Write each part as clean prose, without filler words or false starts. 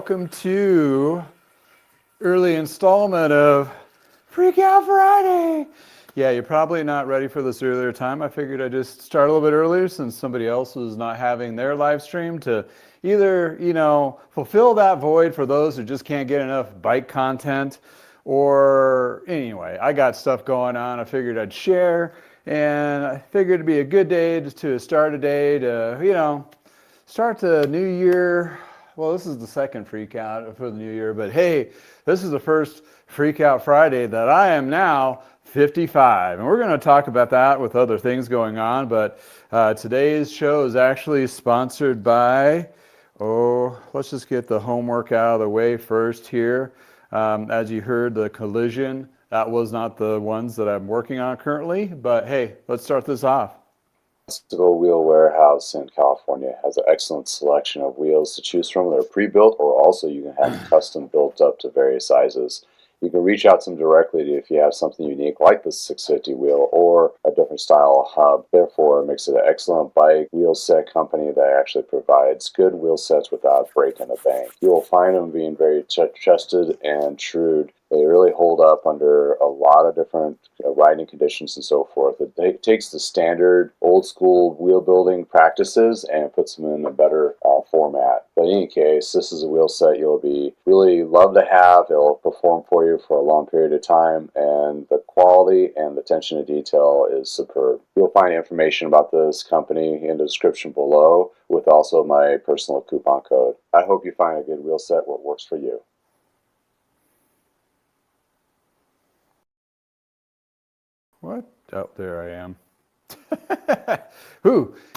welcome to early installment of Freak Out Friday. Yeah, you're probably not ready for this earlier time. I figured I'd just start a little bit earlier since somebody else was not having their live stream to either, fulfill that void for those who just can't get enough bike content, or anyway, I got stuff going on. I figured I'd share, and I figured it'd be a good day to start a day to, start the new year. Well, this is the second Freak Out for the new year, but hey, this is the first Freak Out Friday that I am now 55. And we're going to talk about that with other things going on, but today's show is actually sponsored by, let's just get the homework out of the way first here. As you heard, the collision, that was not the ones that I'm working on currently, but hey, let's start this off. Bicycle Wheel Warehouse in California has an excellent selection of wheels to choose from. They're pre-built, or also you can have custom built up to various sizes. You can reach out to them directly if you have something unique like the 650 wheel or a different style hub. Therefore, it makes it an excellent bike wheel set company that actually provides good wheel sets without breaking the bank. You will find them being very trusted and true. They really hold up under a lot of different riding conditions and so forth. It takes the standard old school wheel building practices and puts them in a better format. But in any case, this is a wheel set you'll be really love to have. It'll perform for you for a long period of time, and the quality and the attention to detail is superb. You'll find information about this company in the description below, with also my personal coupon code. I hope you find a good wheel set that works for you. What? Oh, there I am.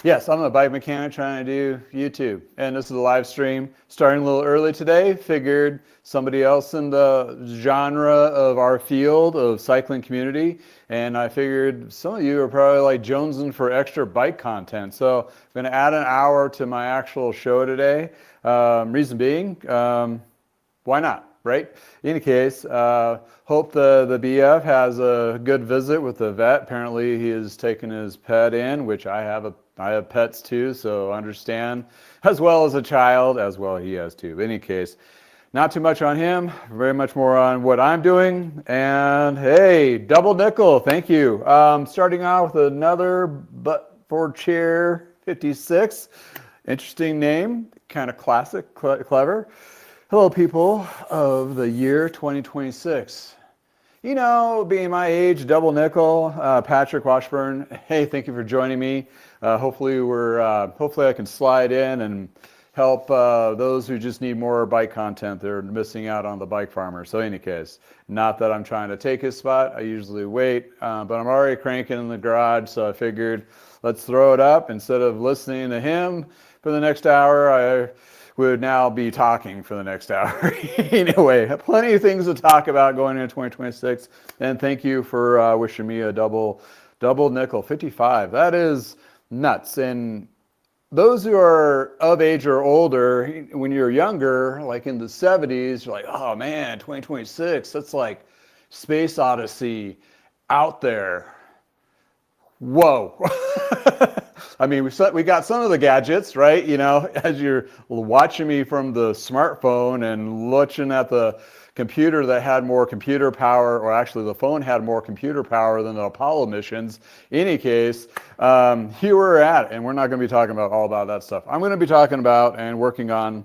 Yes, I'm a bike mechanic trying to do YouTube. And this is a live stream starting a little early today. Figured somebody else in the genre of our field of cycling community. And I figured some of you are probably like jonesing for extra bike content. So I'm going to add an hour to my actual show today. Reason being, why not? Right? In any case, hope the BF has a good visit with the vet. Apparently he has taken his pet in, which I have pets too, so understand, as well as a child, as well he has too. But in any case, not too much on him, very much more on what I'm doing. And hey, double nickel, thank you. Starting out with another butt for chair 56. Interesting name, kind of classic, clever. Hello, people of the year 2026. Being my age, double nickel, Patrick Washburn. Hey, thank you for joining me. Hopefully I can slide in and help those who just need more bike content. They're missing out on the bike farmer. So in any case, not that I'm trying to take his spot. I usually wait, but I'm already cranking in the garage. So I figured let's throw it up. Instead of listening to him for the next hour, I would now be talking for the next hour. Anyway, plenty of things to talk about going into 2026. And thank you for wishing me a double nickel 55. That is nuts. And those who are of age or older, when you're younger, like in the 70s, you're like, oh man, 2026, that's like Space Odyssey out there. Whoa. I mean, we got some of the gadgets, right? As you're watching me from the smartphone and looking at the computer that had more computer power, or actually the phone had more computer power than the Apollo missions. In any case, here we're at, and we're not going to be talking about all about that stuff. I'm going to be talking about and working on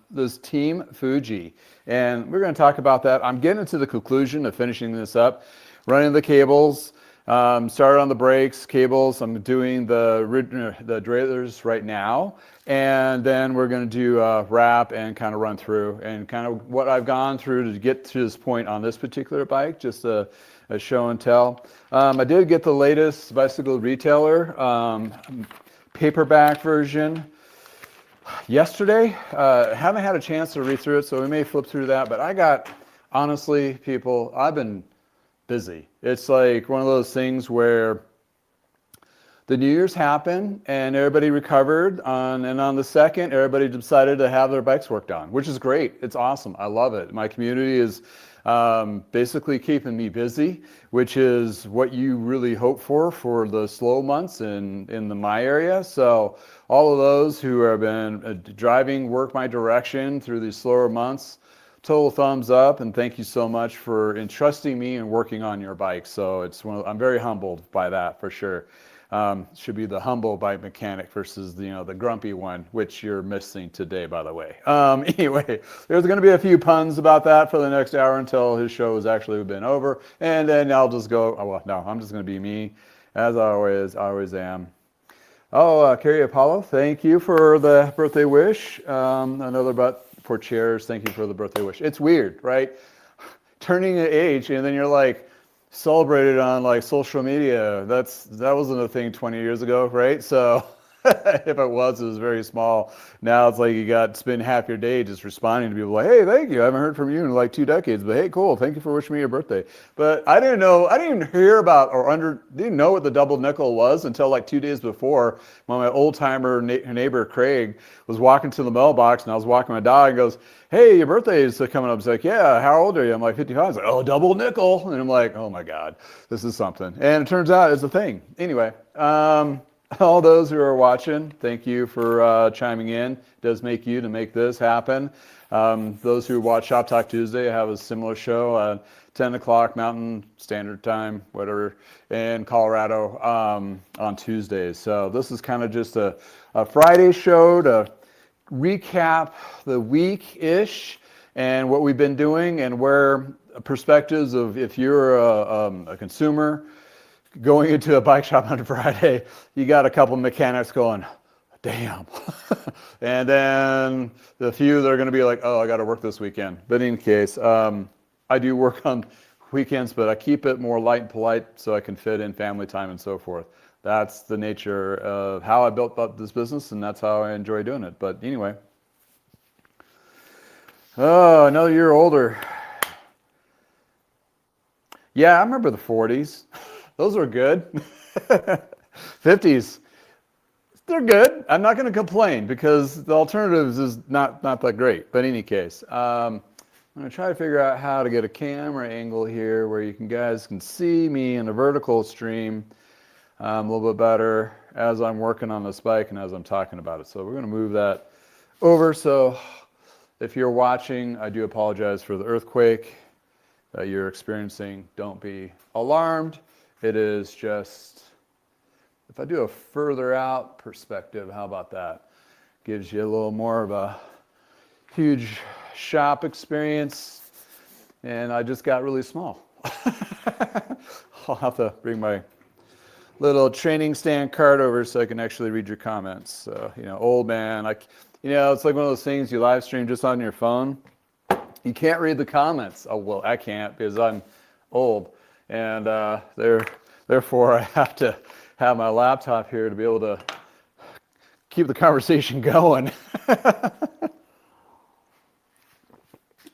this Team Fuji, and we're going to talk about that. I'm getting to the conclusion of finishing this up, running the cables. Started on the brakes, cables. I'm doing the derailleurs right now, and then we're going to do a wrap and kind of run through and kind of what I've gone through to get to this point on this particular bike, just a show and tell. I did get the latest Bicycle Retailer paperback version yesterday. Haven't had a chance to read through it, so we may flip through that, but honestly, people, I've been busy. It's like one of those things where the New Year's happened and everybody recovered and on the second, everybody decided to have their bikes worked on, which is great. It's awesome. I love it. My community is basically keeping me busy, which is what you really hope for the slow months in my area. So all of those who have been driving work my direction through these slower months, total thumbs up, and thank you so much for entrusting me and working on your bike. So I'm very humbled by that for sure. Should be the humble bike mechanic versus the grumpy one, which you're missing today, by the way. Anyway, there's going to be a few puns about that for the next hour until his show has actually been over, and then I'll just go. Oh, well, no, I'm just going to be me, as I always am. Oh, Carrie Apollo, thank you for the birthday wish. Another but for chairs. Thank you for the birthday wish. It's weird, right? Turning an age, and then you're like, celebrated on like social media. That wasn't a thing 20 years ago, right? So if it was very small. Now it's like you got to spend half your day just responding to people like, hey, thank you. I haven't heard from you in like 2 decades, but hey, cool. Thank you for wishing me your birthday. But I didn't even hear about didn't know what the double nickel was until like 2 days before when my old timer neighbor Craig was walking to the mailbox and I was walking my dog and goes, hey, your birthday is coming up. He's like, yeah, how old are you? I'm like 55. He's like, oh, double nickel. And I'm like, oh my God, this is something. And it turns out it's a thing. Anyway, all those who are watching, thank you for chiming in. It does make this happen. Those who watch Shop Talk Tuesday have a similar show, 10 o'clock Mountain Standard Time, whatever, in Colorado on Tuesdays. So this is kind of just a Friday show to recap the week-ish and what we've been doing and where perspectives of if you're a consumer going into a bike shop on Friday, you got a couple mechanics going, damn. And then the few that are going to be like, oh, I got to work this weekend. But in case, I do work on weekends, but I keep it more light and polite so I can fit in family time and so forth. That's the nature of how I built up this business, and that's how I enjoy doing it. But anyway. Oh, another year older. Yeah, I remember the 40s. Those were good. 50s, they're good. I'm not going to complain because the alternatives is not that great. But in any case, I'm going to try to figure out how to get a camera angle here where you guys can see me in a vertical stream a little bit better as I'm working on this bike and as I'm talking about it. So we're going to move that over. So if you're watching, I do apologize for the earthquake that you're experiencing. Don't be alarmed. It is just, if I do a further out perspective, how about that? Gives you a little more of a huge shop experience. And I just got really small. I'll have to bring my little training stand card over so I can actually read your comments. So, old man, it's like one of those things you live stream just on your phone. You can't read the comments. Oh, well, I can't because I'm old. And therefore, I have to have my laptop here to be able to keep the conversation going.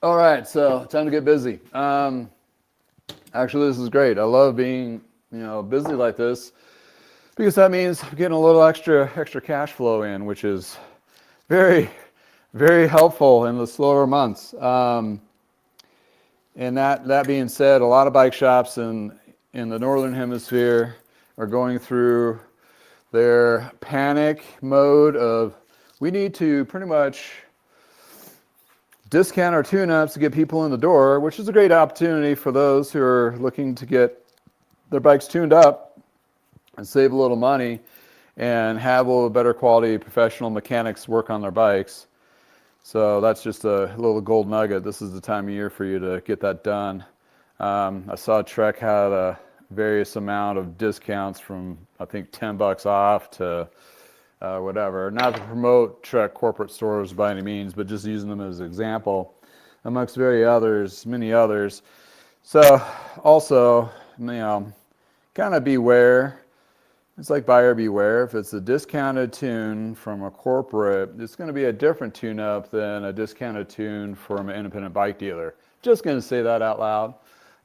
All right, so time to get busy. Actually, this is great. I love being, busy like this because that means I'm getting a little extra cash flow in, which is very, very helpful in the slower months. And that being said, a lot of bike shops in the Northern Hemisphere are going through their panic mode of we need to pretty much discount our tune-ups to get people in the door, which is a great opportunity for those who are looking to get their bikes tuned up and save a little money and have a little better quality professional mechanics work on their bikes. So that's just a little gold nugget. This is the time of year for you to get that done. I saw Trek had a various amount of discounts from, I think, $10 off to whatever. Not to promote Trek corporate stores by any means, but just using them as an example amongst many others. So also, kind of beware. It's like buyer beware. If it's a discounted tune from a corporate, it's going to be a different tune-up than a discounted tune from an independent bike dealer. Just going to say that out loud.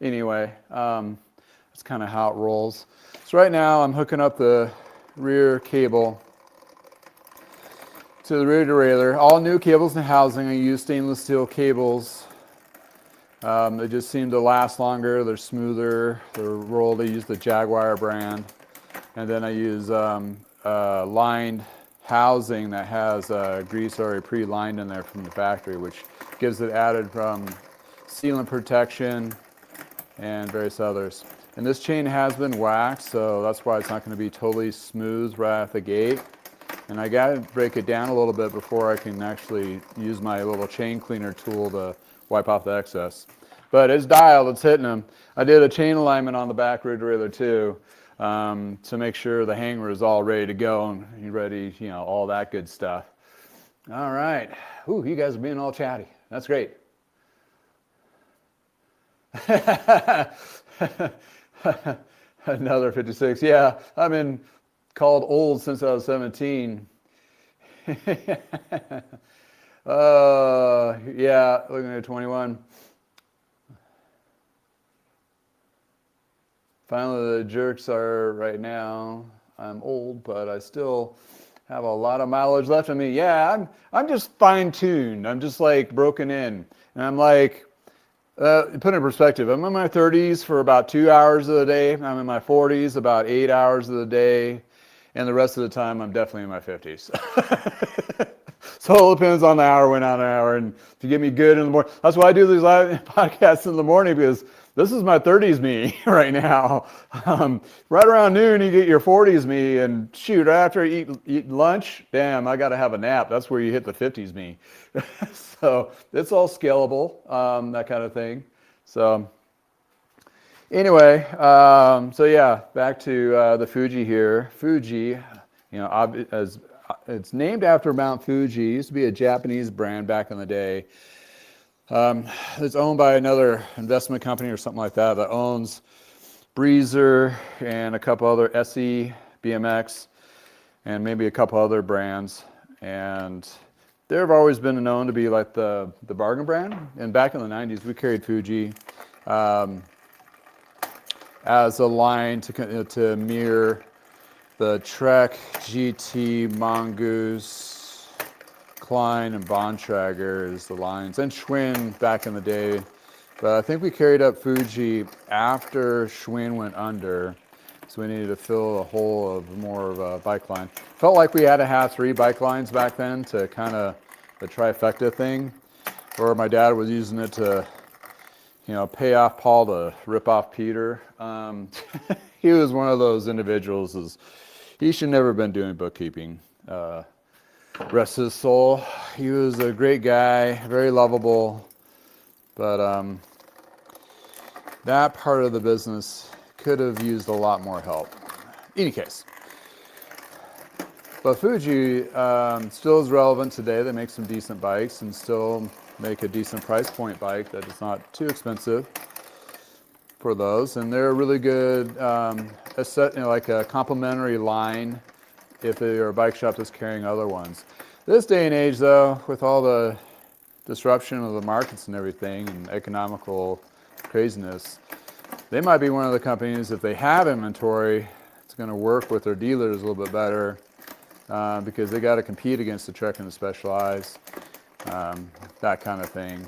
Anyway, that's kind of how it rolls. So right now I'm hooking up the rear cable to the rear derailleur. All new cables and housing. I use stainless steel cables. They just seem to last longer. They're smoother. They're rolled. I use the Jaguar brand. And then I use lined housing that has grease already pre-lined in there from the factory, which gives it added sealant protection and various others. And this chain has been waxed, so that's why it's not going to be totally smooth right at the gate. And I got to break it down a little bit before I can actually use my little chain cleaner tool to wipe off the excess. But it's dialed, it's hitting them. I did a chain alignment on the back rear derailleur too, to make sure the hanger is all ready to go and ready, you know, all that good stuff. All right. Ooh, you guys are being all chatty. That's great. Another 56. Yeah, I've been called old since I was 17. Yeah, looking at 21. Finally, the jerks are right now. I'm old, but I still have a lot of mileage left in me. Yeah, I'm just fine-tuned. I'm just like broken in. And I'm like, put it in perspective, I'm in my 30s for about 2 hours of the day. I'm in my 40s about 8 hours of the day. And the rest of the time, I'm definitely in my 50s. So it depends on the hour, when on an hour. And if you get me good in the morning, that's why I do these live podcasts in the morning, because this is my 30s me right now. Right around noon, you get your 40s me. And shoot, after I eat lunch, damn, I got to have a nap. That's where you hit the 50s me. So it's all scalable, that kind of thing. So anyway, so yeah, back to the Fuji here. Fuji, you know, as it's named after Mount Fuji. It used to be a Japanese brand back in the day. It's owned by another investment company or something like that owns Breezer and a couple other SE, BMX, and maybe a couple other brands. And they've always been known to be like the bargain brand. And back in the 90s, we carried Fuji as a line to mirror the Trek, GT, Mongoose, Klein, and Bontrager is the lines, and Schwinn back in the day. But I think we carried up Fuji after Schwinn went under, so we needed to fill a hole of more of a bike line. Felt like we had to have 3 bike lines back then to kind of the trifecta thing, or my dad was using it to, you know, pay off Paul to rip off Peter. He was one of those individuals. He should never have been doing bookkeeping. Rest his soul. He was a great guy, very lovable, but that part of the business could have used a lot more help. In any case, but Fuji still is relevant today. They make some decent bikes and still make a decent price point bike that is not too expensive for those, and they're a really good like a complementary line if you're a bike shop that's carrying other ones. This day and age, though, with all the disruption of the markets and everything and economical craziness, they might be one of the companies, if they have inventory, it's going to work with their dealers a little bit better, because they got to compete against the Trek and the Specialized, that kind of thing.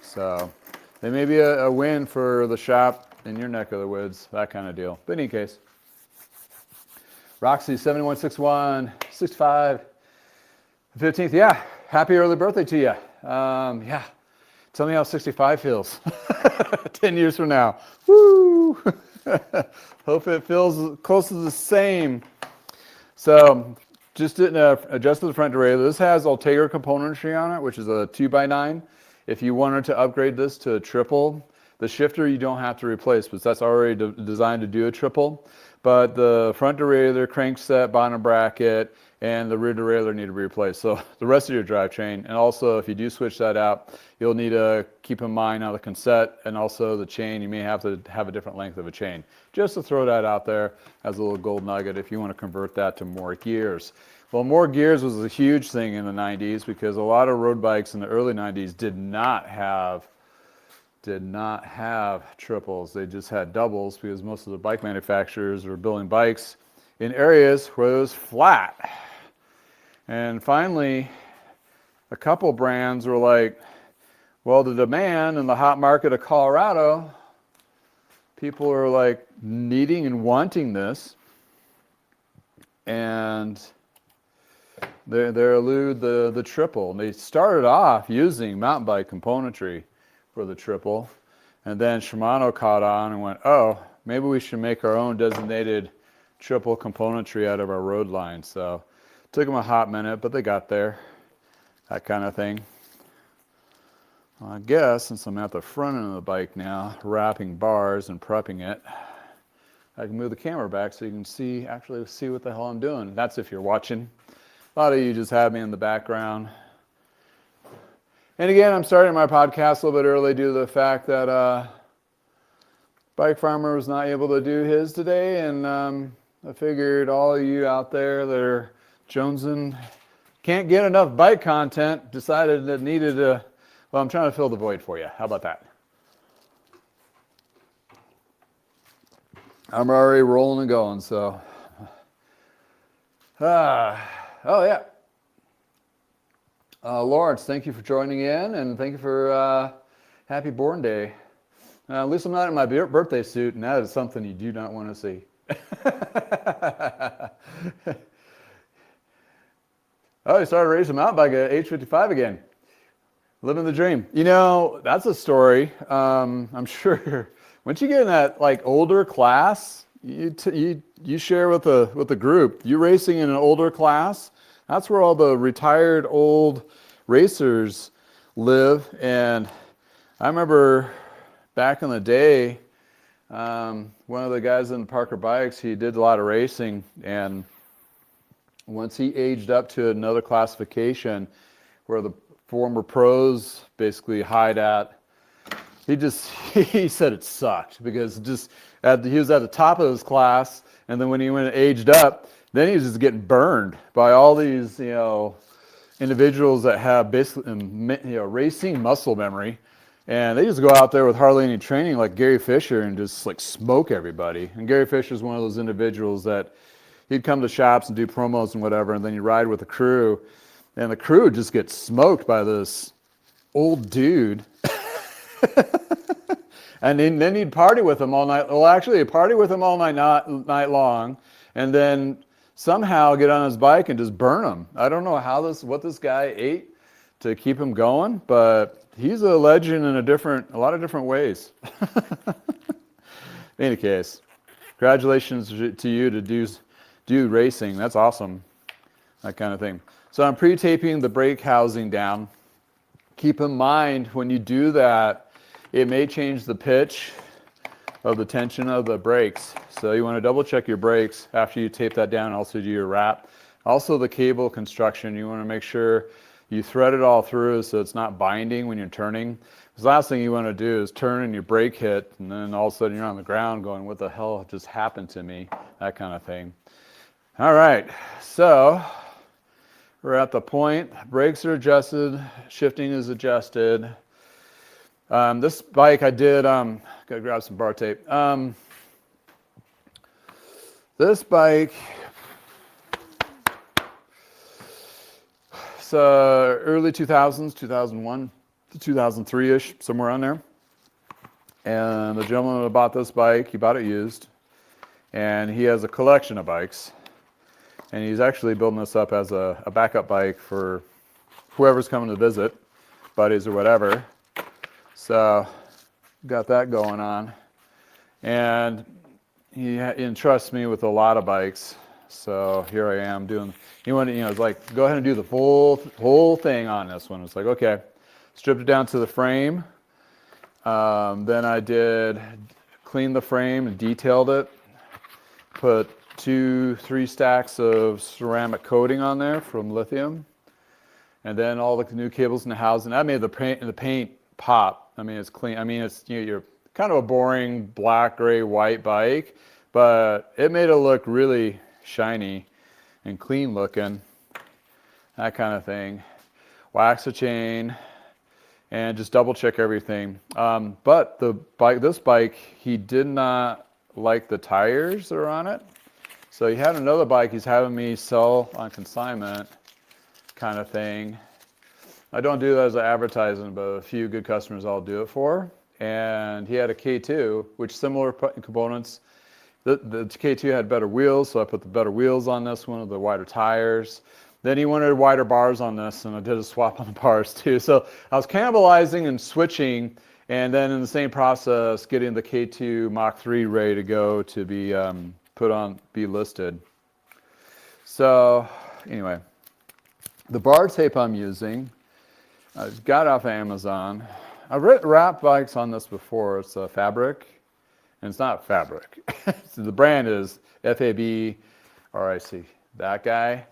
So they may be a win for the shop in your neck of the woods, that kind of deal. But in any case, Roxy 7161 65 15th. Yeah, happy early birthday to you. Yeah, tell me how 65 feels 10 years from now. Woo! Hope it feels close to the same. So just adjusted the front derailleur. This has Ultegra componentry on it, which is a 2x9. If you wanted to upgrade this to a triple, the shifter you don't have to replace, because that's already designed to do a triple. But the front derailleur, crankset, bottom bracket, and the rear derailleur need to be replaced. So the rest of your drivetrain, and also if you do switch that out, you'll need to keep in mind now the cassette and also the chain. You may have to have a different length of a chain. Just to throw that out there as a little gold nugget if you want to convert that to more gears. Well, more gears was a huge thing in the 90s because a lot of road bikes in the early 90s did not have triples. They just had doubles because most of the bike manufacturers were building bikes in areas where it was flat. And finally, a couple brands were like, Well, the demand in the hot market of Colorado, people are like needing and wanting this. And they elude the triple. And they started off using mountain bike componentry for the triple. And then Shimano caught on and went, oh, maybe we should make our own designated triple componentry out of our road line. So it took them a hot minute, but they got there. That kind of thing. Well, I guess since I'm at the front end of the bike now, wrapping bars and prepping it, I can move the camera back so you can actually see what the hell I'm doing. That's if you're watching. A lot of you just have me in the background. And again, I'm starting my podcast a little bit early due to the fact that Bike Farmer was not able to do his today, and I figured all of you out there that are jonesing, can't get enough bike content, decided that needed to, well, I'm trying to fill the void for you. How about that? I'm already rolling and going, so. Oh, yeah. Lawrence, thank you for joining in, and thank you for happy born day. At least I'm not in my birthday suit, and that is something you do not want to see. Oh, he started racing a mountain bike at age 55 again. Living the dream. You know, that's a story. I'm sure once you get in that like older class, you share with the group. You racing in an older class, that's where all the retired old racers live. And I remember back in the day, one of the guys in Parker Bikes, he did a lot of racing, and once he aged up to another classification where the former pros basically hide at, he said it sucked because he was at the top of his class, and then when he went and aged up, then he was just getting burned by all these, individuals that have basically, racing muscle memory, and they just go out there with hardly any training like Gary Fisher and just like smoke everybody. And Gary Fisher is one of those individuals that he'd come to shops and do promos and whatever, and then you ride with the crew, and the crew just gets smoked by this old dude. And then he'd party with him all night. Well, actually, he'd party with him all night long, and then somehow get on his bike and just burn him. I don't know what this guy ate to keep him going, but he's a legend in a lot of different ways. In any case, congratulations to you to do racing. That's awesome. That kind of thing. So I'm pre-taping the brake housing down. Keep in mind when you do that, it may change the pitch of the tension of the brakes. So you want to double check your brakes after you tape that down, and also do your wrap. Also the cable construction, you want to make sure you thread it all through so it's not binding when you're turning. The last thing you want to do is turn and your brake hit, and then all of a sudden you're on the ground going, what the hell just happened to me? That kind of thing. All right, so we're at the point, brakes are adjusted, shifting is adjusted. This bike I did, gotta grab some bar tape. This bike, it's early 2000s, 2001 to 2003-ish, somewhere on there. And the gentleman that bought this bike, he bought it used, and he has a collection of bikes. And he's actually building this up as a backup bike for whoever's coming to visit, buddies or whatever. So, got that going on. And he entrusts me with a lot of bikes. So here I am doing, it's like, go ahead and do the whole thing on this one. It's like, okay, stripped it down to the frame. Then I did clean the frame and detailed it. Put 2-3 stacks of ceramic coating on there from lithium. And then all the new cables in the housing. That made the paint pop. I mean, it's clean. I mean, it's you're kind of a boring black, gray, white bike, but it made it look really shiny and clean looking. That kind of thing. Wax the chain and just double check everything. But this bike, he did not like the tires that are on it. So he had another bike he's having me sell on consignment kind of thing. I don't do that as an advertisement, but a few good customers I'll do it for. And he had a K2, which similar components. The K2 had better wheels, so I put the better wheels on this one, the wider tires. Then he wanted wider bars on this, and I did a swap on the bars too. So I was cannibalizing and switching, and then in the same process, getting the K2 Mach 3 ready to go to be be listed. So anyway, the bar tape I'm using, I got off of Amazon. I've wrapped bikes on this before. It's a fabric, and it's not fabric. So the brand is FABRIC, that guy.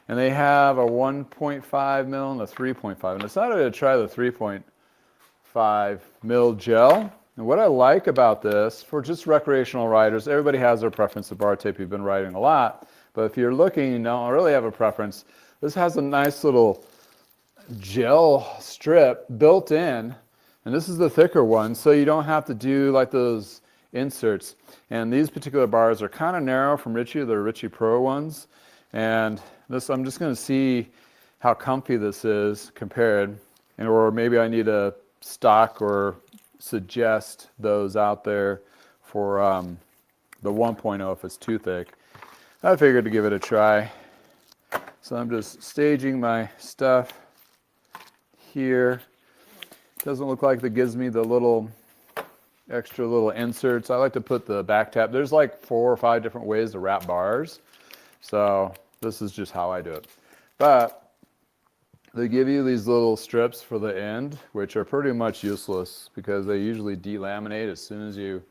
And they have a 1.5 mil and a 3.5. And I decided to try the 3.5 mil gel. And what I like about this, for just recreational riders, everybody has their preference of bar tape. You've been riding a lot. But if you're looking, you don't really have a preference, this has a nice little gel strip built in. And this is the thicker one, so you don't have to do like those inserts. And these particular bars are kind of narrow from Ritchie. They're Ritchie Pro ones. And this, I'm just going to see how comfy this is compared, or maybe I need to stock or suggest those out there for the 1.0 if it's too thick. I figured to give it a try. So I'm just staging my stuff here. Doesn't look like that gives me the little extra little inserts. I like to put the back tap. There's like 4 or 5 different ways to wrap bars. So this is just how I do it. But they give you these little strips for the end, which are pretty much useless because they usually delaminate as soon as you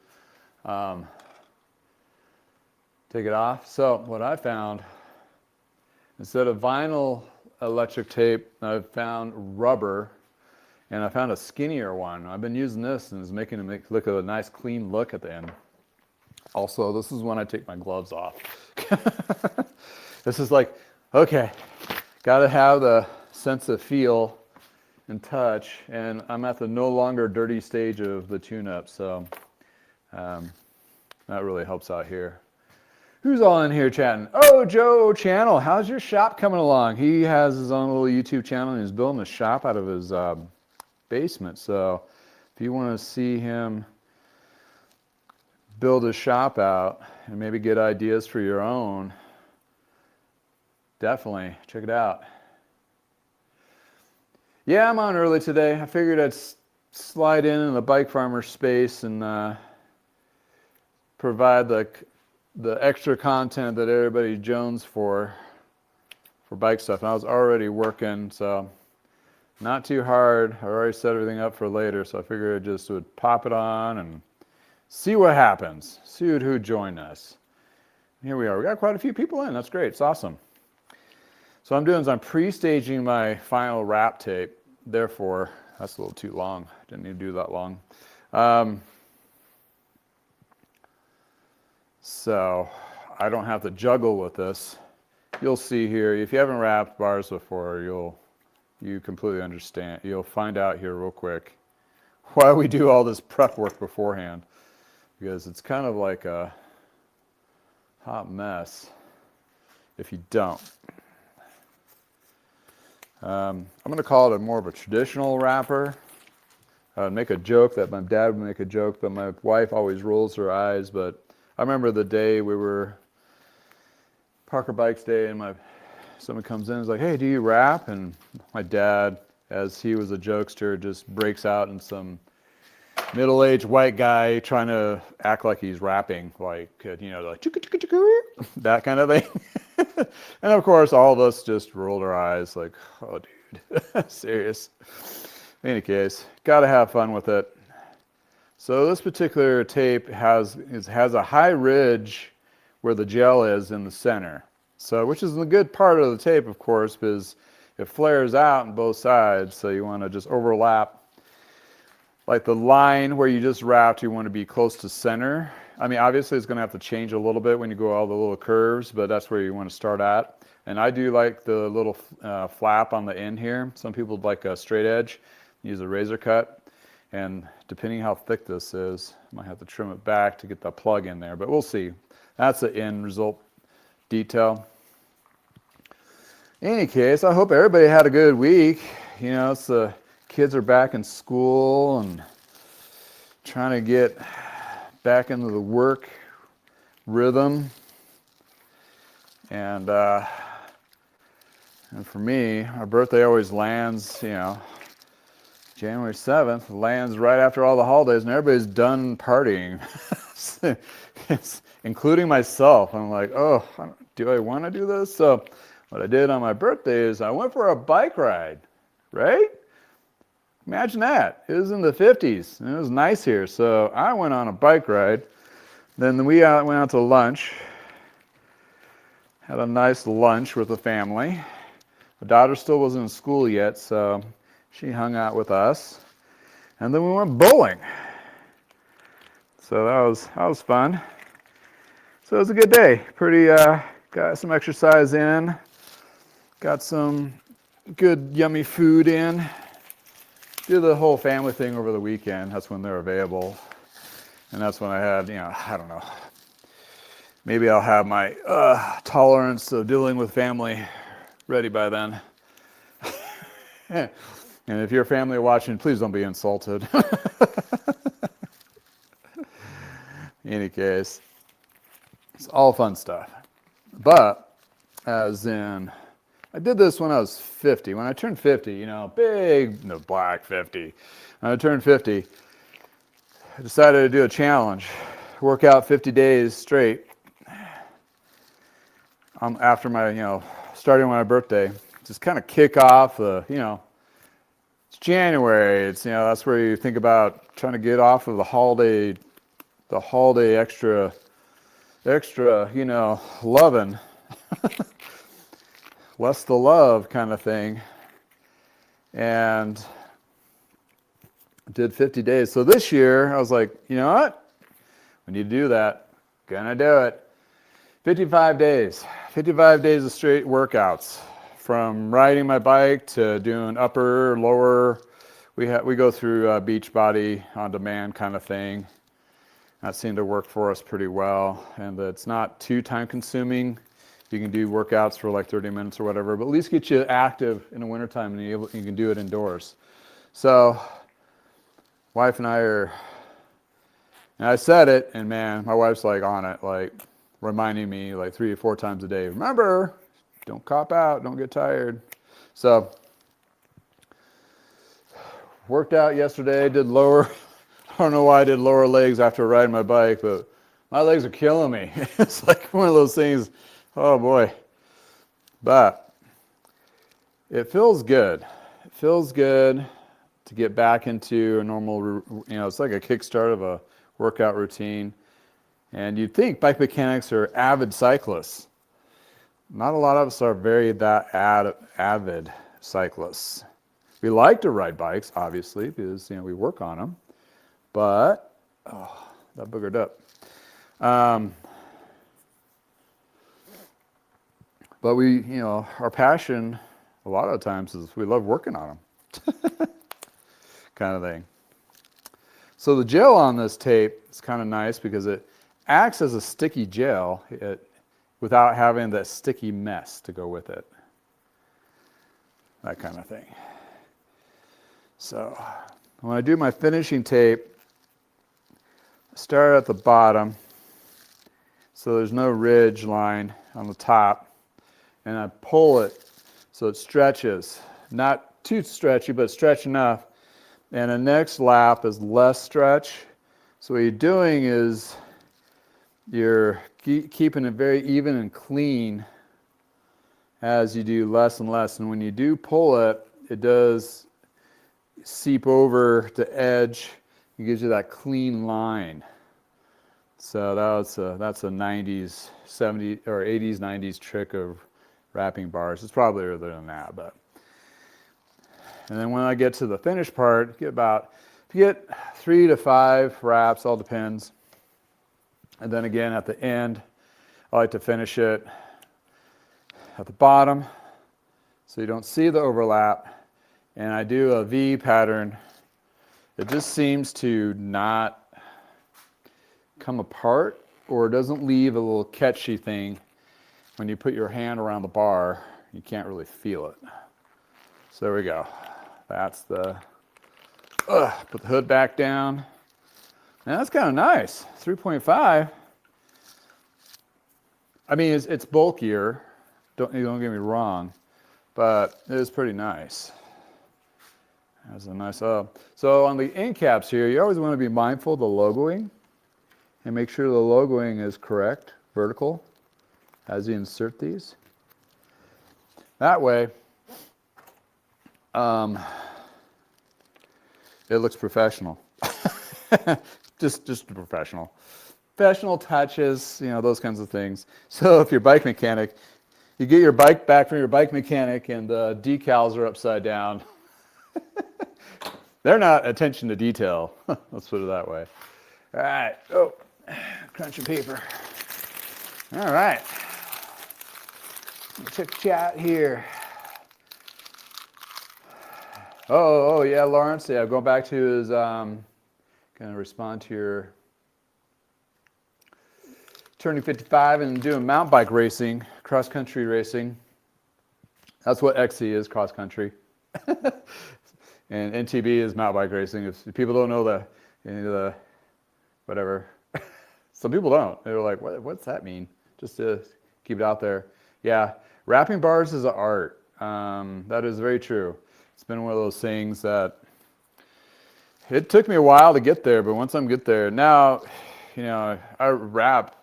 take it off. So what I found, instead of vinyl electric tape, I've found rubber, and I found a skinnier one. I've been using this, and it's making it look a nice clean look at the end. Also, this is when I take my gloves off. This is like, okay, got to have the sense of feel and touch, and I'm at the no longer dirty stage of the tune-up, so that really helps out here. Who's all in here chatting? Oh, Joe Channel, how's your shop coming along? He has his own little YouTube channel, and he's building a shop out of his basement, so if you want to see him build a shop out and maybe get ideas for your own, definitely check it out. Yeah, I'm on early today. I figured I'd slide in the bike farmer space and provide the extra content that everybody jones for bike stuff. And I was already working, so not too hard. I already set everything up for later, so I figured I just would pop it on and see what happens. See who joined us. Here we are. We got quite a few people in. That's great. It's awesome. So what I'm doing is I'm pre-staging my final wrap tape. Therefore, that's a little too long. Didn't need to do that long. So I don't have to juggle with this. You'll see here, if you haven't wrapped bars before, you completely understand. You'll find out here real quick why we do all this prep work beforehand. Because it's kind of like a hot mess if you don't. I'm going to call it more of a traditional wrapper. I would make a joke that my dad would make a joke, but my wife always rolls her eyes. But I remember the day we were Parker Bikes Day, and someone comes in and is like, "Hey, do you wrap?" And my dad, as he was a jokester, just breaks out in some middle-aged white guy trying to act like he's rapping, like, you know, like that kind of thing. And of course, all of us just rolled our eyes like, oh, dude, serious. In any case, got to have fun with it. So this particular tape has a high ridge where the gel is in the center. So, which is a good part of the tape, of course, because it flares out on both sides. So you want to just overlap. Like the line where you just wrapped, you want to be close to center. I mean, obviously it's going to have to change a little bit when you go all the little curves, but that's where you want to start at. And I do like the little flap on the end here. Some people like a straight edge, use a razor cut. And depending how thick this is, I might have to trim it back to get the plug in there, but we'll see. That's the end result detail. any case, I hope everybody had a good week. You know, it's the kids are back in school and trying to get back into the work rhythm. And for me, our birthday always lands, you know, January 7th, lands right after all the holidays, and everybody's done partying, including myself. I'm like, oh, do I want to do this? So what I did on my birthday is I went for a bike ride, right? Imagine that. It was in the 50s, and it was nice here. So I went on a bike ride. Then we went out to lunch, had a nice lunch with the family. My daughter still wasn't in school yet, so she hung out with us. And then we went bowling. So that was fun. So it was a good day. Got some exercise in, got some good yummy food in. Did the whole family thing over the weekend. That's when they're available. And that's when I had, you know, I don't know. Maybe I'll have my tolerance of dealing with family ready by then. And if your family watching, please don't be insulted. In any case, it's all fun stuff. But, as in, I did this when I was 50. When I turned 50, you know, black 50. When I turned 50, I decided to do a challenge. Work out 50 days straight. After my, you know, starting my birthday. Just kind of kick off the, you know, it's January. It's, you know, that's where you think about trying to get off of the holiday extra, you know, loving. Less the love kind of thing. And did 50 days. So this year, I was like, you know what? We need to do that. Gonna do it. 55 days. 55 days of straight workouts. From riding my bike to doing upper, lower. We go through beach body on demand kind of thing. That seemed to work for us pretty well. And it's not too time consuming. You can do workouts for like 30 minutes or whatever, but at least get you active in the wintertime and you can do it indoors. So, wife and and I said it, and man, my wife's like on it, like reminding me like 3 or 4 times a day, remember, don't cop out, don't get tired. So, worked out yesterday, did lower, I don't know why I did lower legs after riding my bike, but my legs are killing me. It's like one of those things, oh boy. But it feels good. It feels good to get back into a normal, you know, it's like a kickstart of a workout routine. And you'd think bike mechanics are avid cyclists. Not a lot of us are avid cyclists. We like to ride bikes, obviously, because, you know, we work on them. But, oh, that boogered up. But we, you know, our passion a lot of times is we love working on them. Kind of thing. So the gel on this tape is kind of nice because it acts as a sticky gel without having that sticky mess to go with it. That kind of thing. So when I do my finishing tape, I start at the bottom so there's no ridge line on the top, and I pull it so it stretches. Not too stretchy, but stretch enough. And the next lap is less stretch. So what you're doing is you're keeping it very even and clean as you do less and less. And when you do pull it, it does seep over the edge. It gives you that clean line. So that's a 90s, 70s, or 80s, 90s trick of wrapping bars. It's probably earlier than that, but. And then when I get to the finished part, you get 3 to 5 wraps, all depends. And then again at the end, I like to finish it at the bottom so you don't see the overlap. And I do a V pattern. It just seems to not come apart, or it doesn't leave a little catchy thing when you put your hand around the bar. you can't really feel it. So there we go. That's the, put the hood back down. Now that's kind of nice, 3.5. I mean, it's bulkier, don't get me wrong, but it is pretty nice. Has a nice, so on the end caps here, you always want to be mindful of the logoing and make sure the logoing is correct, vertical, as you insert these. That way, it looks professional. just professional. Professional touches, you know, those kinds of things. So if you're a bike mechanic, you get your bike back from your bike mechanic and the decals are upside down. They're not attention to detail. Let's put it that way. All right. Oh, crunch of paper. All right. Check chat here. Oh yeah, Lawrence. Yeah, going back to his. Going to respond to your turning 55 and doing mountain bike racing, cross country racing. That's what XC is, cross country. And NTB is mountain bike racing. If people don't know the whatever, some people don't. They're like, what's that mean? Just to keep it out there. Yeah, wrapping bars is an art. That is very true. It's been one of those things that it took me a while to get there, but once I'm get there, now, you know, I wrap,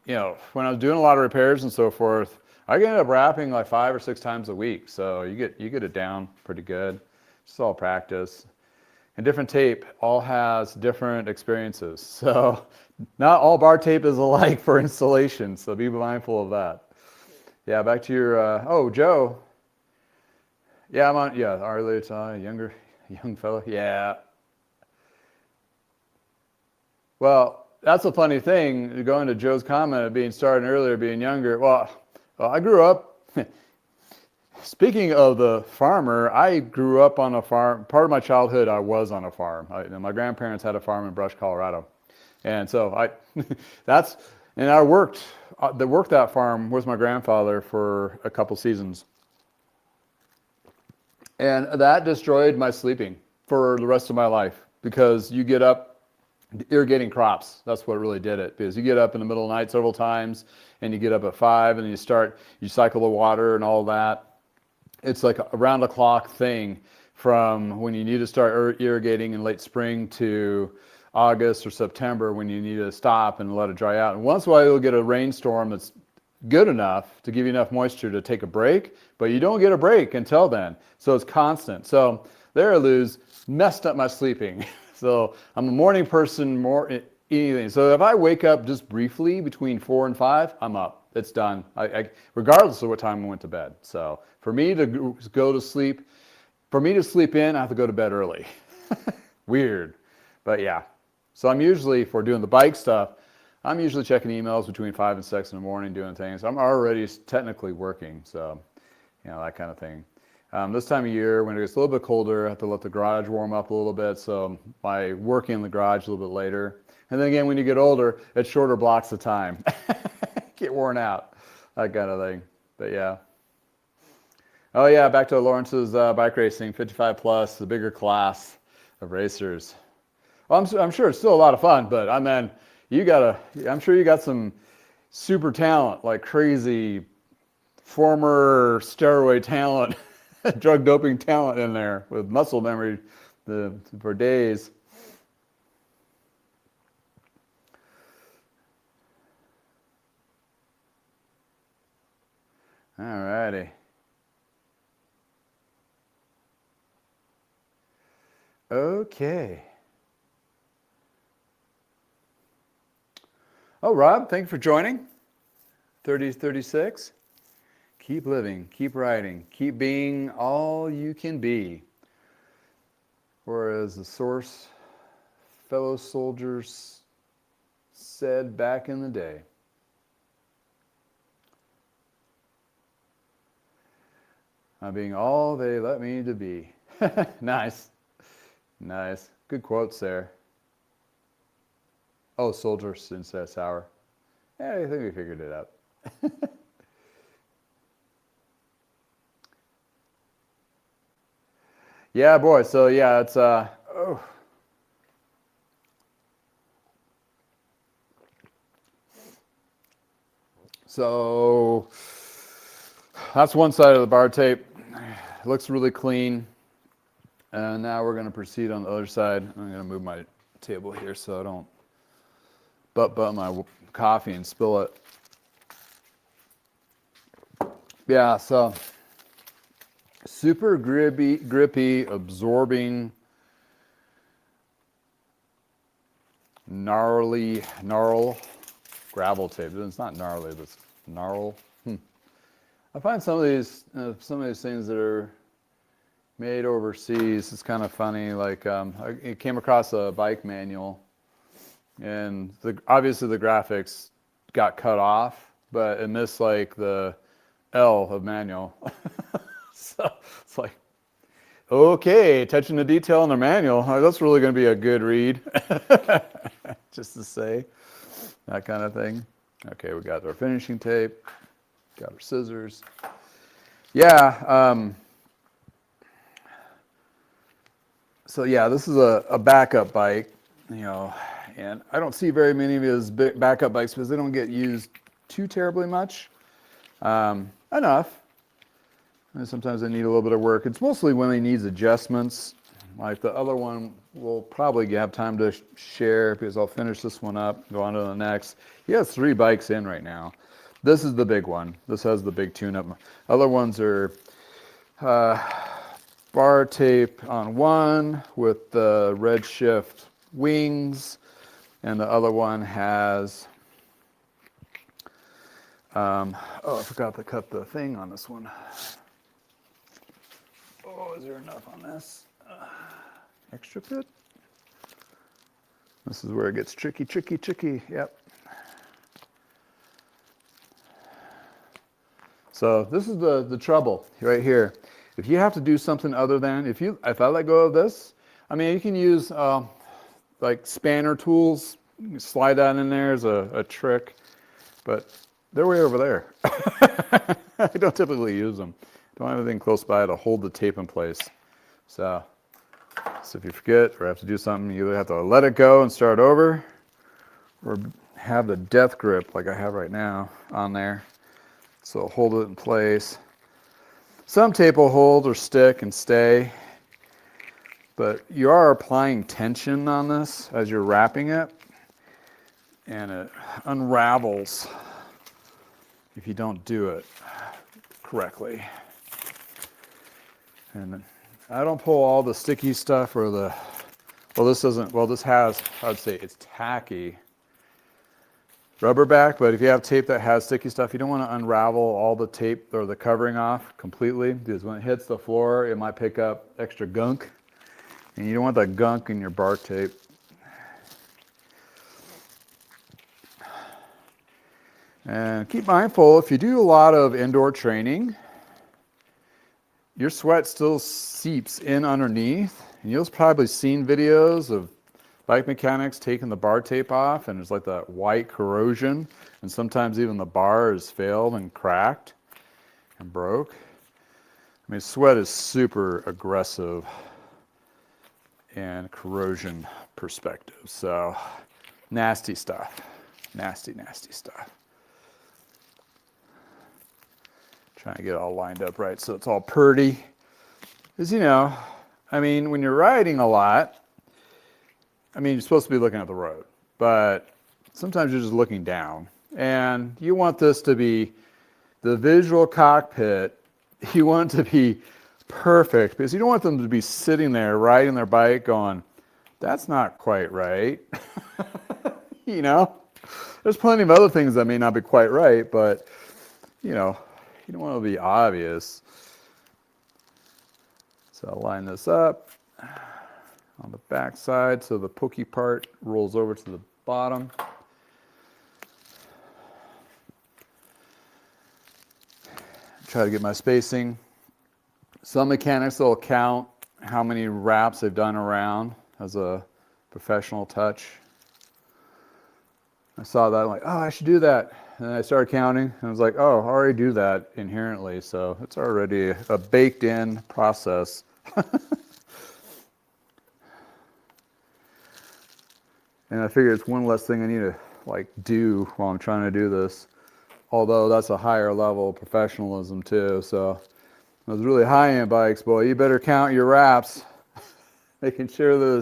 you know, when I was doing a lot of repairs and so forth, I ended up wrapping like 5 or 6 times a week. So you get it down pretty good. It's all practice. And different tape all has different experiences. So not all bar tape is alike for installation. So be mindful of that. Yeah, back to your, oh, Joe. Yeah, I'm on, yeah, Arlette, young fellow. Yeah. Well, that's a funny thing, going to Joe's comment of being starting earlier, being younger. Well, I grew up, speaking of the farmer, I grew up on a farm. Part of my childhood, I was on a farm. My grandparents had a farm in Brush, Colorado. And so I worked that farm with my grandfather for a couple seasons. And that destroyed my sleeping for the rest of my life, because you get up irrigating crops. That's what really did it, because you get up in the middle of the night several times and you get up at 5 and you cycle the water and all that. It's like a round the clock thing from when you need to start irrigating in late spring to August or September when you need to stop and let it dry out. And once in a while you'll get a rainstorm that's good enough to give you enough moisture to take a break, but you don't get a break until then. So it's constant. So there I messed up my sleeping. So I'm a morning person more anything. So if I wake up just briefly between 4 and 5, I'm up. It's done. Regardless of what time I went to bed. So for me to go to sleep, for me to sleep in, I have to go to bed early. Weird. But yeah. So I'm usually, for doing the bike stuff, I'm usually checking emails between 5 and 6 in the morning, doing things. I'm already technically working, so, you know, that kind of thing. This time of year, when it gets a little bit colder, I have to let the garage warm up a little bit, so I work in the garage a little bit later. And then again, when you get older, it's shorter blocks of time. Get worn out, that kind of thing. But yeah. Oh yeah, back to Lawrence's bike racing, 55 plus, the bigger class of racers. Well, I'm sure it's still a lot of fun, but I mean, I'm sure you got some super talent, like crazy former steroid talent, drug doping talent in there with muscle memory for days. All righty. Okay. Oh, Rob, thank you for joining. 3036. Keep living, keep writing, keep being all you can be. Or as the source fellow soldiers said back in the day. I'm being all they let me to be. Nice. Nice. Good quotes there. Oh, soldier since that sour. Yeah, I think we figured it out. Yeah, boy. So yeah, it's oh. So that's one side of the bar tape. It looks really clean. And now we're going to proceed on the other side. I'm going to move my table here so I don't butt my coffee and spill it. Yeah, so super grippy, absorbing, gnarl gravel tape. It's not gnarly, but it's gnarl. I find some of these things that are made overseas, it's kind of funny. Like I came across a bike manual, and obviously the graphics got cut off, but it missed like the L of manual. So it's like, okay, attention to detail in the manual. Oh, that's really going to be a good read. Just to say, that kind of thing. Okay, we got our finishing tape, got our scissors. Yeah. So yeah, this is a backup bike, and I don't see very many of his backup bikes because they don't get used too terribly much. Enough. And sometimes they need a little bit of work. It's mostly when they need adjustments. Like the other one, we'll probably have time to share because I'll finish this one up, go on to the next. He has 3 bikes in right now. This is the big one. This has the big tune-up. Other ones are bar tape on one with the Redshift wings, and the other one has oh, I forgot to cut the thing on this one. Oh, is there enough on this? Extra bit? This is where it gets tricky. Yep. So this is the trouble right here. If you have to do something other than, if I let go of this, I mean, you can use like spanner tools. You can slide that in there as a trick, but they're way over there. I don't typically use them. Don't have anything close by to hold the tape in place. So if you forget or have to do something, you either have to let it go and start over, or have the death grip like I have right now on there. So hold it in place. Some tape will hold or stick and stay, but you are applying tension on this as you're wrapping it, and it unravels if you don't do it correctly. And I don't pull all the sticky stuff or this has, I'd say it's tacky rubber back, but if you have tape that has sticky stuff, you don't want to unravel all the tape or the covering off completely, because when it hits the floor, it might pick up extra gunk, and you don't want that gunk in your bar tape. And keep mindful, if you do a lot of indoor training, your sweat still seeps in underneath, and you'll probably seen videos of bike mechanics taking the bar tape off, and there's like that white corrosion, and sometimes even the bar has failed and cracked and broke. I mean, sweat is super aggressive and corrosion perspective. So nasty stuff, nasty stuff. Trying to get it all lined up right so it's all purty. Because, I mean, when you're riding a lot, I mean, you're supposed to be looking at the road, but sometimes you're just looking down. And you want this to be the visual cockpit. You want it to be perfect, because you don't want them to be sitting there riding their bike going, that's not quite right. There's plenty of other things that may not be quite right, but, you don't want to be obvious. So I'll line this up on the back side so the pokey part rolls over to the bottom. Try to get my spacing. Some mechanics will count how many wraps they've done around as a professional touch. I saw that, I'm like, oh, I should do that. And I started counting, and I was like, oh, I already do that inherently, so it's already a baked-in process. And I figure it's one less thing I need to like do while I'm trying to do this. Although that's a higher level of professionalism too. So those really high-end bikes, boy, you better count your wraps, making sure they're the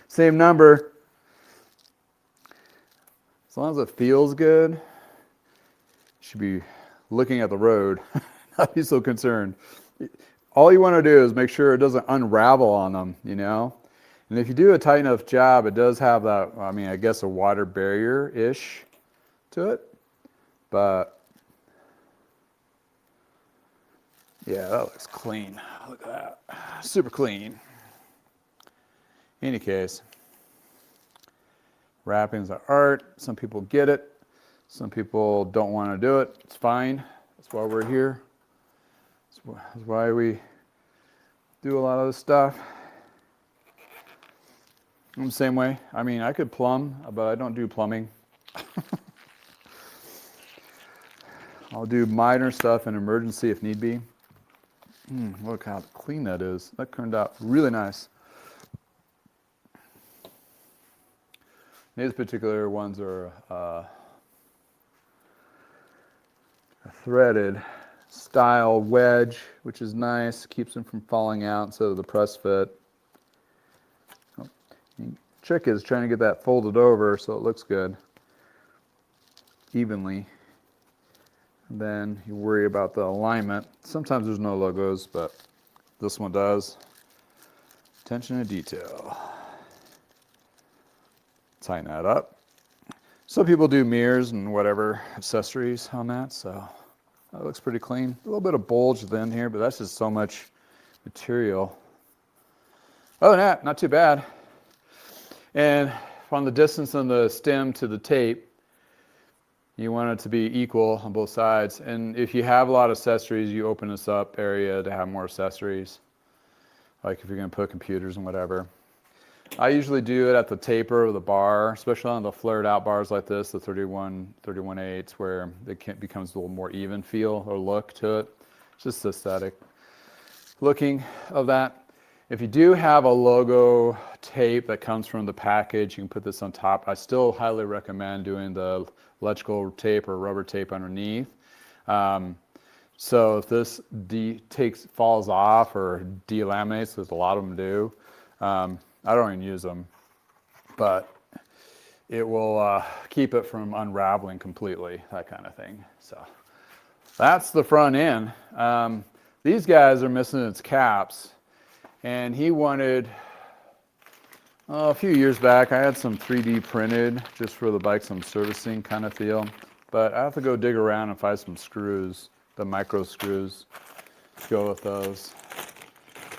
same number. As long as it feels good, you should be looking at the road, not be so concerned. All you want to do is make sure it doesn't unravel on them, you know? And if you do a tight enough job, it does have that, I mean, I guess a water barrier-ish to it. But yeah, that looks clean. Look at that. Super clean. In any case, wrappings are art. Some people get it. Some people don't want to do it. It's fine. That's why we're here. That's why we do a lot of this stuff. I'm the same way. I mean, I could plumb, but I don't do plumbing. I'll do minor stuff in emergency if need be. Look how clean that is. That turned out really nice. These particular ones are a threaded style wedge, which is nice. Keeps them from falling out instead of the press fit. Trick is trying to get that folded over so it looks good evenly. And then you worry about the alignment. Sometimes there's no logos, but this one does. Attention to detail. Tighten that up. Some people do mirrors and whatever accessories on that, so that looks pretty clean. A little bit of bulge at the end here, but that's just so much material. Other than that, not too bad. And on the distance on the stem to the tape, you want it to be equal on both sides. And if you have a lot of accessories, you open this up area to have more accessories. Like if you're going to put computers and whatever. I usually do it at the taper of the bar, especially on the flared out bars like this, the 31/8, where it becomes a little more even feel or look to it. It's just aesthetic looking of that. If you do have a logo tape that comes from the package, you can put this on top. I still highly recommend doing the electrical tape or rubber tape underneath. So if this falls off or delaminates, as a lot of them do, I don't even use them, but it will keep it from unraveling completely, that kind of thing. So that's the front end. These guys are missing its caps. And he wanted, a few years back, I had some 3D printed just for the bikes I'm servicing kind of feel. But I have to go dig around and find some screws, the micro screws, to go with those.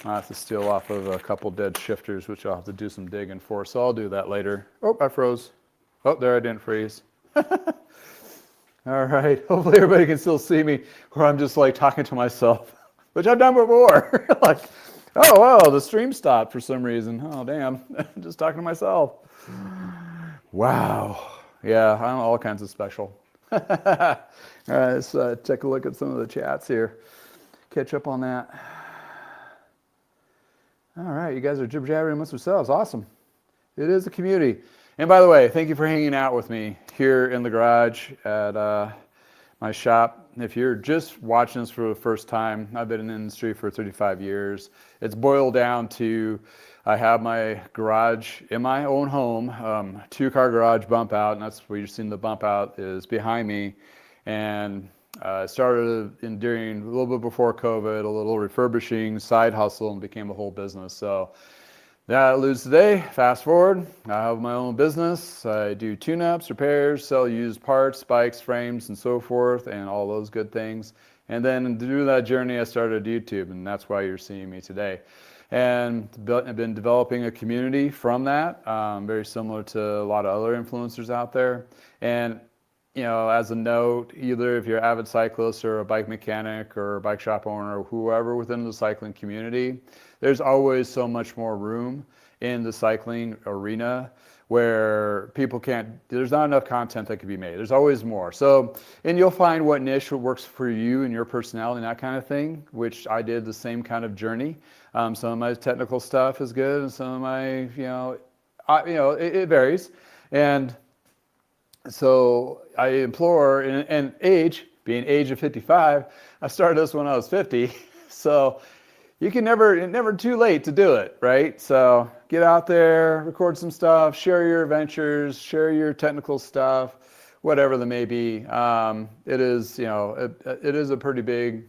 I have to steal off of a couple dead shifters, which I'll have to do some digging for. So I'll do that later. Oh, I froze. Oh, there I didn't freeze. All right, hopefully everybody can still see me, or I'm just like talking to myself, which I've done before. Like, oh, wow, the stream stopped for some reason. Oh, damn, I'm just talking to myself. Wow. Yeah, I'm all kinds of special. All right, let's take a look at some of the chats here. Catch up on that. All right, you guys are jibber-jabbering amongst yourselves. Awesome. It is a community. And by the way, thank you for hanging out with me here in the garage at my shop. If you're just watching this for the first time, I've been in the industry for 35 years. It's boiled down to I have my garage in my own home, two-car garage bump out, and that's where you're seeing the bump out is behind me. And I started during a little bit before COVID, a little refurbishing side hustle, and became a whole business. So that alludes today. Fast forward, I have my own business. I do tune-ups, repairs, sell used parts, bikes, frames, and so forth, and all those good things. And then through that journey, I started YouTube, and that's why you're seeing me today. And I've been developing a community from that, very similar to a lot of other influencers out there. And you know, as a note, either if you're an avid cyclist or a bike mechanic or a bike shop owner or whoever within the cycling community, there's always so much more room in the cycling arena where people there's not enough content that can be made. There's always more. So, and you'll find what niche works for you and your personality and that kind of thing, which I did the same kind of journey. Some of my technical stuff is good and some of my, it varies. And so I implore, and age, being age of 55, I started this when I was 50. So you can never too late to do it, right? So get out there, record some stuff, share your adventures, share your technical stuff, whatever that may be. It is, it is a pretty big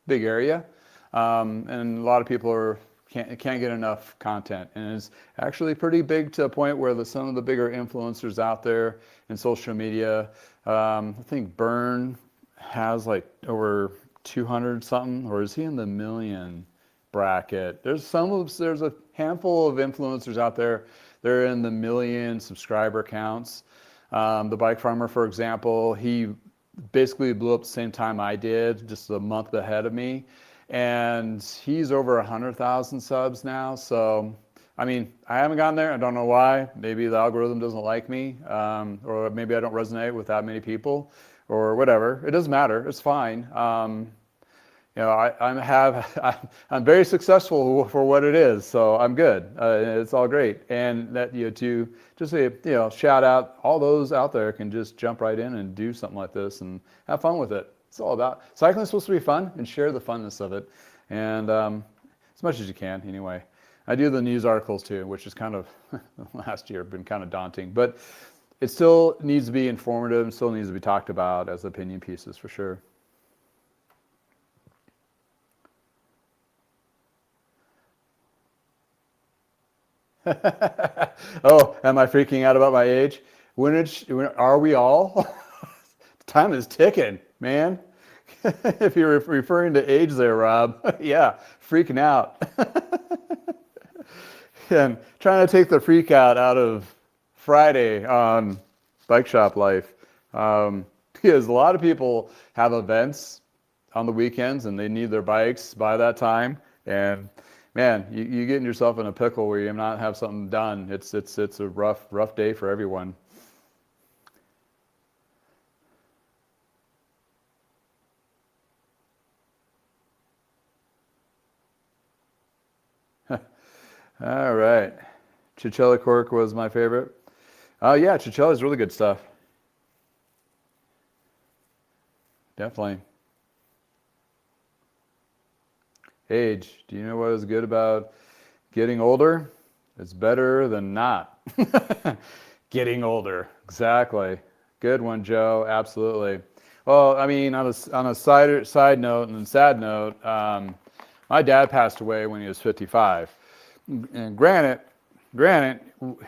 area. And a lot of people can't get enough content, and it's actually pretty big to a point where some of the bigger influencers out there in social media, I think Byrne has like over 200 something, or is he in the million bracket? There's a handful of influencers out there. They're in the million subscriber counts. The Bike Farmer, for example, he basically blew up the same time I did, just a month ahead of me. And he's over 100,000 subs now. So, I mean, I haven't gotten there. I don't know why. Maybe the algorithm doesn't like me, or maybe I don't resonate with that many people, or whatever. It doesn't matter. It's fine. I'm very successful for what it is, so I'm good. It's all great. And that, to just say, shout out, all those out there can just jump right in and do something like this and have fun with it. It's all about cycling is supposed to be fun, and share the funness of it, and as much as you can anyway. I do the news articles too, which is kind of last year been kind of daunting, but it still needs to be informative and still needs to be talked about as opinion pieces for sure. Oh, am I freaking out about my age? When are we all? Time is ticking, man. If you're referring to age there, Rob, yeah, freaking out. And trying to take the freak out of Friday on Bike Shop Life. Because a lot of people have events on the weekends and they need their bikes by that time. And man, you getting yourself in a pickle where you not have something done. It's a rough day for everyone. All right. Chinchilla cork was my favorite. Oh yeah, chinchilla is really good stuff. Definitely. Age. Do you know what is good about getting older? It's better than not. Getting older. Exactly. Good one, Joe. Absolutely. Well, I mean, on a side note and sad note, my dad passed away when he was 55. And granted,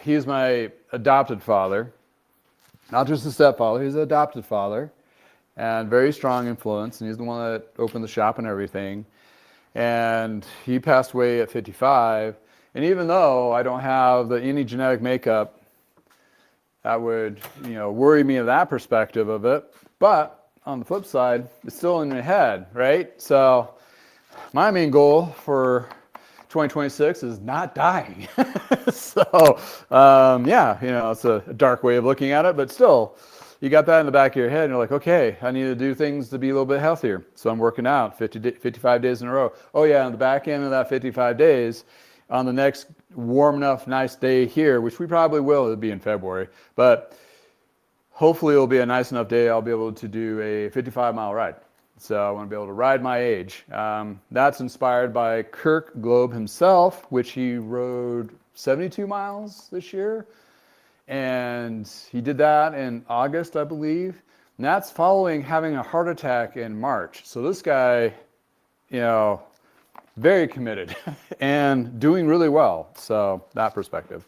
he's my adopted father, not just a stepfather. He's an adopted father, and very strong influence. And he's the one that opened the shop and everything. And he passed away at 55. And even though I don't have any genetic makeup that would, worry me of that perspective of it, but on the flip side, it's still in my head, right? So my main goal for 2026 is not dying. So, yeah, it's a dark way of looking at it, but still, you got that in the back of your head, and you're like, okay, I need to do things to be a little bit healthier. So I'm working out 55 days in a row. Oh yeah, on the back end of that 55 days, on the next warm enough, nice day here, which we probably will, it'll be in February, but hopefully it'll be a nice enough day I'll be able to do a 55-mile ride. So I want to be able to ride my age. That's inspired by Kirk Globe himself, which he rode 72 miles this year. And he did that in August, I believe. And that's following having a heart attack in March. So this guy, very committed and doing really well. So that perspective.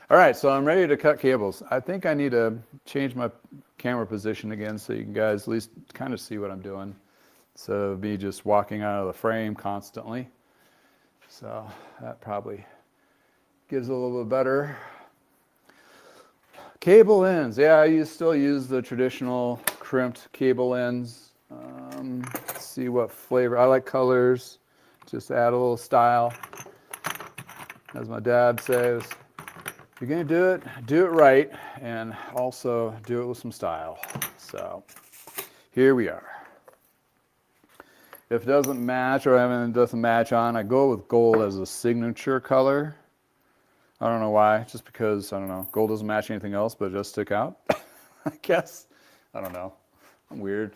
All right, so I'm ready to cut cables. I think I need to change my camera position again so you guys at least kind of see what I'm doing. So me just walking out of the frame constantly. So that probably gives a little bit better. Cable ends. Yeah, I still use the traditional crimped cable ends. Let's see what flavor. I like colors. Just add a little style. As my dad says, if you're going to do it right, and also do it with some style. So here we are. If it doesn't match, or it doesn't match on, I go with gold as a signature color. I don't know why, just because, I don't know, gold doesn't match anything else, but it does stick out, I guess. I don't know. I'm weird.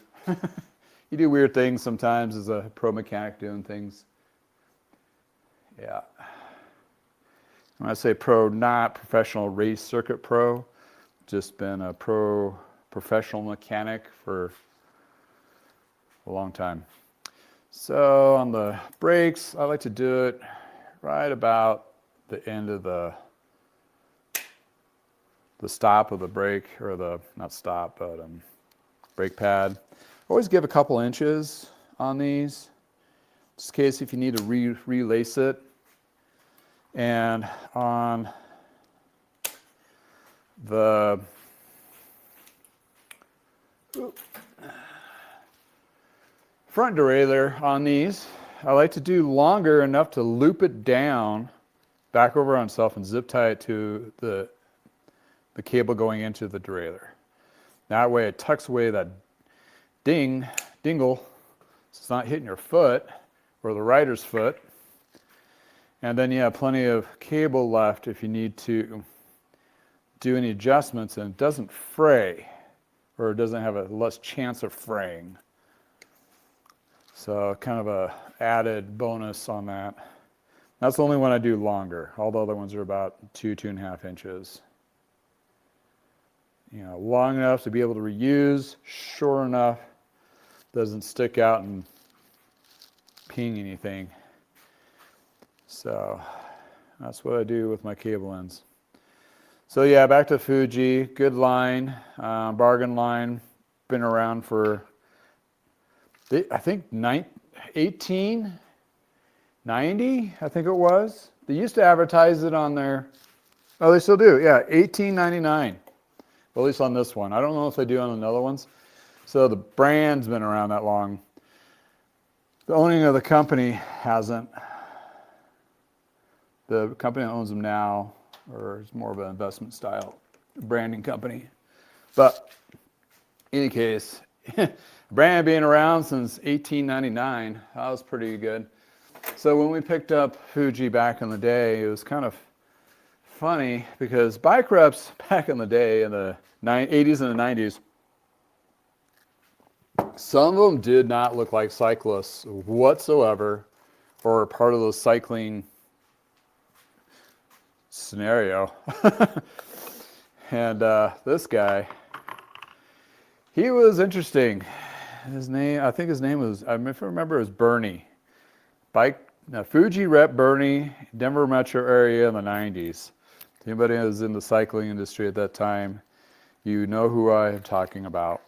You do weird things sometimes as a pro mechanic doing things. Yeah. When I say pro, not professional race circuit pro, just been a professional mechanic for a long time. So on the brakes, I like to do it right about the end of the stop of the brake, or the, not stop, but brake pad. Always give a couple inches on these, just in case if you need to relace it. And on the front derailleur on these, I like to do longer enough to loop it down back over on itself and zip tie it to the cable going into the derailleur. That way it tucks away that dingle, so it's not hitting your foot or the rider's foot. And then you have plenty of cable left if you need to do any adjustments, and it doesn't fray, or it doesn't have a less chance of fraying. So kind of a added bonus on that. That's the only one I do longer. All the other ones are about 2.5 inches. You know, long enough to be able to reuse, short enough, doesn't stick out and ping anything. So that's what I do with my cable ends. So yeah, back to Fuji. Good line, bargain line. Been around for, I think, 1890, I think it was. They used to advertise it on their, oh, they still do, yeah, 1899. Well, at least on this one. I don't know if they do on the other ones. So the brand's been around that long. The owning of the company hasn't. The company that owns them now, or is more of an investment style branding company. But in any case, brand being around since 1899, that was pretty good. So when we picked up Fuji back in the day, it was kind of funny because bike reps back in the day, in the 80s and the 90s, some of them did not look like cyclists whatsoever, or part of the cycling scenario. And this guy, he was interesting. His name, I think his name was, I remember it was Bernie. Fuji rep Bernie, Denver metro area in the 90s. Anybody who was in the cycling industry at that time, you know who I am talking about.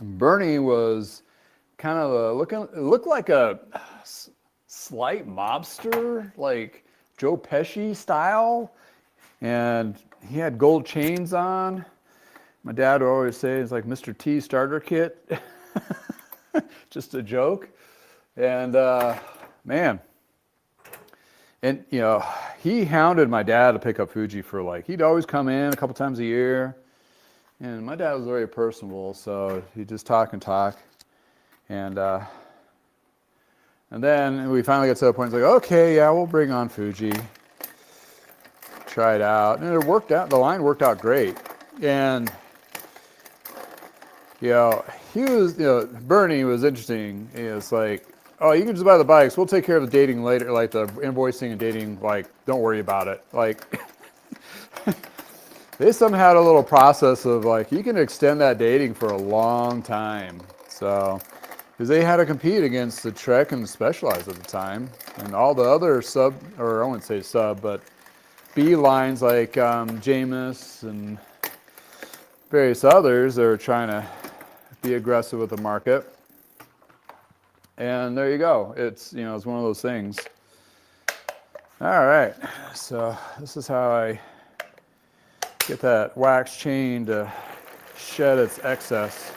Bernie was kind of looked like a slight mobster, like Joe Pesci style, and he had gold chains on. My dad would always say it's like Mr. T starter kit. Just a joke. And man, and you know, he hounded my dad to pick up Fuji for, like, he'd always come in a couple times a year, and my dad was very personable, so he'd just talk and talk. And then we finally got to the point, it's like, okay, yeah, we'll bring on Fuji. Try it out. And it worked out. The line worked out great. And, you know, Bernie was interesting. It's like, oh, you can just buy the bikes. We'll take care of the dating later, like the invoicing and dating, like, don't worry about it. Like, they somehow had a little process of, like, you can extend that dating for a long time. So, because they had to compete against the Trek and the Specialized at the time, and all the other or I wouldn't say sub, but B lines like Jameis and various others are trying to be aggressive with the market. And there you go. It's, you know, it's one of those things. All right. So this is how I get that wax chain to shed its excess.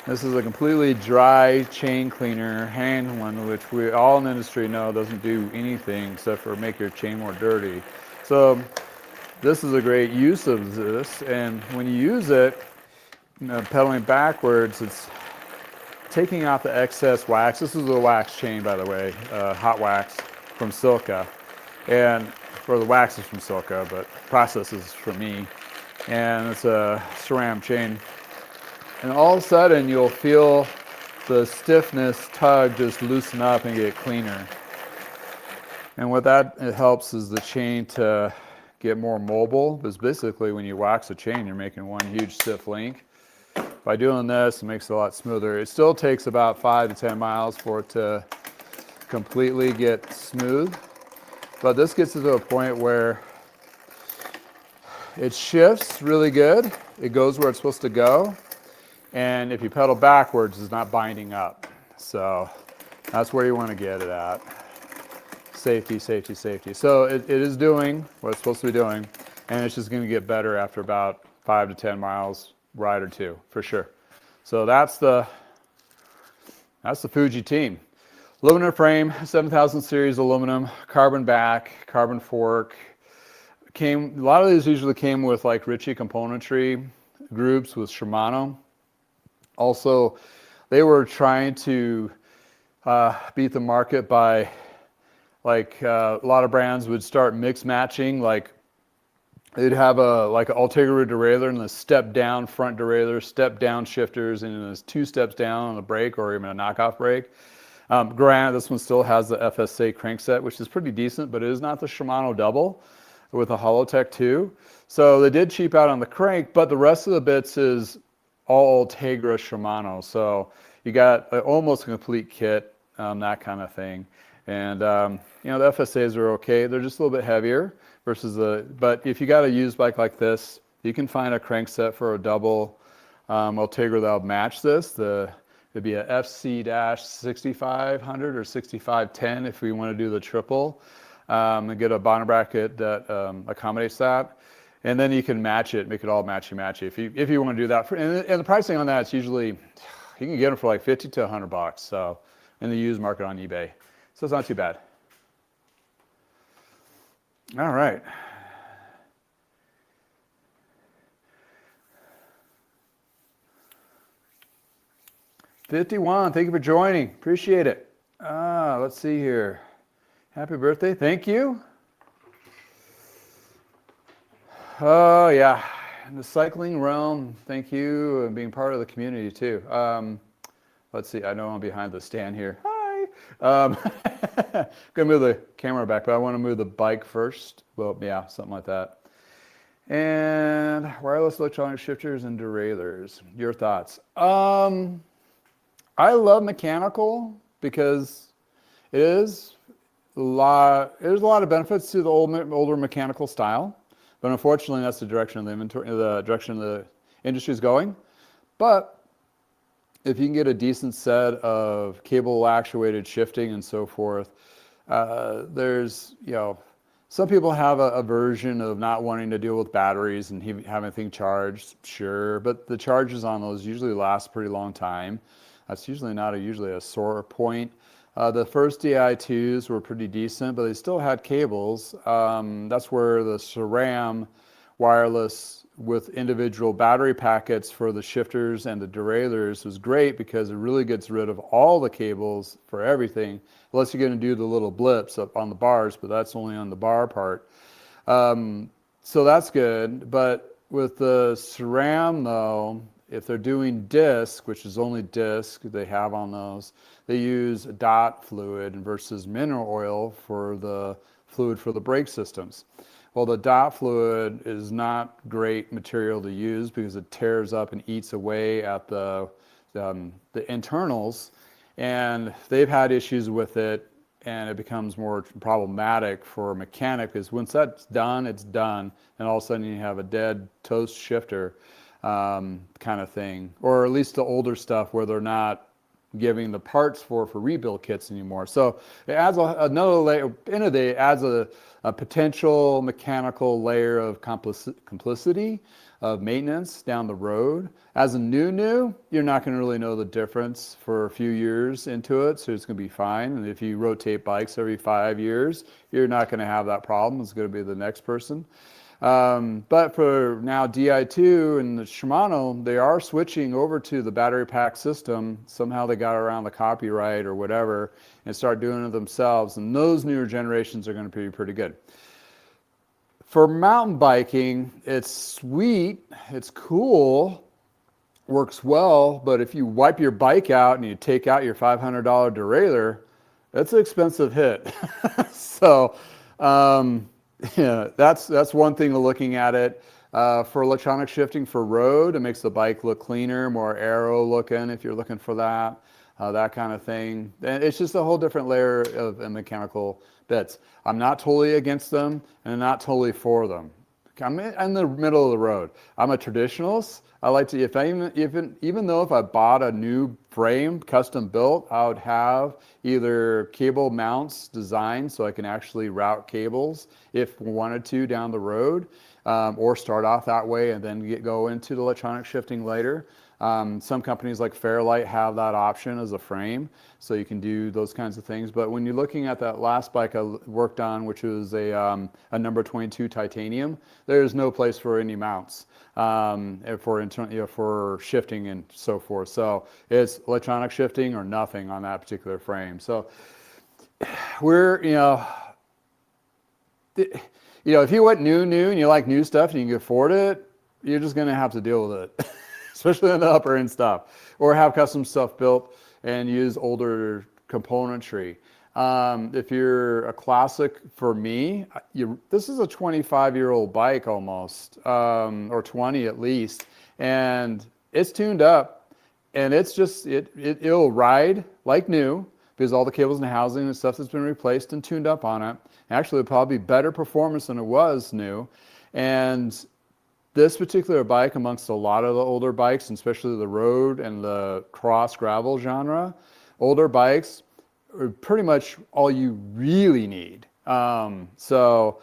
This is a completely dry chain cleaner hand one, which we all in the industry know doesn't do anything except for make your chain more dirty. So this is a great use of this, and when you use it, you know, pedaling backwards, it's taking out the excess wax. This is a wax chain, by the way, hot wax from Silca, and or the wax is from Silca, but process is from me. And it's a SRAM chain. And all of a sudden you'll feel the stiffness tug just loosen up and get cleaner. And what that it helps is the chain to get more mobile, because basically when you wax a chain, you're making one huge stiff link. By doing this, it makes it a lot smoother. It still takes about 5 to 10 miles for it to completely get smooth. But this gets to a point where it shifts really good. It goes where it's supposed to go. And if you pedal backwards, it's not binding up. So that's where you want to get it at. Safety, safety, safety. So it is doing what it's supposed to be doing, and it's just going to get better after about 5 to 10 miles ride or two, for sure. So that's the Fuji team. Aluminum frame, 7000 series aluminum, carbon back, carbon fork. A lot of these usually came with like Ritchie componentry groups with Shimano. Also, they were trying to beat the market by, like, a lot of brands would start mix matching. Like, they'd have an Ultegra derailleur and a step down front derailleur, step down shifters, and there's 2 steps down on a brake or even a knockoff brake. Granted, this one still has the FSA crankset, which is pretty decent, but it is not the Shimano double with a Holotech 2. So they did cheap out on the crank, but the rest of the bits is all Ultegra Shimano. So you got almost a complete kit, that kind of thing. And you know, the FSAs are okay. They're just a little bit heavier versus but if you got a used bike like this, you can find a crankset for a double Ultegra that'll match this. It'd be a FC-6500 or 6510 if we want to do the triple, and get a bottom bracket that accommodates that. And then you can match it, make it all matchy-matchy if you want to do that. And the pricing on that is usually, you can get them for like 50 to 100 bucks. So in the used market on eBay. So it's not too bad. All right. '51, thank you for joining. Appreciate it. Let's see here. Happy birthday. Thank you. Oh, yeah. In the cycling realm, thank you, and being part of the community, too. Let's see. I know I'm behind the stand here. Hi. I'm going to move the camera back, but I want to move the bike first. Well, yeah, something like that. And wireless electronic shifters and derailleurs. Your thoughts? I love mechanical because there's a lot of benefits to the older mechanical style. But unfortunately, that's the direction the direction the industry is going. But if you can get a decent set of cable actuated shifting and so forth, there's, you know, some people have a version of not wanting to deal with batteries and having things charged, sure, but the charges on those usually last a pretty long time. That's usually not usually a sore point. The first Di2s were pretty decent, but they still had cables. That's where the SRAM wireless with individual battery packets for the shifters and the derailleurs was great because it really gets rid of all the cables for everything, unless you're going to do the little blips up on the bars, but that's only on the bar part. So that's good. But with the SRAM, though, if they're doing disc, which is only disc they have on those, they use dot fluid versus mineral oil for the fluid for the brake systems. Well, the dot fluid is not great material to use because it tears up and eats away at the internals, and they've had issues with it, and it becomes more problematic for a mechanic because once that's done, it's done, and all of a sudden you have a dead toast shifter kind of thing, or at least the older stuff where they're not giving the parts for rebuild kits anymore. So it adds another layer, it adds a potential mechanical layer of complicity of maintenance down the road. As a new, you're not going to really know the difference for a few years into it, so it's going to be fine. And if you rotate bikes every 5 years, you're not going to have that problem. It's going to be the next person. But for now Di2 and the Shimano, they are switching over to the battery pack system. Somehow they got around the copyright or whatever and start doing it themselves. And those newer generations are going to be pretty good. For mountain biking, it's sweet, it's cool, works well, but if you wipe your bike out and you take out your $500 derailleur, that's an expensive hit. So, yeah, that's one thing of looking at it. For electronic shifting for road, it makes the bike look cleaner, more aero looking if you're looking for that, that kind of thing. And it's just a whole different layer of mechanical bits. I'm not totally against them and I'm not totally for them. I'm in the middle of the road. I'm a traditionalist. I like to, even though if I bought a new frame, custom built, I would have either cable mounts designed so I can actually route cables if we wanted to down the road, or start off that way and then go into the electronic shifting later. Some companies like Fairlight have that option as a frame, so you can do those kinds of things. But when you're looking at that last bike I worked on, which was a number 22 titanium, there's no place for any mounts for shifting and so forth. So it's electronic shifting or nothing on that particular frame. So we're, if you went new and you like new stuff and you can afford it, you're just going to have to deal with it. Especially on the upper end stuff, or have custom stuff built and use older componentry. If you're a classic, for me, this is a 25-year-old bike almost, or 20 at least, and it's tuned up, and it's just, it'll ride like new because all the cables and housing and stuff that's been replaced and tuned up on it. Actually, it'll probably be better performance than it was new. And this particular bike, amongst a lot of the older bikes, and especially the road and the cross gravel genre, older bikes are pretty much all you really need. So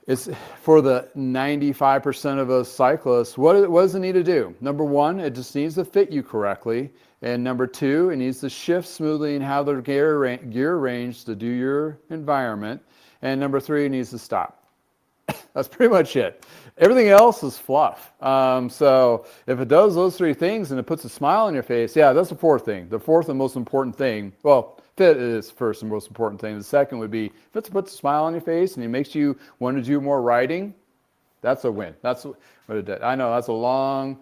it's for the 95% of us cyclists, what does it need to do? Number one, it just needs to fit you correctly. And number two, it needs to shift smoothly and have the gear range to do your environment. And number three, it needs to stop. That's pretty much it. Everything else is fluff. So if it does those three things and it puts a smile on your face, yeah, that's the fourth thing. The fourth and most important thing, well, fit is first and most important thing. The second would be if it puts a smile on your face and it makes you want to do more riding, that's a win. That's what it did. I know that's a long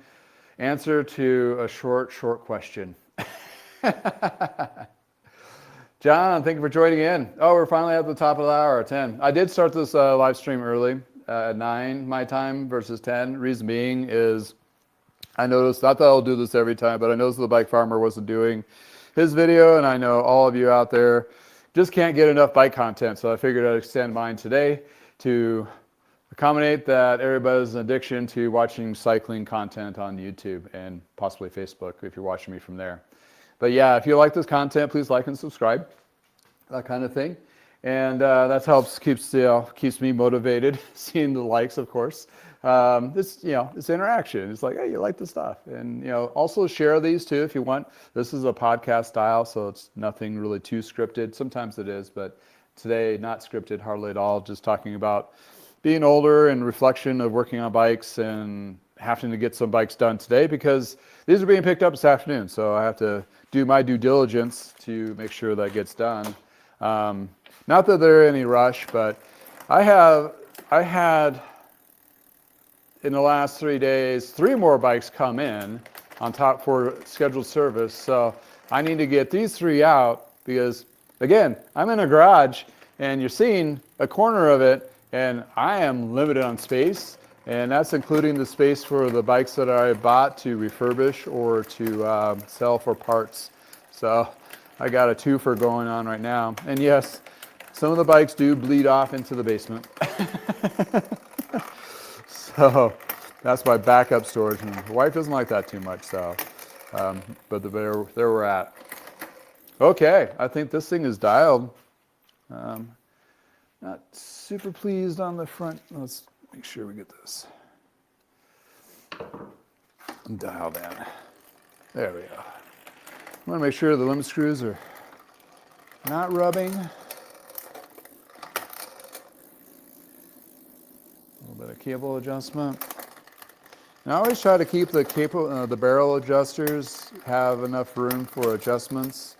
answer to a short question. John, thank you for joining in. Oh, we're finally at the top of the hour at 10. I did start this live stream early at 9 my time versus 10. Reason being is I noticed, not that I'll do this every time, but I noticed the bike farmer wasn't doing his video, and I know all of you out there just can't get enough bike content, so I figured I'd extend mine today to accommodate that everybody's addiction to watching cycling content on YouTube and possibly Facebook if you're watching me from there. But yeah, if you like this content, please like and subscribe, that kind of thing. And that helps, keeps me motivated, seeing the likes, of course. It's interaction. It's like, hey, you like the stuff. And, also share these too if you want. This is a podcast style, so it's nothing really too scripted. Sometimes it is, but today, not scripted hardly at all. Just talking about being older and reflection of working on bikes and having to get some bikes done today because these are being picked up this afternoon. So I have to do my due diligence to make sure that gets done. Not that there are any rush, but I had in the last 3 days, 3 more bikes come in on top for scheduled service. So I need to get these 3 out because, again, I'm in a garage and you're seeing a corner of it and I am limited on space. And that's including the space for the bikes that I bought to refurbish or to sell for parts. So I got a twofer going on right now. And yes, some of the bikes do bleed off into the basement. So that's my backup storage. And the wife doesn't like that too much. So, but there we're at. Okay, I think this thing is dialed. Not super pleased on the front. Let's make sure we get this dialed in. There we go. I want to make sure the limit screws are not rubbing. A little bit of cable adjustment. And I always try to keep the barrel adjusters have enough room for adjustments.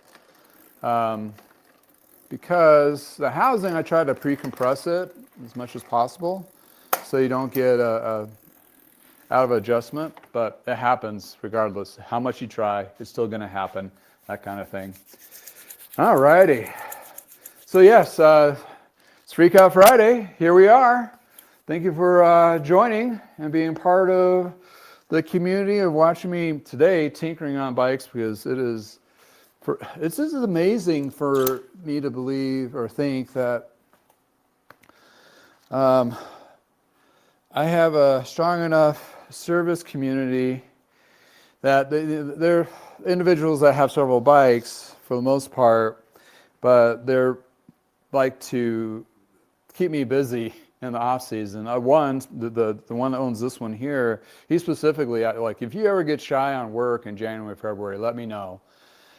Because the housing, I try to pre-compress it as much as possible. so you don't get a out of adjustment, but it happens regardless. How much you try, it's still going to happen, that kind of thing. All righty. So yes, it's Freak Out Friday. Here we are. Thank you for joining and being part of the community of watching me today tinkering on bikes, because it's just amazing for me to believe or think that I have a strong enough service community that they're individuals that have several bikes for the most part, but they're like to keep me busy in the off season. The one that owns this one here, he specifically, like, if you ever get shy on work in January, February, let me know,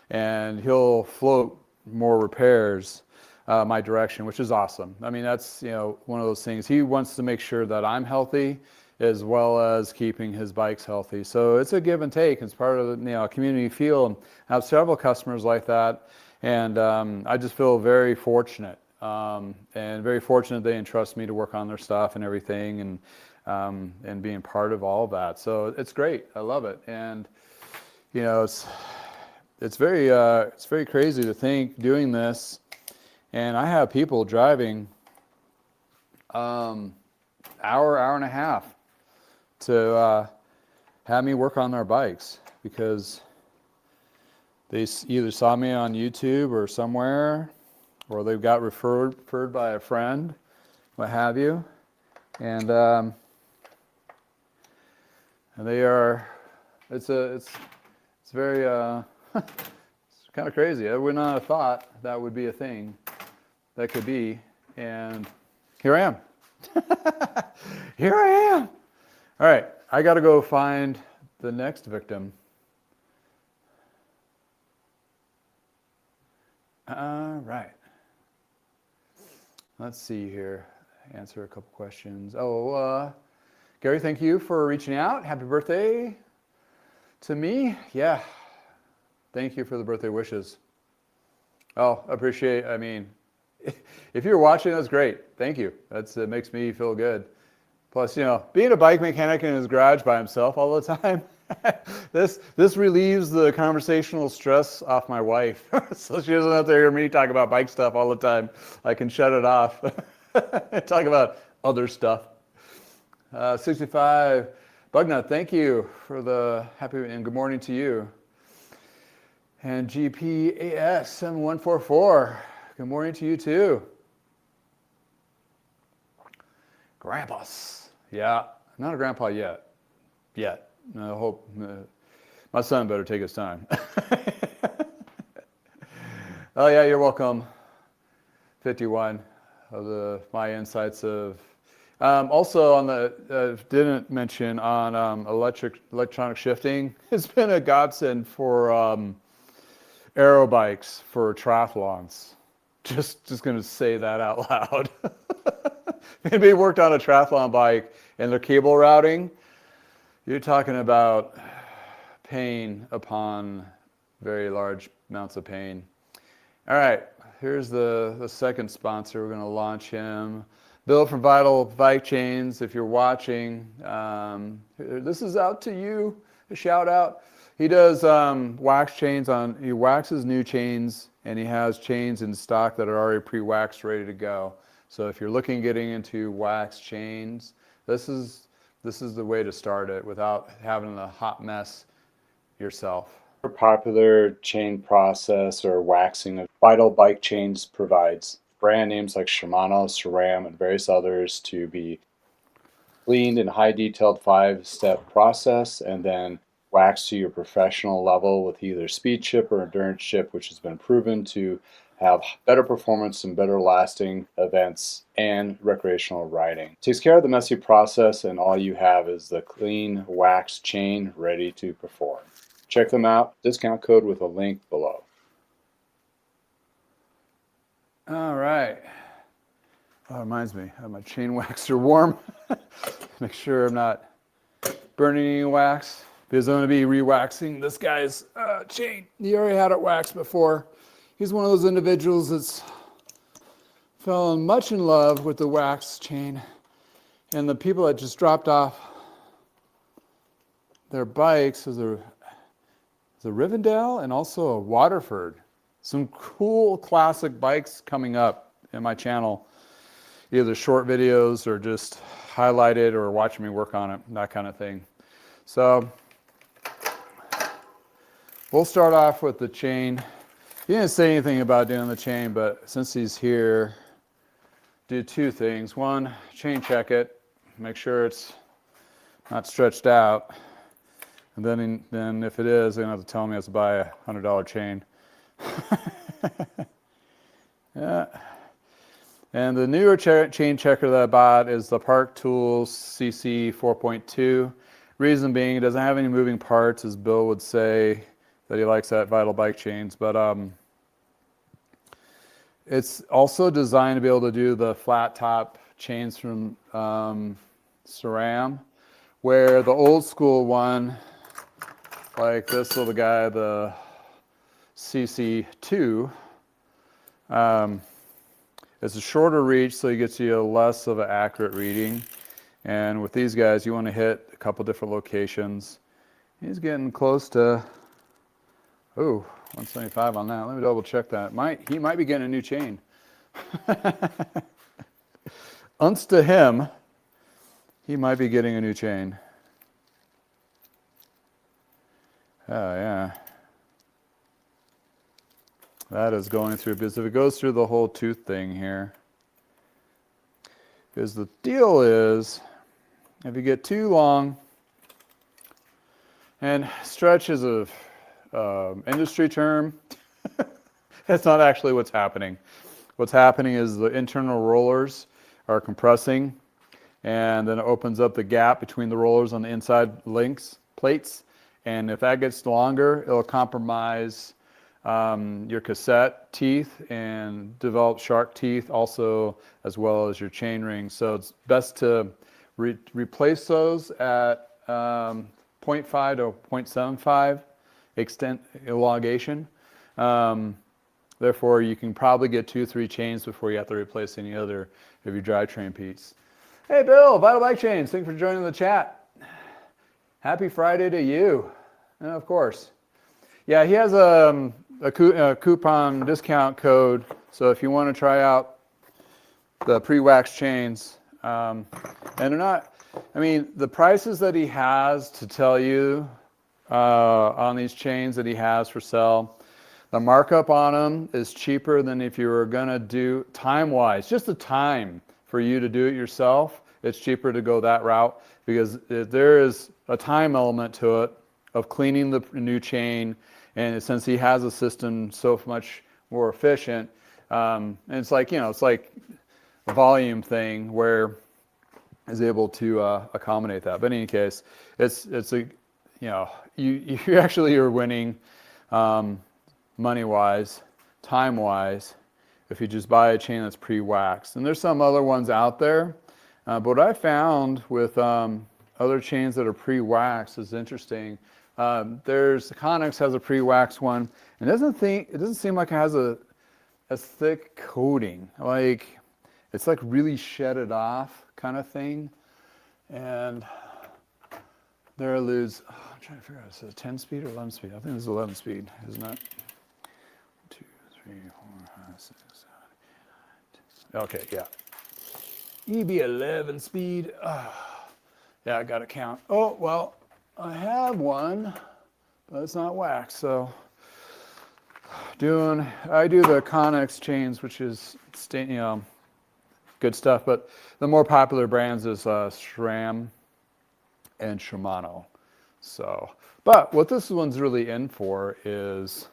and he'll float more repairs my direction, which is awesome. I mean, that's, one of those things. He wants to make sure that I'm healthy as well as keeping his bikes healthy. So it's a give and take. It's part of the community feel. And I have several customers like that, and I just feel very fortunate. And very fortunate they entrust me to work on their stuff and everything, and being part of all of that. So it's great. I love it. And it's very crazy to think doing this, and I have people driving hour and a half to have me work on their bikes, because they either saw me on YouTube or somewhere, or they've got referred by a friend, what have you, and they are. It's very it's kind of crazy. I would not have thought that would be a thing that could be, and here I am. Here I am. All right, I got to go find the next victim. All right. Let's see here. Answer a couple questions. Gary, thank you for reaching out. Happy birthday to me. Yeah. Thank you for the birthday wishes. Oh, appreciate. I mean, if you're watching, that's great. Thank you. It makes me feel good. Plus, being a bike mechanic in his garage by himself all the time, this relieves the conversational stress off my wife. So she doesn't have to hear me talk about bike stuff all the time. I can shut it off. Talk about other stuff. 65, Bugnut, thank you for the happy and good morning to you. And GPAS 7144, good morning to you too. Grandpas. Yeah, I'm not a grandpa yet. I hope my son better take his time. Oh yeah, you're welcome. 51 of my insights of. Also on the didn't mention on electronic shifting. It's been a godsend for aero bikes for triathlons. Just going to say that out loud. Maybe worked on a triathlon bike and their cable routing. You're talking about pain upon very large amounts of pain. All right, here's the second sponsor. We're going to launch him. Bill from Vital Bike Chains, if you're watching, this is out to you. A shout out. He does wax chains he waxes new chains, and he has chains in stock that are already pre-waxed, ready to go. So if you're looking at getting into wax chains, this is the way to start it without having a hot mess yourself. A popular chain process or waxing of Vital Bike Chains provides brand names like Shimano, SRAM, and various others to be cleaned in high detailed 5-step process and then waxed to your professional level with either speed chip or endurance chip, which has been proven to have better performance and better lasting events and recreational riding. It takes care of the messy process, and all you have is the clean wax chain ready to perform. Check them out. Discount code with a link below. All right. Oh, it reminds me, I have my chain waxer warm. Make sure I'm not burning any wax, because I'm going to be re-waxing this guy's chain. He already had it waxed before. He's one of those individuals that's fallen much in love with the wax chain, And the people that just dropped off their bikes is a Rivendell and also a Waterford. Some cool classic bikes coming up in my channel. Either short videos or just highlighted or watching me work on it, that kind of thing. So we'll start off with the chain. He didn't say anything about doing the chain, but since he's here, do two things. One, chain check it, make sure it's not stretched out. And then if it is, they're gonna have to tell me I have to buy a $100 chain. Yeah. And the newer chain checker that I bought is the Park Tools CC 4.2. Reason being, it doesn't have any moving parts, as Bill would say that he likes that Vital bike chains. But it's also designed to be able to do the flat top chains from SRAM, where the old school one, like this little guy, the CC2, it's a shorter reach, so it gets you less of an accurate reading. And with these guys, you want to hit a couple different locations. He's getting close to, 175 on that. Let me double check that. He might be getting a new chain. Unst to him, he might be getting a new chain. Oh, yeah. That is going through, because if it goes through the whole tooth thing here, because the deal is, if you get too long, and stretch is a industry term, that's not actually what's happening. What's happening is the internal rollers are compressing, and then it opens up the gap between the rollers on the inside plates, and if that gets longer, it'll compromise your cassette teeth and develop shark teeth also, as well as your chain ring. So it's best to replace those at 0.5 to 0.75 extent elongation. Therefore, you can probably get 2 or 3 chains before you have to replace any other of your drivetrain piece. Hey Bill, Vital Bike Chains, thanks for joining the chat. Happy Friday to you. And of course. Yeah, he has a coupon discount code, so if you want to try out the pre-wax chains, and they're not, I mean, the prices that he has to tell you on these chains that he has for sale, the markup on them is cheaper than if you were going to do time-wise, just the time for you to do it yourself. It's cheaper to go that route because there is a time element to it of cleaning the new chain. And since he has a system so much more efficient, and it's like, it's like a volume thing where is able to accommodate that. But in any case, it's a, you actually are winning money-wise, time-wise, if you just buy a chain that's pre-waxed. And there's some other ones out there, but what I found with other chains that are pre-waxed is interesting. There's the ConneX has a pre-wax one, and it doesn't seem like it has a thick coating. Like it's like really shedded off kind of thing. And there eludes. Oh, I'm trying to figure out, is it a 10-speed or 11-speed? I think it's 11-speed, isn't it? 2, 3, 4, 5, 6, 7, 8, 9, 10. Okay, yeah. EB 11-speed. Yeah, I got to count. Oh well. I have one, but it's not wax, so I do the ConneX chains, which is good stuff, but the more popular brands is SRAM and Shimano. So, but what this one's really in for is,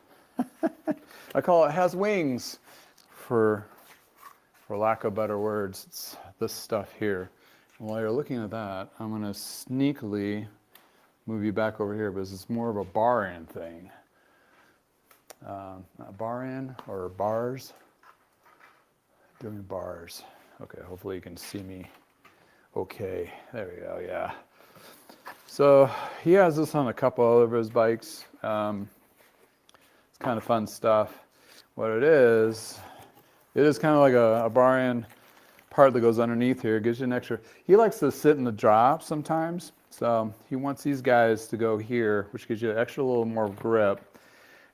I call it has wings, for lack of better words. It's this stuff here. And while you're looking at that, I'm going to sneakily move you back over here because it's more of a bar end thing. Bar end or bars? Doing bars. Okay, hopefully you can see me okay. There we go, yeah. So he has this on a couple of his bikes. It's kind of fun stuff. What it is kind of like a bar end part that goes underneath here. It gives you an extra. He likes to sit in the drop sometimes, so he wants these guys to go here, which gives you an extra little more grip.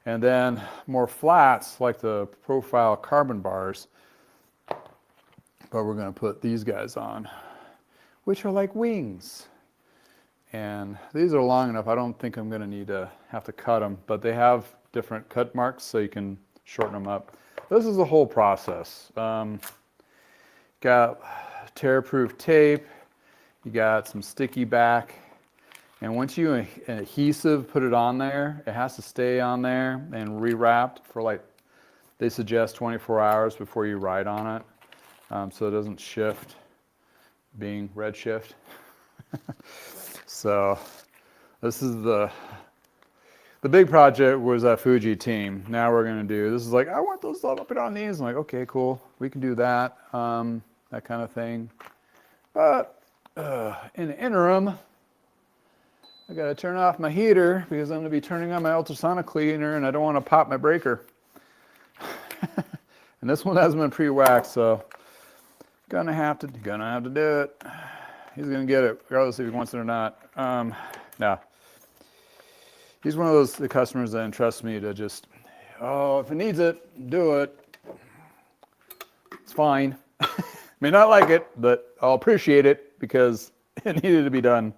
And then more flats, like the profile carbon bars. But we're going to put these guys on, which are like wings. And these are long enough. I don't think I'm going to need to have to cut them, but they have different cut marks, so you can shorten them up. This is the whole process. Got tear-proof tape. You got some sticky back. And once you adhesive put it on there, it has to stay on there and rewrapped for, like, they suggest 24 hours before you ride on it, so it doesn't shift, being Redshift. So this is the big project was that Fuji team. Now we're going to do, this is like, I want those up and on these. I'm like, okay, cool. We can do that, that kind of thing. But in the interim, I got to turn off my heater because I'm going to be turning on my ultrasonic cleaner and I don't want to pop my breaker. And this one hasn't been pre-waxed, so gonna have to do it. He's gonna get it regardless if he wants it or not. No. He's one of the customers that entrusts me to just, oh, if it needs it, do it. It's fine. May not like it, but I'll appreciate it because it needed to be done.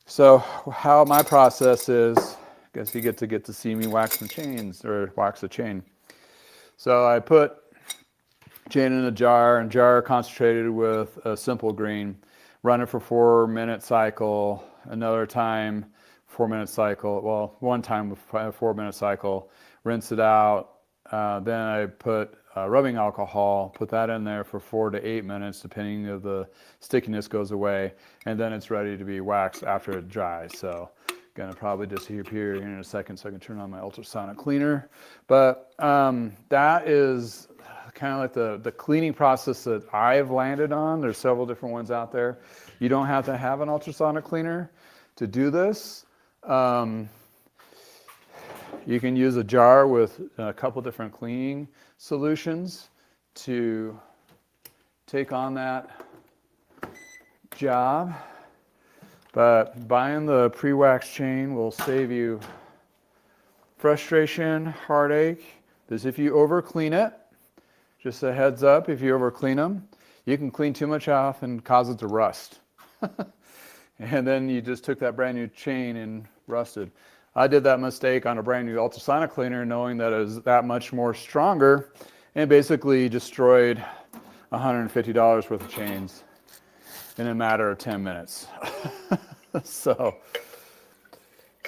So how my process is, I guess you get to see me wax some chains, or wax a chain. So I put chain in a jar concentrated with a simple green, run it for 4-minute cycle, another time 4-minute cycle, well, one time with a 4-minute cycle, rinse it out. Then I put rubbing alcohol, put that in there for 4 to 8 minutes, depending if the stickiness goes away, and then it's ready to be waxed after it dries. So gonna probably disappear here in a second so I can turn on my ultrasonic cleaner. But that is kind of like the cleaning process that I've landed on. There's several different ones out there. You don't have to have an ultrasonic cleaner to do this. You can use a jar with a couple different cleaning solutions to take on that job. But buying the pre-wax chain will save you frustration, heartache. Because if you over clean it, just a heads up, if you over clean them, you can clean too much off and cause it to rust. And then you just took that brand new chain and rusted. I did that mistake on a brand new ultrasonic cleaner, knowing that it was that much more stronger, and basically destroyed $150 worth of chains in a matter of 10 minutes. So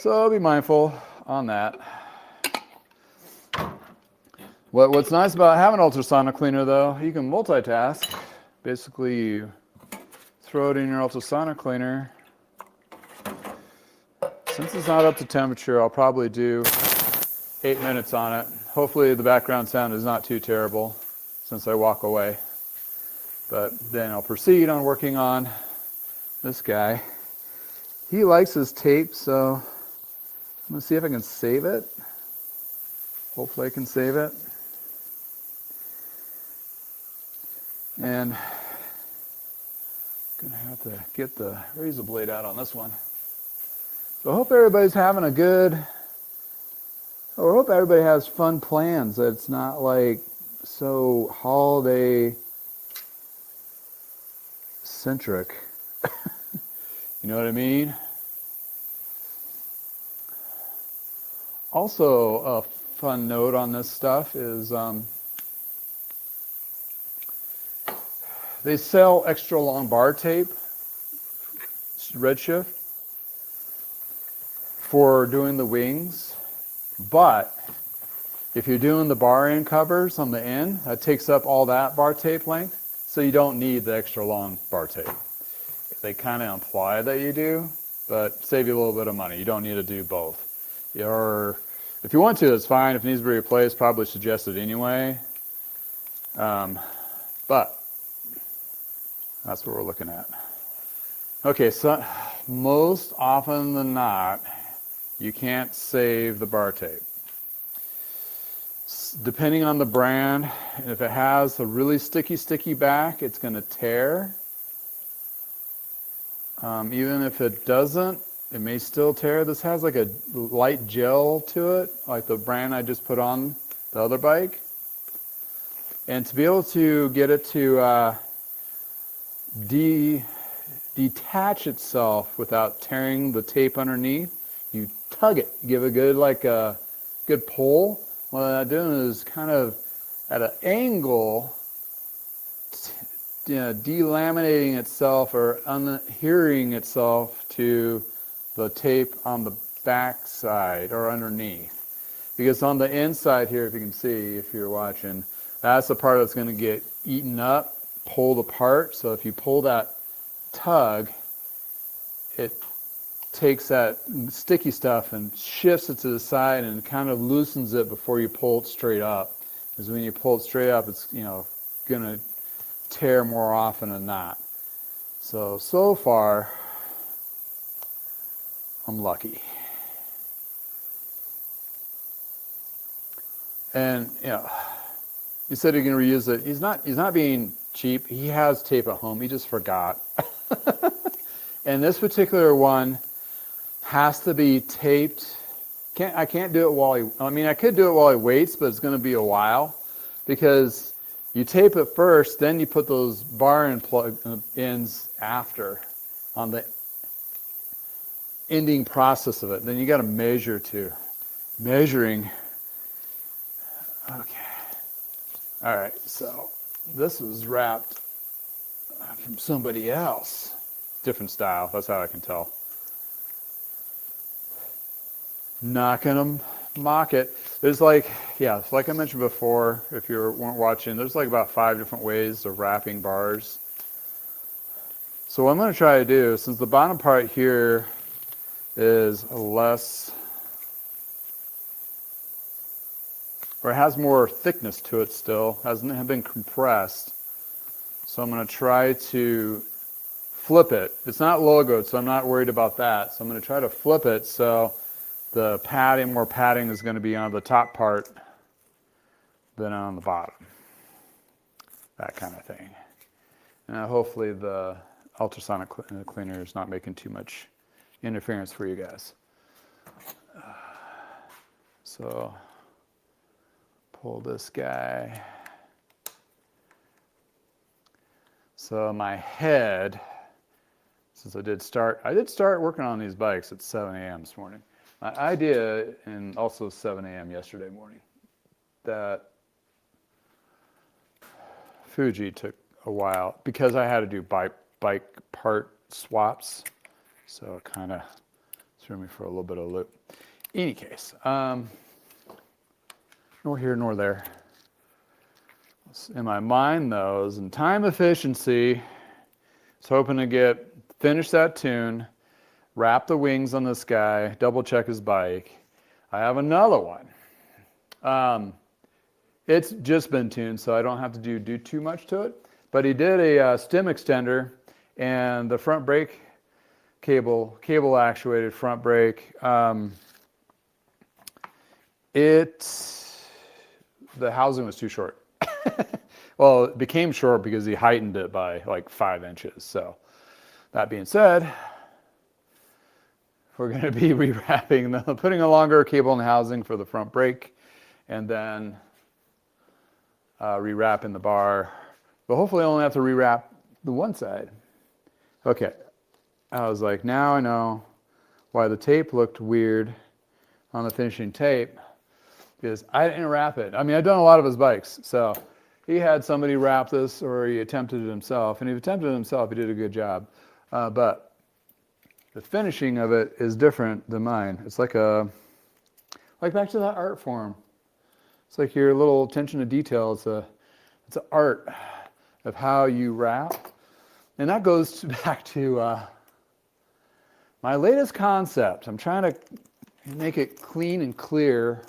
be mindful on that. What's nice about having an ultrasonic cleaner, though, you can multitask. Basically, you throw it in your ultrasonic cleaner. Since it's not up to temperature, I'll probably do 8 minutes on it. Hopefully the background sound is not too terrible since I walk away. But then I'll proceed on working on this guy. He likes his tape, so I'm going to see if I can save it. Hopefully I can save it. And I'm going to have to get the razor blade out on this one. So I hope everybody's having a good, or I hope everybody has fun plans, that it's not like so holiday centric. You know what I mean? Also, a fun note on this stuff is they sell extra long bar tape, Redshift, for doing the wings. But if you're doing the bar end covers on the end, that takes up all that bar tape length, so you don't need the extra long bar tape. They kind of imply that you do, but save you a little bit of money. You don't need to do both. Or if you want to, it's fine. If it needs to be replaced, probably suggest it anyway. But that's what we're looking at. Okay, so most often than not, you can't save the bar tape. depending on the brand, if it has a really sticky back, it's going to tear. Even if it doesn't, it may still tear. This has like a light gel to it, like the brand I just put on the other bike. And to be able to get it to detach itself without tearing the tape underneath, you tug it, give it a good, like a good pull. What I'm doing is kind of at an angle, delaminating itself or adhering itself to the tape on the back side or underneath. Because on the inside here, if you can see, if you're watching, that's the part that's going to get eaten up, pulled apart. So if you pull that tug, it takes that sticky stuff and shifts it to the side and kind of loosens it before you pull it straight up. Because when you pull it straight up, it's going to tear more often than not. So far, I'm lucky. And you said you're going to reuse it. He's not being cheap. He has tape at home. He just forgot. And this particular one has to be taped. I can't do it while I could do it while he waits, but it's going to be a while because you tape it first, then you put those bar and plug ends after on the ending process of it. Then you got to measure too. Measuring. Okay. All right. So this was wrapped from somebody else. Different style. That's how I can tell. Not gonna mock it. There's like I mentioned before, if you weren't watching, there's like about 5 different ways of wrapping bars. So what I'm going to try to do, since the bottom part here is less, or it has more thickness to it still, hasn't been compressed. So I'm going to try to flip it. It's not logoed, so I'm not worried about that. So I'm going to try to flip it so the more padding is going to be on the top part than on the bottom. That kind of thing. And hopefully the ultrasonic cleaner is not making too much interference for you guys. So pull this guy. So my head, since I did start working on these bikes at 7 a.m. this morning. My idea, and also 7 a.m. yesterday morning, that Fuji took a while because I had to do bike part swaps, so it kind of threw me for a little bit of a loop. In any case, nor here nor there. In my mind, though, is in time efficiency. I was hoping to finish that tune, wrap the wings on this guy, double check his bike. I have another one. It's just been tuned, so I don't have to do too much to it. But he did a stem extender and the front brake cable actuated front brake. The housing was too short. Well, it became short because he heightened it by like 5 inches. So that being said, we're going to be rewrapping, putting a longer cable in the housing for the front brake, and then rewrapping the bar. But hopefully I only have to rewrap the one side. Okay. I was like, now I know why the tape looked weird on the finishing tape, because I didn't wrap it. I mean, I've done a lot of his bikes, so he had somebody wrap this, or he attempted it himself, and if he attempted it himself, he did a good job. But the finishing of it is different than mine. It's like back to that art form. It's like your little attention to detail. It's an art of how you wrap, and that goes back to my latest concept. I'm trying to make it clean and clear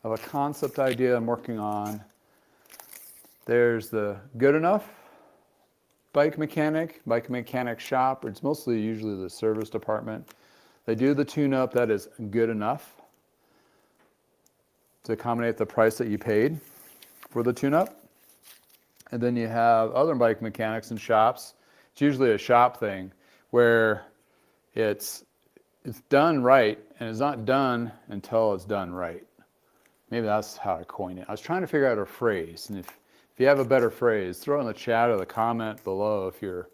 of a concept idea I'm working on. There's the good enough bike mechanic shop. It's mostly usually the service department. They do the tune-up that is good enough to accommodate the price that you paid. for the tune-up. And then you have other bike mechanics in shops. It's usually a shop thing where it's done right, and it's not done until it's done right. Maybe that's how I coined it. I was trying to figure out a phrase, and if you have a better phrase, throw it in the chat or the comment below if you're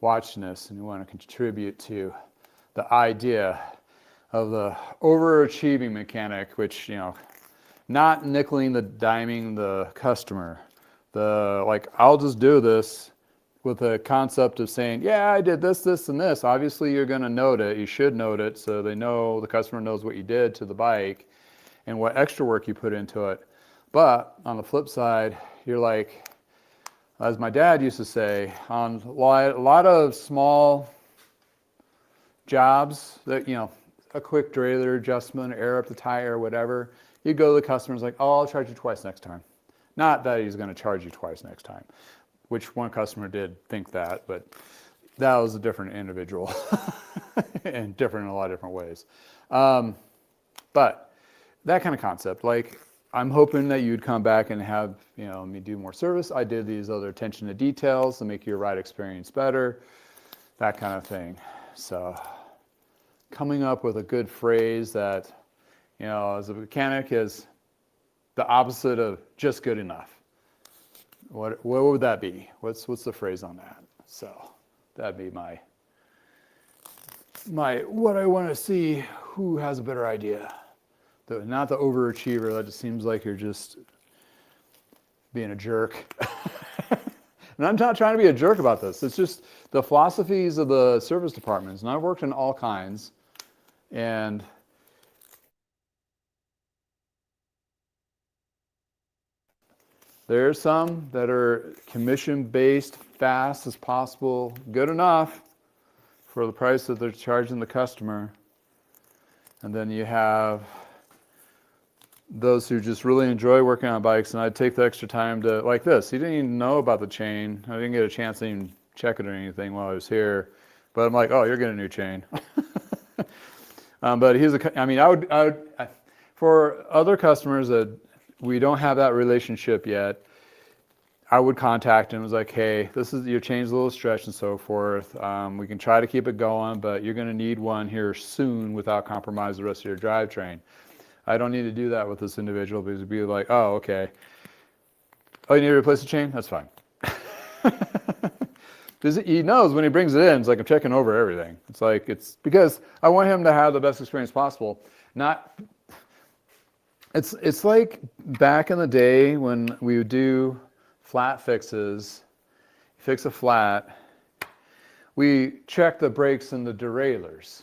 watching this and you want to contribute to the idea of the overachieving mechanic, which, you know, not nickeling the diming the customer. Like, I'll just do this with the concept of saying, yeah, I did this, this, and this. Obviously, you're going to note it. You should note it so they know, the customer knows what you did to the bike and what extra work you put into it. But on the flip side, you're like, as my dad used to say, on a lot of small jobs that, you know, a quick derailleur adjustment, air up the tire, or whatever, you go to the customer's like, oh, I'll charge you twice next time. Not that he's going to charge you twice next time, which one customer did think that, but that was a different individual and different in a lot of different ways. But that kind of concept, like, I'm hoping that you'd come back and have, you know, me do more service. I did these other attention to details to make your ride experience better, that kind of thing. So coming up with a good phrase that, you know, as a mechanic is the opposite of just good enough. What would that be? What's the phrase on that? So that'd be my what I want to see. Who has a better idea? Not the overachiever. That just seems like you're just being a jerk. And I'm not trying to be a jerk about this. It's just the philosophies of the service departments. And I've worked in all kinds. And there's some that are commission-based, fast as possible, good enough for the price that they're charging the customer. And then you have those who just really enjoy working on bikes, and I'd take the extra time to, like this. He didn't even know about the chain. I didn't get a chance to even check it or anything while I was here. But I'm like, oh, you're getting a new chain. But he's I would, for other customers that we don't have that relationship yet, I would contact him and was like, hey, this is your chain's a little stretched and so forth. We can try to keep it going, but you're going to need one here soon without compromising the rest of your drivetrain. I don't need to do that with this individual because it'd be like, oh, okay. Oh, you need to replace the chain? That's fine. Because he knows when he brings it in, it's like I'm checking over everything. It's like, it's because I want him to have the best experience possible. It's like back in the day when we would do flat fixes, fix a flat, we check the brakes and the derailleurs.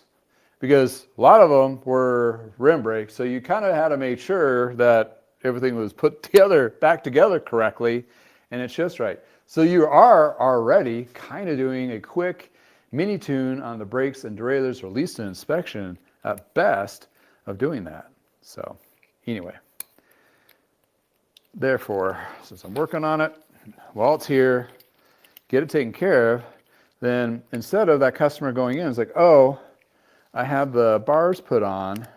Because a lot of them were rim brakes, so you kind of had to make sure that everything was put together, back together correctly, and it's just right. So you are already kind of doing a quick mini tune on the brakes and derailleurs, or at least an inspection at best of doing that. So anyway, therefore, since I'm working on it, while it's here, get it taken care of, then instead of that customer going in, it's like, oh, I have the bars put on,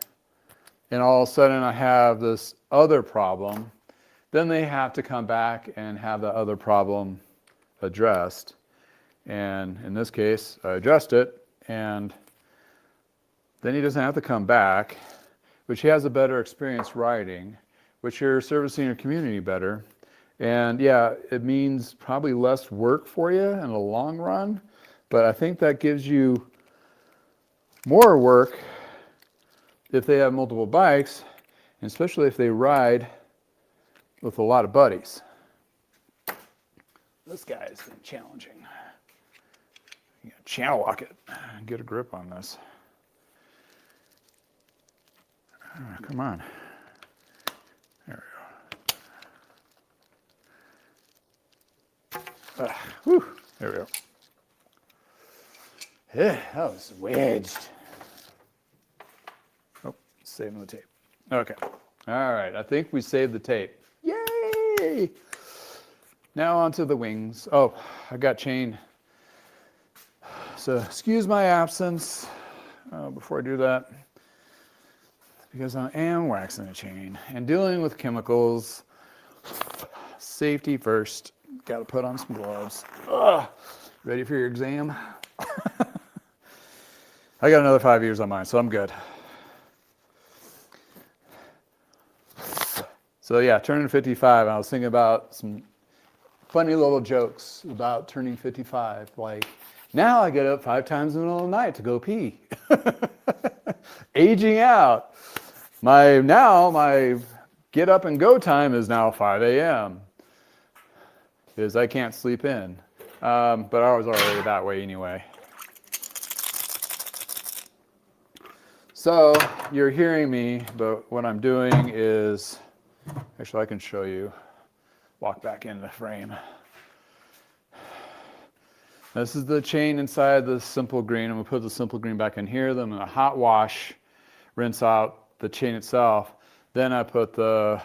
and all of a sudden I have this other problem. Then they have to come back and have the other problem addressed. And in this case, I addressed it, and then he doesn't have to come back, which he has a better experience riding, which you're servicing your community better. And yeah, it means probably less work for you in the long run, but I think that gives you more work if they have multiple bikes, and especially if they ride with a lot of buddies. This guy has been challenging. You gotta channel lock it and get a grip on this. Oh, come on. There we go. Whew, there we go. Yeah, that was wedged. Oh, saving the tape. Okay. All right, I think we saved the tape. Yay! Now onto the wings. Oh, I got chain. So excuse my absence before I do that, because I am waxing a chain and dealing with chemicals Safety first. Got to put on some gloves. Ugh. Ready for your exam? I got another 5 years on mine, so I'm good. So yeah, turning 55, I was thinking about some funny little jokes about turning 55. Like, now I get up 5 times in the middle of the night to go pee. Aging out. My get up and go time is now 5 a.m. because I can't sleep in. But I was already that way anyway. So you're hearing me, but what I'm doing is, actually I can show you, walk back in the frame. This is the chain inside the simple green. I'm gonna put the simple green back in here, then I'm gonna hot wash, rinse out the chain itself. Then I put the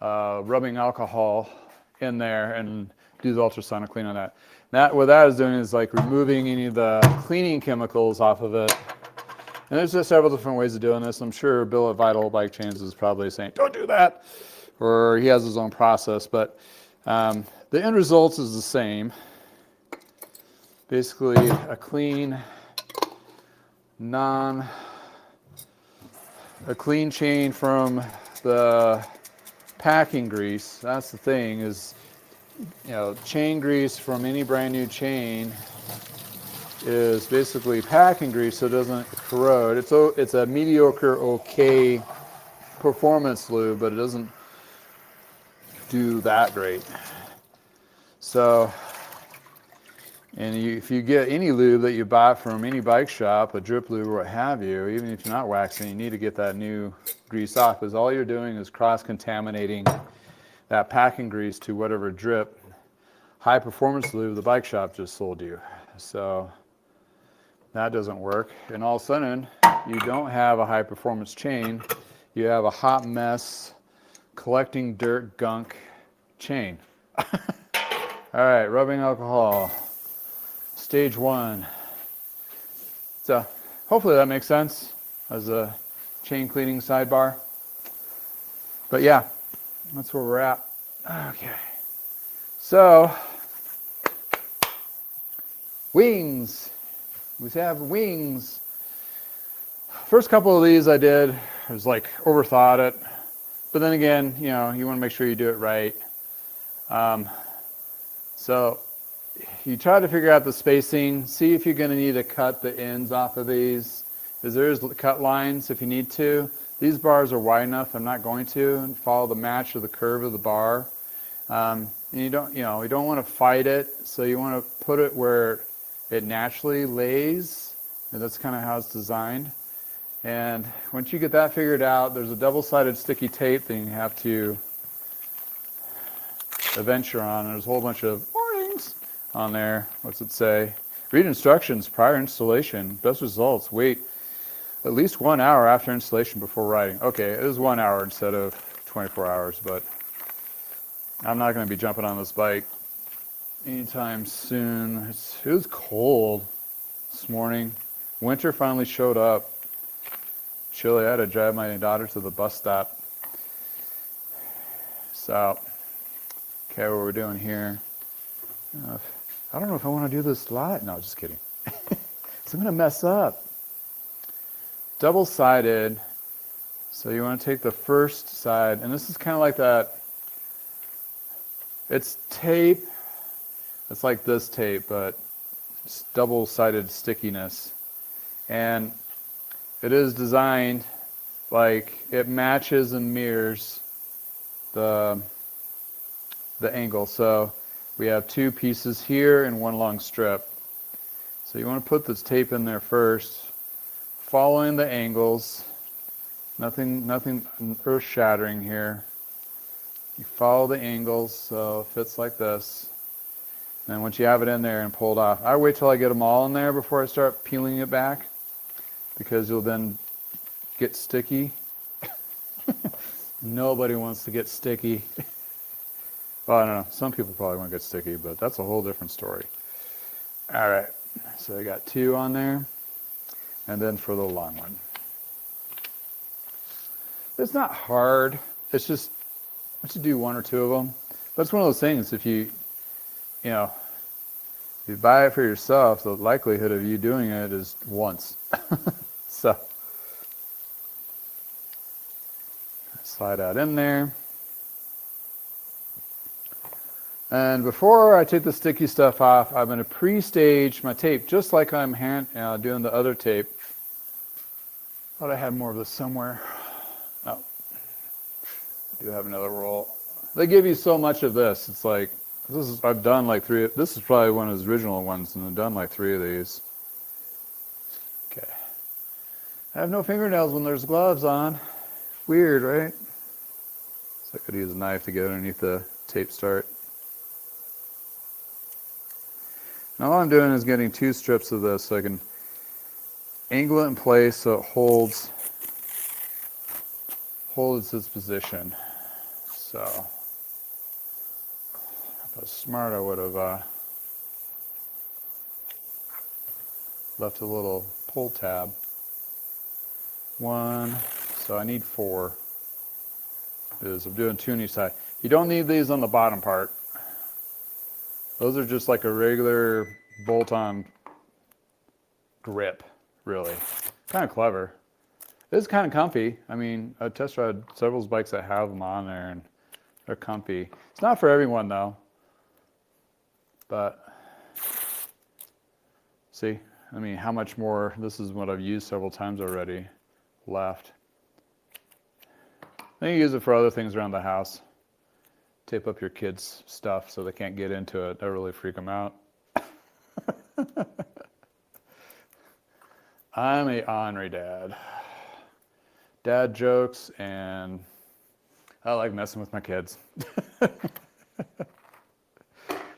rubbing alcohol in there and do the ultrasonic clean on that. What that is doing is like removing any of the cleaning chemicals off of it. And there's just several different ways of doing this. I'm sure Bill at Vital Bike Chains is probably saying, don't do that, or he has his own process, but the end result is the same. Basically a clean, chain from the packing grease. That's the thing is, chain grease from any brand new chain is basically packing grease so it doesn't corrode. It's a mediocre, okay performance lube, but it doesn't do that great. So, and if you get any lube that you buy from any bike shop, a drip lube or what have you, even if you're not waxing, you need to get that new grease off, because all you're doing is cross-contaminating that packing grease to whatever drip high performance lube the bike shop just sold you. So that doesn't work, and all of a sudden you don't have a high performance chain, you have a hot mess collecting dirt gunk chain. All right, rubbing alcohol, stage 1. So hopefully that makes sense as a chain cleaning sidebar. But yeah, that's where we're at. Okay, so wings. We have wings. First couple of these I did, I was like overthought it. But then again, you want to make sure you do it right. So you try to figure out the spacing. See if you're going to need to cut the ends off of these, because there's cut lines if you need to. These bars are wide enough. I'm not going to follow the match of the curve of the bar. And you don't want to fight it. So you want to put it where it naturally lays, and that's kind of how it's designed. And once you get that figured out, there's a double-sided sticky tape that you have to adventure on. There's a whole bunch of warnings on there. What's it say? Read instructions prior installation. Best results. Wait at least 1 hour after installation before riding. Okay, it is 1 hour instead of 24 hours, but I'm not going to be jumping on this bike anytime soon. It was cold this morning. Winter finally showed up. Chilly. I had to drive my daughter to the bus stop. So, okay, what we're doing here. I don't know if I want to do this live. No, just kidding. So I'm going to mess up. Double-sided. So you want to take the first side, and this is kind of like that. It's tape. It's like this tape, but it's double-sided stickiness. And it is designed like it matches and mirrors the angle. So we have 2 pieces here and 1 long strip. So you want to put this tape in there first, following the angles. Nothing earth-shattering here. You follow the angles so it fits like this. And once you have it in there and pulled off, I wait till I get them all in there before I start peeling it back, because you'll then get sticky. Nobody wants to get sticky. Well, I don't know. Some people probably want to get sticky, but that's a whole different story. All right. So I got 2 on there. And then for the long one. It's not hard. It's just once you do 1 or 2 of them, That's one of those things, if you know, if you buy it for yourself, the likelihood of you doing it is once. So, slide that in there. And before I take the sticky stuff off, I'm going to pre-stage my tape, just like I'm doing the other tape. Thought I had more of this somewhere. Oh, I do have another roll. They give you so much of this. It's like, I've done like 3. This is probably one of his original ones, and I've done like 3 of these. Okay. I have no fingernails when there's gloves on. Weird, right? So I could use a knife to get underneath the tape start. Now all I'm doing is getting 2 strips of this so I can angle it in place so it holds its position. So if I was smart, I would have left a little pull tab. 1, so I need 4. Because I'm doing 2 on each side. You don't need these on the bottom part. Those are just like a regular bolt-on grip, really. Kind of clever. It's kind of comfy. I mean, I've test ride several bikes that have them on there, and they're comfy. It's not for everyone, though. But, see? I mean, how much more? This is what I've used several times already left. Then you use it for other things around the house. Tape up your kids' stuff so they can't get into it. That really freak them out. I'm a ornery dad. Dad jokes, and I like messing with my kids.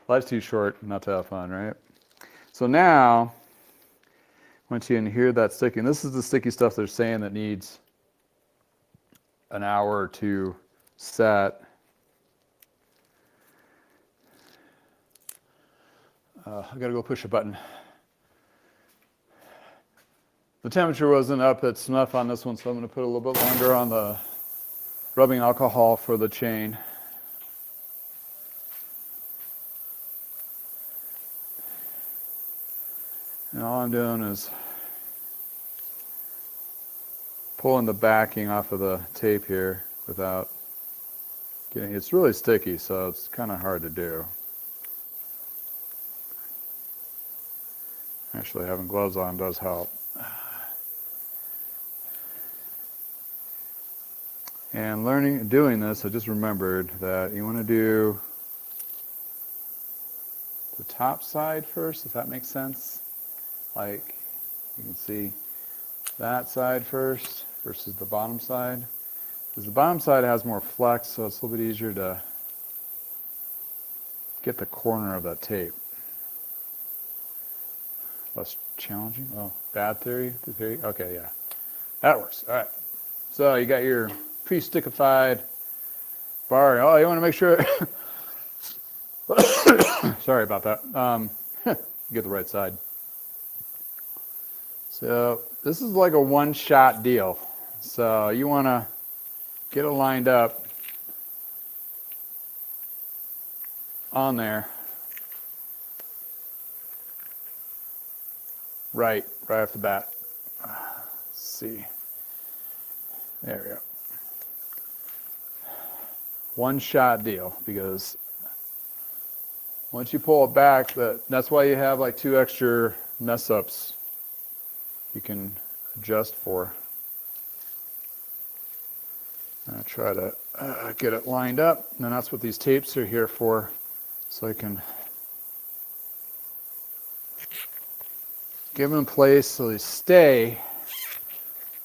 Life's too short not to have fun, right? So now, once you can hear that sticking, this is the sticky stuff they're saying that needs an hour or 2 set. I gotta go push a button. The temperature wasn't up at snuff on this one, so I'm gonna put a little bit longer on the rubbing alcohol for the chain. And all I'm doing is pulling the backing off of the tape here without getting, it's really sticky, so it's kind of hard to do. Actually, having gloves on does help. And doing this, I just remembered that you want to do the top side first, if that makes sense. Like, you can see that side first versus the bottom side. Because the bottom side has more flex, so it's a little bit easier to get the corner of that tape. Less challenging? Oh, bad theory? Okay, yeah. That works. All right. So you got your pre-stickified bar. Oh, you want to make sure. Sorry about that. Get the right side. So this is like a one-shot deal. So you want to get it lined up on there. Right off the bat. Let's see. There we go. One shot deal, because once you pull it back, that's why you have like 2 extra mess ups you can adjust for. I try to get it lined up, and that's what these tapes are here for, so I can give them in place so they stay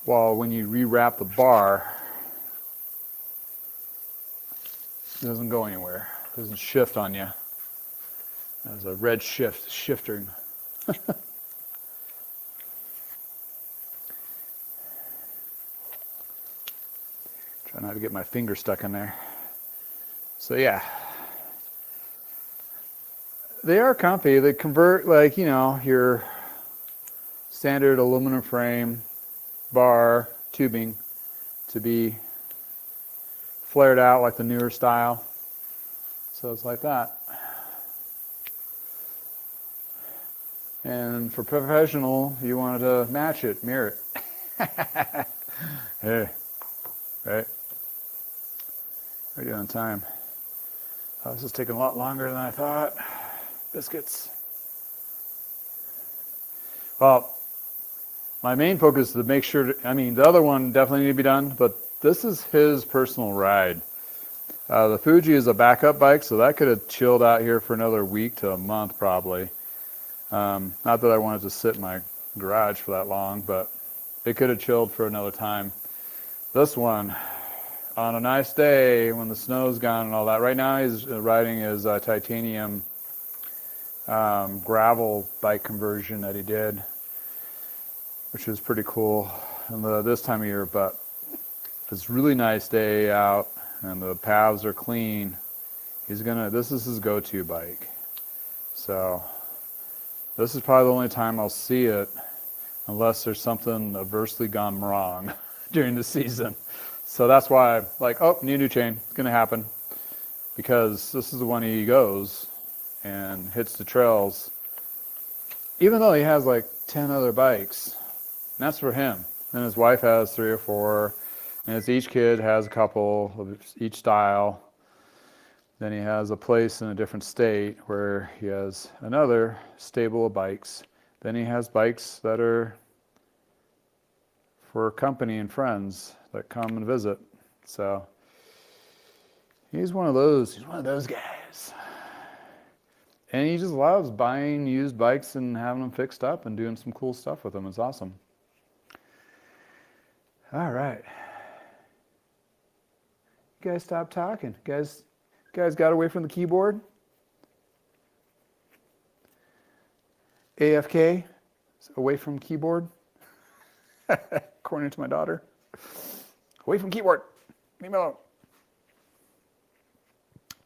while when you rewrap the bar, it doesn't go anywhere. It doesn't shift on you. As a Redshift shifting. Try not to get my finger stuck in there. So yeah. They are comfy. They convert, like, you know, your standard aluminum frame bar tubing to be flared out like the newer style. So it's like that. And for professional, you want to match it, mirror it. Hey, right? How are you on time? Oh, this is taking a lot longer than I thought. Biscuits. Well, my main focus is to make sure, the other one definitely need to be done, but this is his personal ride. The Fuji is a backup bike, so that could have chilled out here for another week to a month probably. Not that I wanted to sit in my garage for that long, but it could have chilled for another time. This one, on a nice day when the snow's gone and all that. Right now he's riding his titanium gravel bike conversion that he did, which is pretty cool in this time of year, but it's a really nice day out and the paths are clean. This is his go-to bike. So this is probably the only time I'll see it unless there's something adversely gone wrong during the season. So that's why I'm like, oh, new chain, it's gonna happen. Because this is the one he goes and hits the trails. Even though he has like 10 other bikes, and that's for him. And his wife has 3 or 4, and each kid has a couple of each style. Then he has a place in a different state where he has another stable of bikes. Then he has bikes that are for company and friends that come and visit. So he's one of those guys. And he just loves buying used bikes and having them fixed up and doing some cool stuff with them. It's awesome. All right. You guys stop talking. Guys got away from the keyboard? AFK? Away from keyboard? According to my daughter. Away from keyboard. Leave me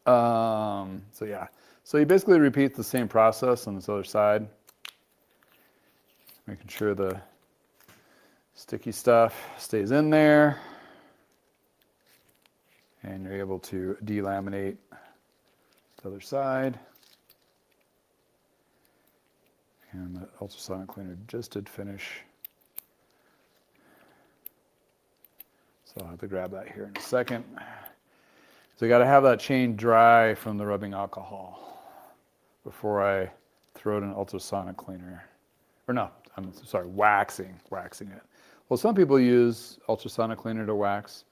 alone. So yeah. So you basically repeat the same process on this other side. Making sure the sticky stuff stays in there. And you're able to delaminate the other side. And the ultrasonic cleaner just did finish. So I'll have to grab that here in a second. So you got to have that chain dry from the rubbing alcohol before I throw it in ultrasonic cleaner. Or no, I'm sorry, waxing it. Well, some people use ultrasonic cleaner to wax.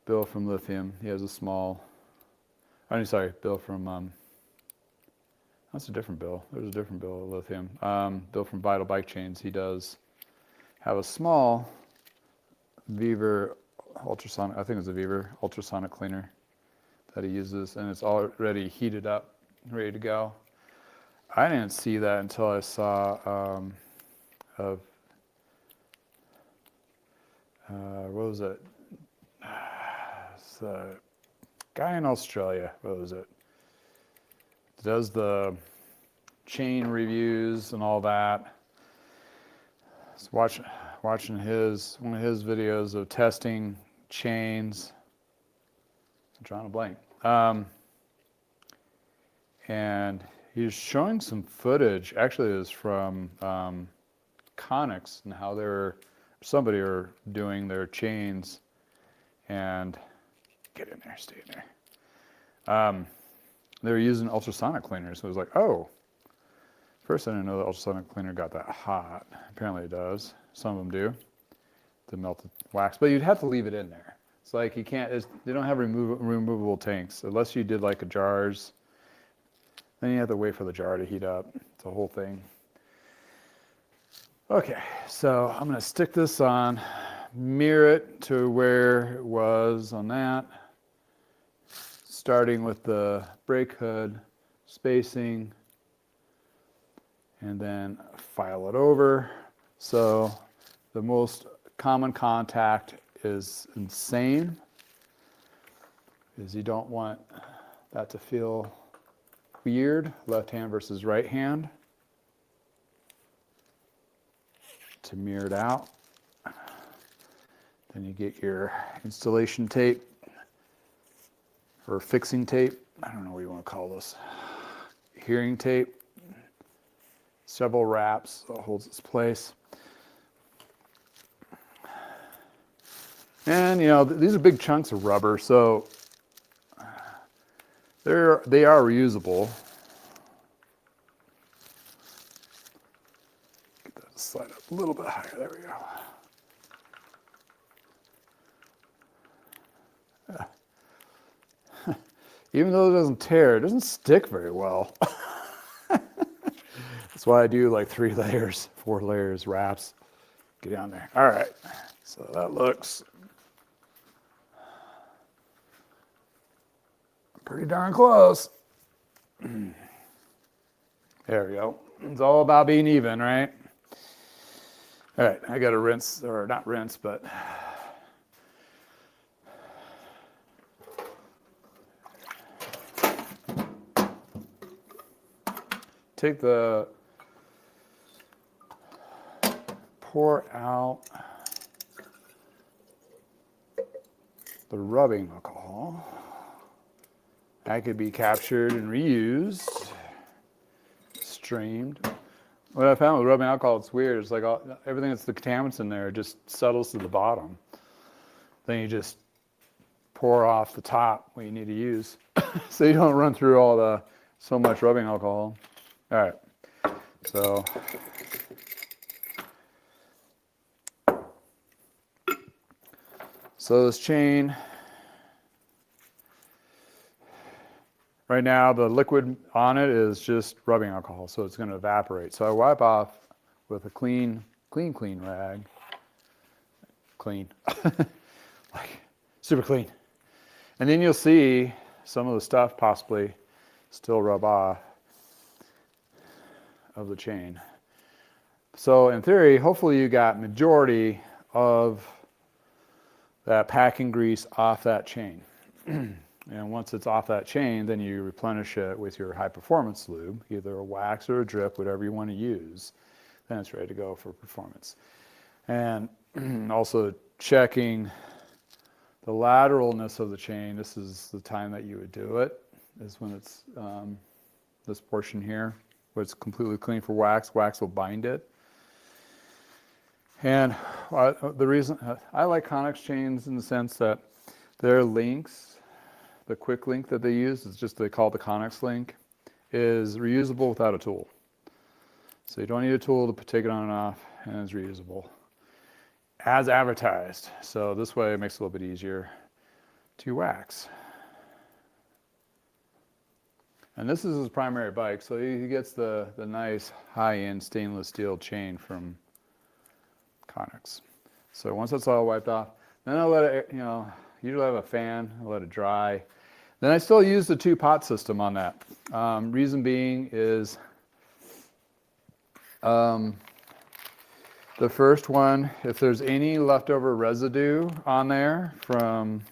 Bill from Lithium, he has a small, Bill from, that's a different Bill. There's a different Bill of Lithium. Bill from Vital Bike Chains, he does have a small Beaver ultrasonic, I think it's a Beaver ultrasonic cleaner that he uses, and it's already heated up, ready to go. I didn't see that until I saw what was it? It's a guy in Australia. What was it? Does the chain reviews and all that. So watching one of his videos of testing chains. I'm drawing a blank. And he's showing some footage. Actually, it was from ConneX and how somebody are doing their chains. And get in there, stay in there. They were using ultrasonic cleaners. So it was like, oh. First, I didn't know the ultrasonic cleaner got that hot. Apparently it does. Some of them do. To melt the wax. But you'd have to leave it in there. It's like you can't, they don't have removable tanks. Unless you did like a jars. Then you have to wait for the jar to heat up. It's a whole thing. Okay, so I'm going to stick this on. Mirror it to where it was on that. Starting with the brake hood spacing. And then file it over. So the most common contact is insane. Is you don't want that to feel weird, left hand versus right hand. To mirror it out. Then you get your installation tape or fixing tape. I don't know what you want to call this, hearing tape, several wraps so it holds its place. And you know, these are big chunks of rubber, so they are reusable. Get that to slide up a little bit higher. There we go. Even though it doesn't tear, it doesn't stick very well. That's why I do like 3 layers, 4 layers, wraps. Get down there. All right, so that looks pretty darn close. There we go. It's all about being even, right? All right, I got to rinse, or not rinse, but take the, pour out the rubbing alcohol. That could be captured and reused, streamed. What I found with rubbing alcohol, it's weird. It's like everything that's the contaminants in there just settles to the bottom. Then you just pour off the top what you need to use, so you don't run through so much rubbing alcohol. All right, so this chain, right now the liquid on it is just rubbing alcohol, so it's going to evaporate. So I wipe off with a clean rag, clean, like super clean, and then you'll see some of the stuff possibly still rub off of the chain. So in theory, hopefully you got majority of that packing grease off that chain. And once it's off that chain, then you replenish it with your high performance lube, either a wax or a drip, whatever you want to use. Then it's ready to go for performance. And also checking the lateralness of the chain. This is the time that you would do it, is when it's this portion here, where it's completely clean for wax. Wax will bind it. And the reason I like ConneX chains in the sense that their links, the quick link that they use, is just, they call it the ConneX link, is reusable without a tool. So you don't need a tool to take it on and off, and it's reusable as advertised. So this way it makes it a little bit easier to wax. And this is his primary bike, so he gets the nice high-end stainless steel chain from ConneX. So once that's all wiped off, then I'll let it, usually I have a fan, I'll let it dry. Then I still use the 2-pot system on that. Reason being is the first one, if there's any leftover residue on there from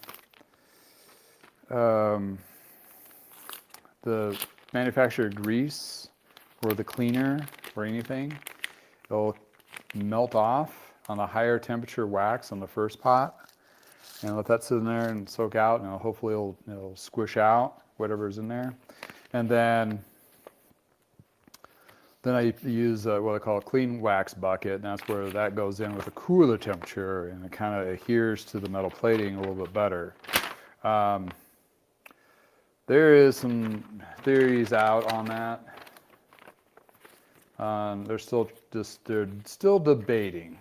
the manufacturer grease or the cleaner or anything, it'll melt off on the higher temperature wax on the first pot, and let that sit in there and soak out, and hopefully it'll squish out whatever's in there. And then I use what I call a clean wax bucket, and that's where that goes in with a cooler temperature, and it kind of adheres to the metal plating a little bit better. There is some theories out on that. They're still debating,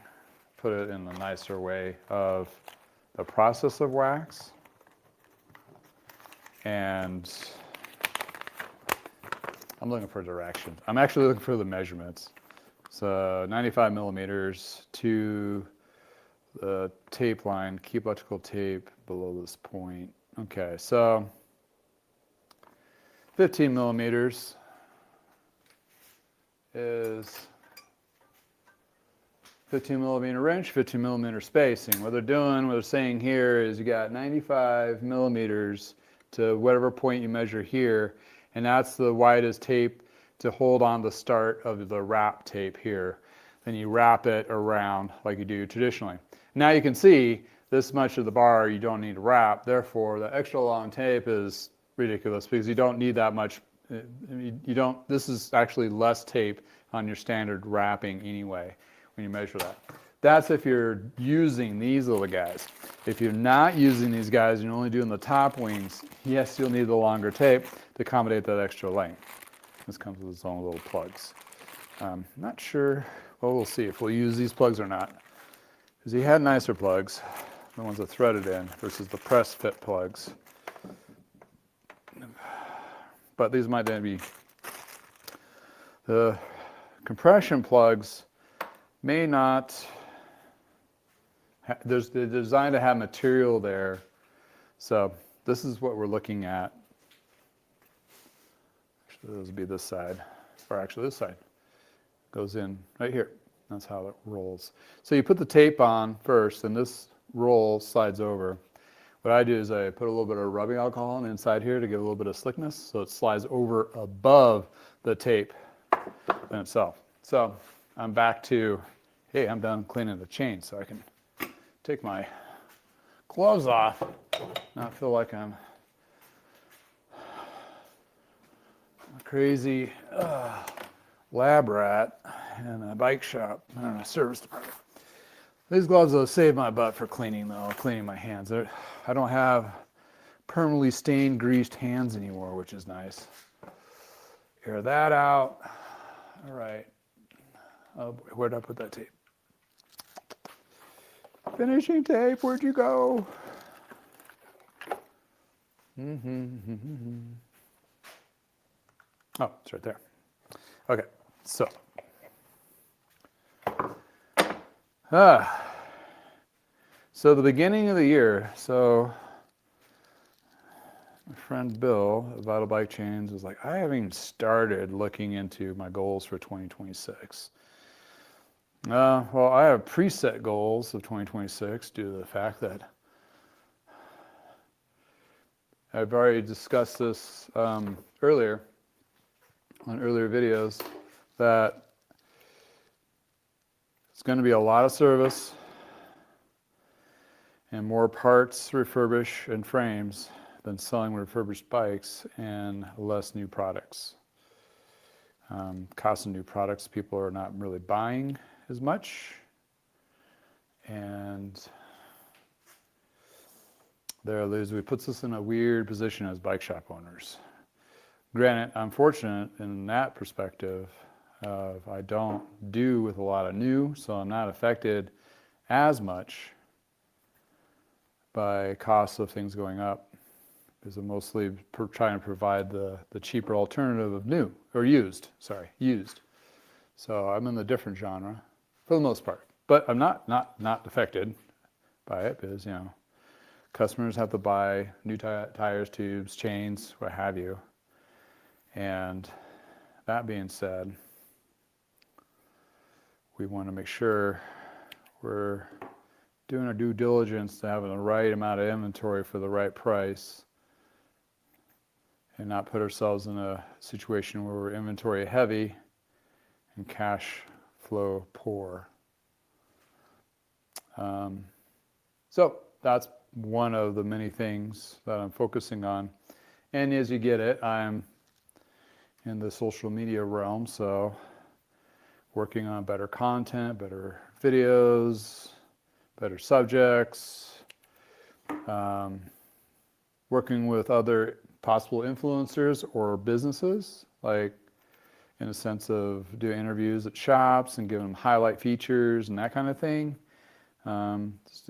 put it in a nicer way, of the process of wax, and I'm looking for direction. I'm actually looking for the measurements. So 95 millimeters to the tape line, keep electrical tape below this point. Okay, so 15 millimeters is 15 millimeter wrench, 15 millimeter spacing. What they're saying here is you got 95 millimeters to whatever point you measure here, and that's the widest tape to hold on the start of the wrap tape here. Then you wrap it around like you do traditionally. Now you can see this much of the bar you don't need to wrap, therefore the extra long tape is ridiculous because you don't need that much. You don't. This is actually less tape on your standard wrapping anyway when you measure that. That's if you're using these little guys. If you're not using these guys and you're only doing the top wings, yes, you'll need the longer tape to accommodate that extra length. This comes with its own little plugs. Not sure, well, we'll see if we'll use these plugs or not. Because he had nicer plugs, the ones that threaded in versus the press fit plugs. But these might then be, the compression plugs may not, they're designed to have material there. So this is what we're looking at. Actually, this would be this side, or actually this side. Goes in right here. That's how it rolls. So you put the tape on first, and this roll slides over. What I do is I put a little bit of rubbing alcohol on the inside here to give a little bit of slickness, so it slides over above the tape in itself. So I'm back to, hey, I'm done cleaning the chain, so I can take my gloves off, not feel like I'm a crazy lab rat in a bike shop and a service department. These gloves will save my butt for cleaning though, cleaning my hands. I don't have permanently stained, greased hands anymore, which is nice. Air that out. All right. Oh boy, where'd I put that tape? Finishing tape, where'd you go? Oh, it's right there. Okay, so. So the beginning of the year, so my friend Bill at Vital Bike Chains was like, I haven't even started looking into my goals for 2026. Well, I have preset goals of 2026 due to the fact that I've already discussed this earlier on earlier videos, that it's going to be a lot of service and more parts, refurbish, and frames than selling refurbished bikes, and less new products. Cost of new products, people are not really buying as much, and it puts us in a weird position as bike shop owners. Granted, I'm fortunate in that perspective. I don't do with a lot of new, so I'm not affected as much by costs of things going up, because I'm mostly trying to provide the cheaper alternative of new, or used. So I'm in the different genre for the most part, but I'm not affected by it, because customers have to buy new tires, tubes, chains, what have you. And that being said, we want to make sure we're doing our due diligence to having the right amount of inventory for the right price, and not put ourselves in a situation where we're inventory heavy and cash flow poor. So that's one of the many things that I'm focusing on. And as you get it, I'm in the social media realm, so working on better content, better videos, better subjects, working with other possible influencers or businesses, like in a sense of doing interviews at shops and giving them highlight features and that kind of thing. Just,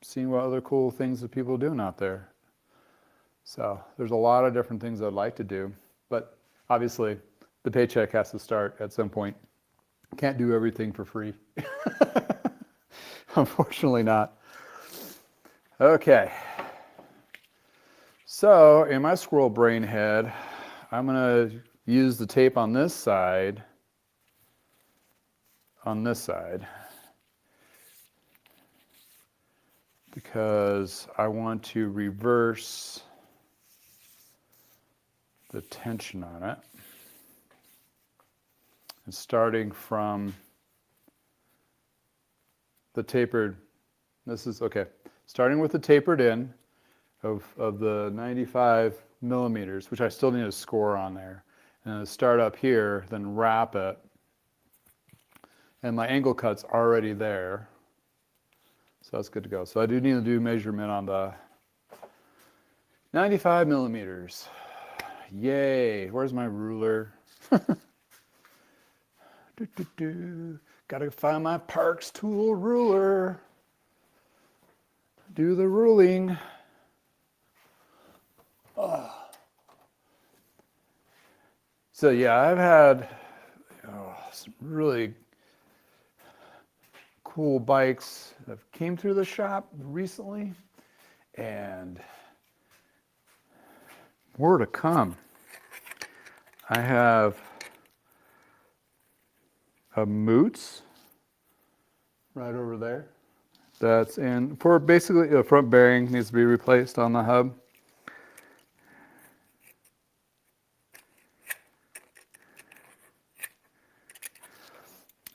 seeing what other cool things that people are doing out there. So there's a lot of different things I'd like to do, but obviously the paycheck has to start at some point. Can't do everything for free. Unfortunately not. Okay. So in my squirrel brain head, I'm going to use the tape on this side, because I want to reverse the tension on it. And starting from the tapered, starting with the tapered in, of the 95 millimeters, which I still need a score on there. And start up here, then wrap it. And my angle cut's already there. So that's good to go. So I do need to do measurement on the 95 millimeters. Yay. Where's my ruler? Gotta find my Parks tool ruler. Do the ruling. So yeah, I've had some really cool bikes that came through the shop recently, and more to come. I have a Moots right over there. That's in for basically the front bearing needs to be replaced on the hub.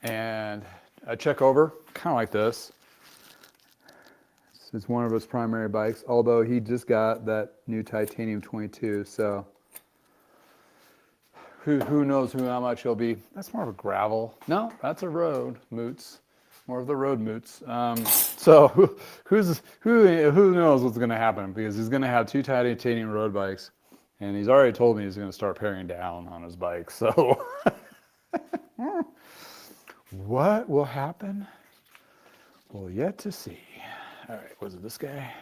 And I check over, kind of like this. This is one of his primary bikes, although he just got that new titanium 22, so who knows how much he'll be. That's more of a gravel. No, that's a road Moots. More of the road Moots. So who knows what's going to happen, because he's going to have 2 titanium road bikes, and he's already told me he's going to start paring down on his bike. So what will happen? Well, yet to see. All right, was it this guy?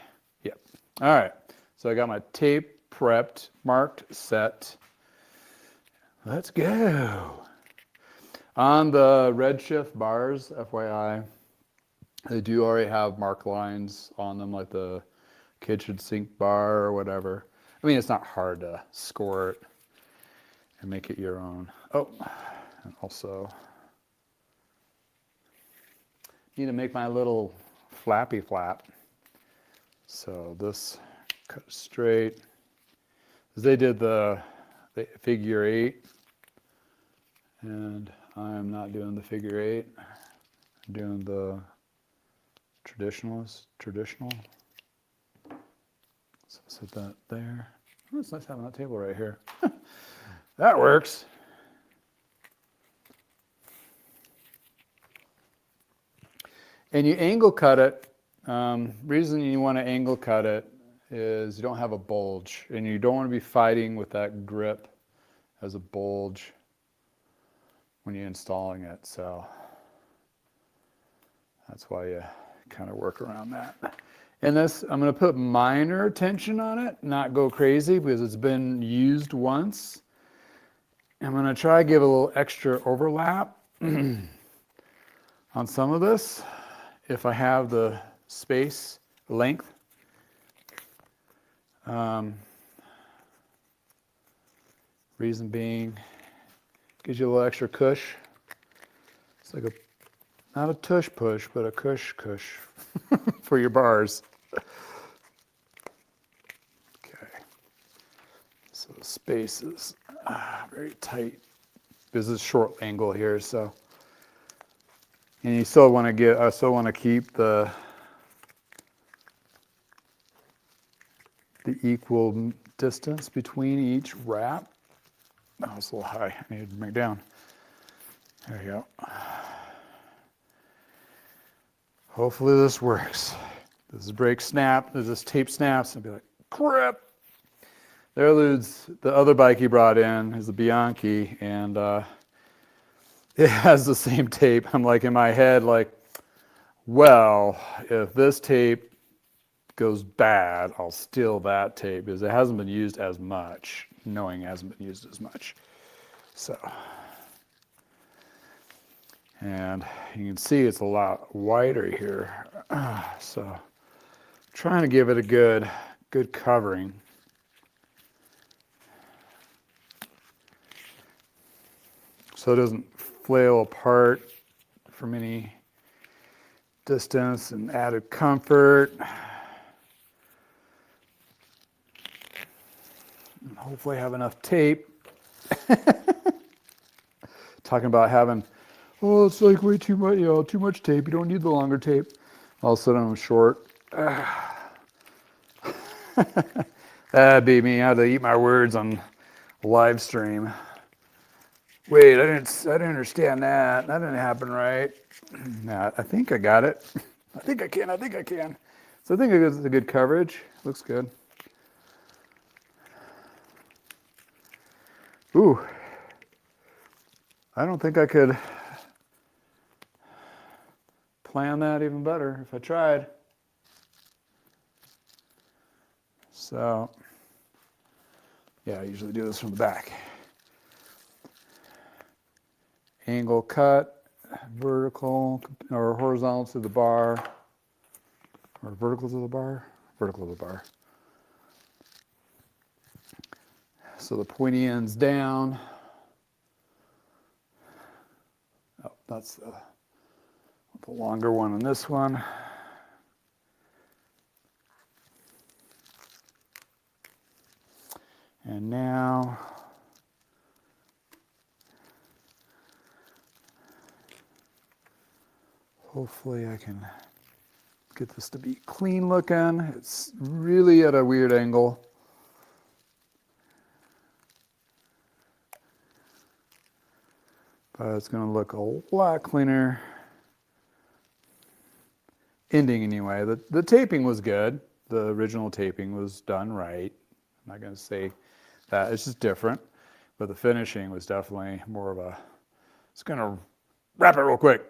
Yep. All right, so I got my tape prepped, marked, set. Let's go. On the Redshift bars, FYI, they do already have mark lines on them, like the kitchen sink bar or whatever. I mean, it's not hard to score it and make it your own. Oh, and also need to make my little flappy flap. So this cut straight. They did the figure 8, and I'm not doing the figure 8. I'm doing the traditional. So set that there. Oh, it's nice having that table right here. That works. And you angle cut it. Reason you want to angle cut it is you don't have a bulge, and you don't want to be fighting with that grip as a bulge when you're installing it. So that's why you kind of work around that. And this, I'm going to put minor tension on it, not go crazy, because it's been used once. I'm going to try to give a little extra overlap on some of this, if I have the space, length. Reason being, gives you a little extra cush. It's like not a tush push, but a cush for your bars. Okay. So the space is very tight. This is short angle here, so. And you still want to I still want to keep the equal distance between each wrap. Oh, it's a little high. I need to bring it down. There you go. Hopefully this works. This brake snap, this tape snaps, and be like, crap. There eludes the other bike he brought in, is the Bianchi, and it has the same tape. I'm like in my head, like, well, if this tape goes bad, I'll steal that tape, because it hasn't been used as much, knowing it hasn't been used as much. So, and you can see it's a lot wider here. So, trying to give it a good covering. So it doesn't flail apart from any distance, and added comfort. And hopefully have enough tape. Talking about having, oh, it's like way too much, too much tape. You don't need the longer tape. All of a sudden I'm short. That'd be me. I had to eat my words on live stream. Wait, I didn't understand that. That didn't happen right. Nah, I think I got it. I think I can. So I think it's a good coverage. Looks good. Ooh. I don't think I could plan that even better if I tried. So, yeah, I usually do this from the back. Angle cut, vertical or horizontal to the bar, or vertical to the bar, vertical to the bar. So the pointy end's down. Oh, that's the longer one on this one. And now, hopefully I can get this to be clean looking. It's really at a weird angle. But it's going to look a lot cleaner. Ending anyway. The taping was good. The original taping was done right. I'm not going to say that. It's just different. But the finishing was definitely more of a, it's going to wrap it real quick.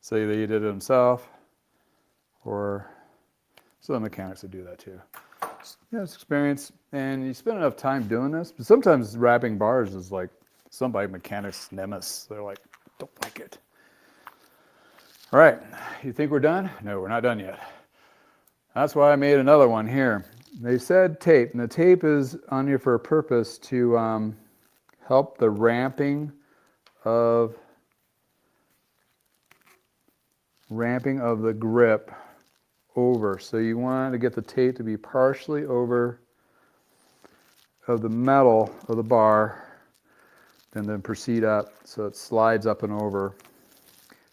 So either he did it himself or some mechanics would do that too. Yeah, it's experience. And you spend enough time doing this. But sometimes wrapping bars is like somebody mechanics nemesis. They're like, don't like it. All right, you think we're done? No, we're not done yet. That's why I made another one here. They said tape, and the tape is on here for a purpose to help the ramping of the grip over. So you want to get the tape to be partially over of the metal of the bar, and then proceed up so it slides up and over.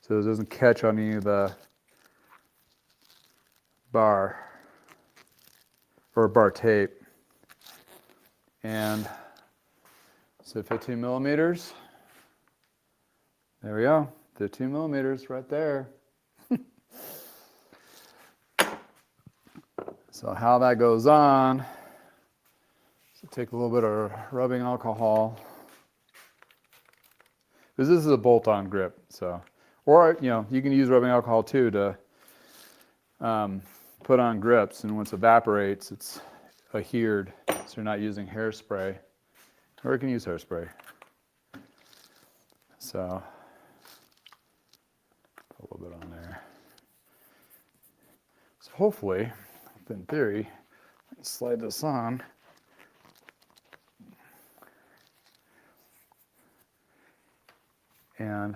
So it doesn't catch on any of the bar or bar tape. And so 15 millimeters. There we go. 15 millimeters right there. So how that goes on, so take a little bit of rubbing alcohol. Because this is a bolt-on grip, so. Or, you can use rubbing alcohol too to put on grips, and once it evaporates, it's adhered, so you're not using hairspray. Or you can use hairspray. So, put a little bit on there. So hopefully, in theory, I can slide this on. And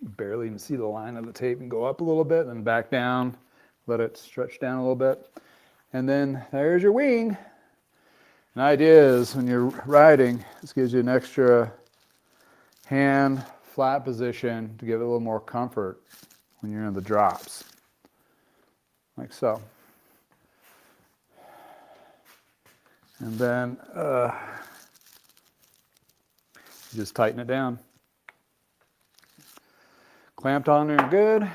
barely even see the line of the tape, and go up a little bit, then back down, let it stretch down a little bit. And then there's your wing. An idea is when you're riding, this gives you an extra hand flat position to give it a little more comfort when you're in the drops. Like so. And then just tighten it down. Clamped on there good.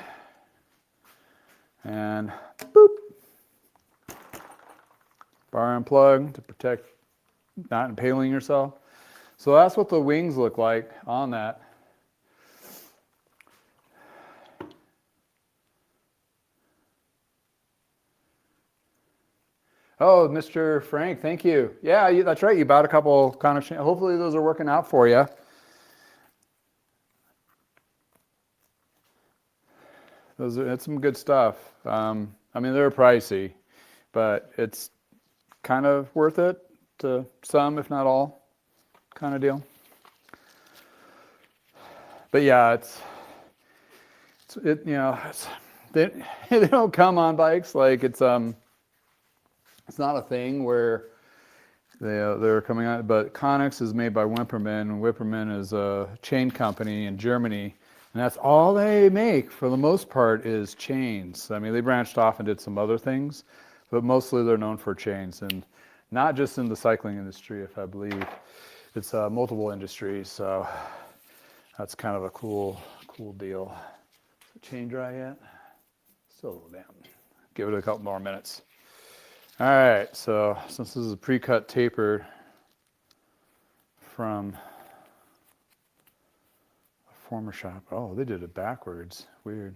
And boop. Bar unplug to protect not impaling yourself. So that's what the wings look like on that. Oh, Mr. Frank, thank you. Yeah, that's right. You bought a couple ConneX. Hopefully those are working out for you. It's some good stuff. I mean, they're pricey, but it's kind of worth it to some, if not all, kind of deal. But yeah, they don't come on bikes like it's not a thing where they're coming out. But ConneX is made by Whippermann, and Whippermann is a chain company in Germany And that's all they make for the most part is chains. I mean, they branched off and did some other things, but mostly they're known for chains, and not just in the cycling industry, if I believe. It's multiple industries, so that's kind of a cool deal. Is the chain dry yet? Still a little damp. Give it a couple more minutes. All right, so since this is a pre-cut taper from a former shop, oh, they did it backwards. Weird.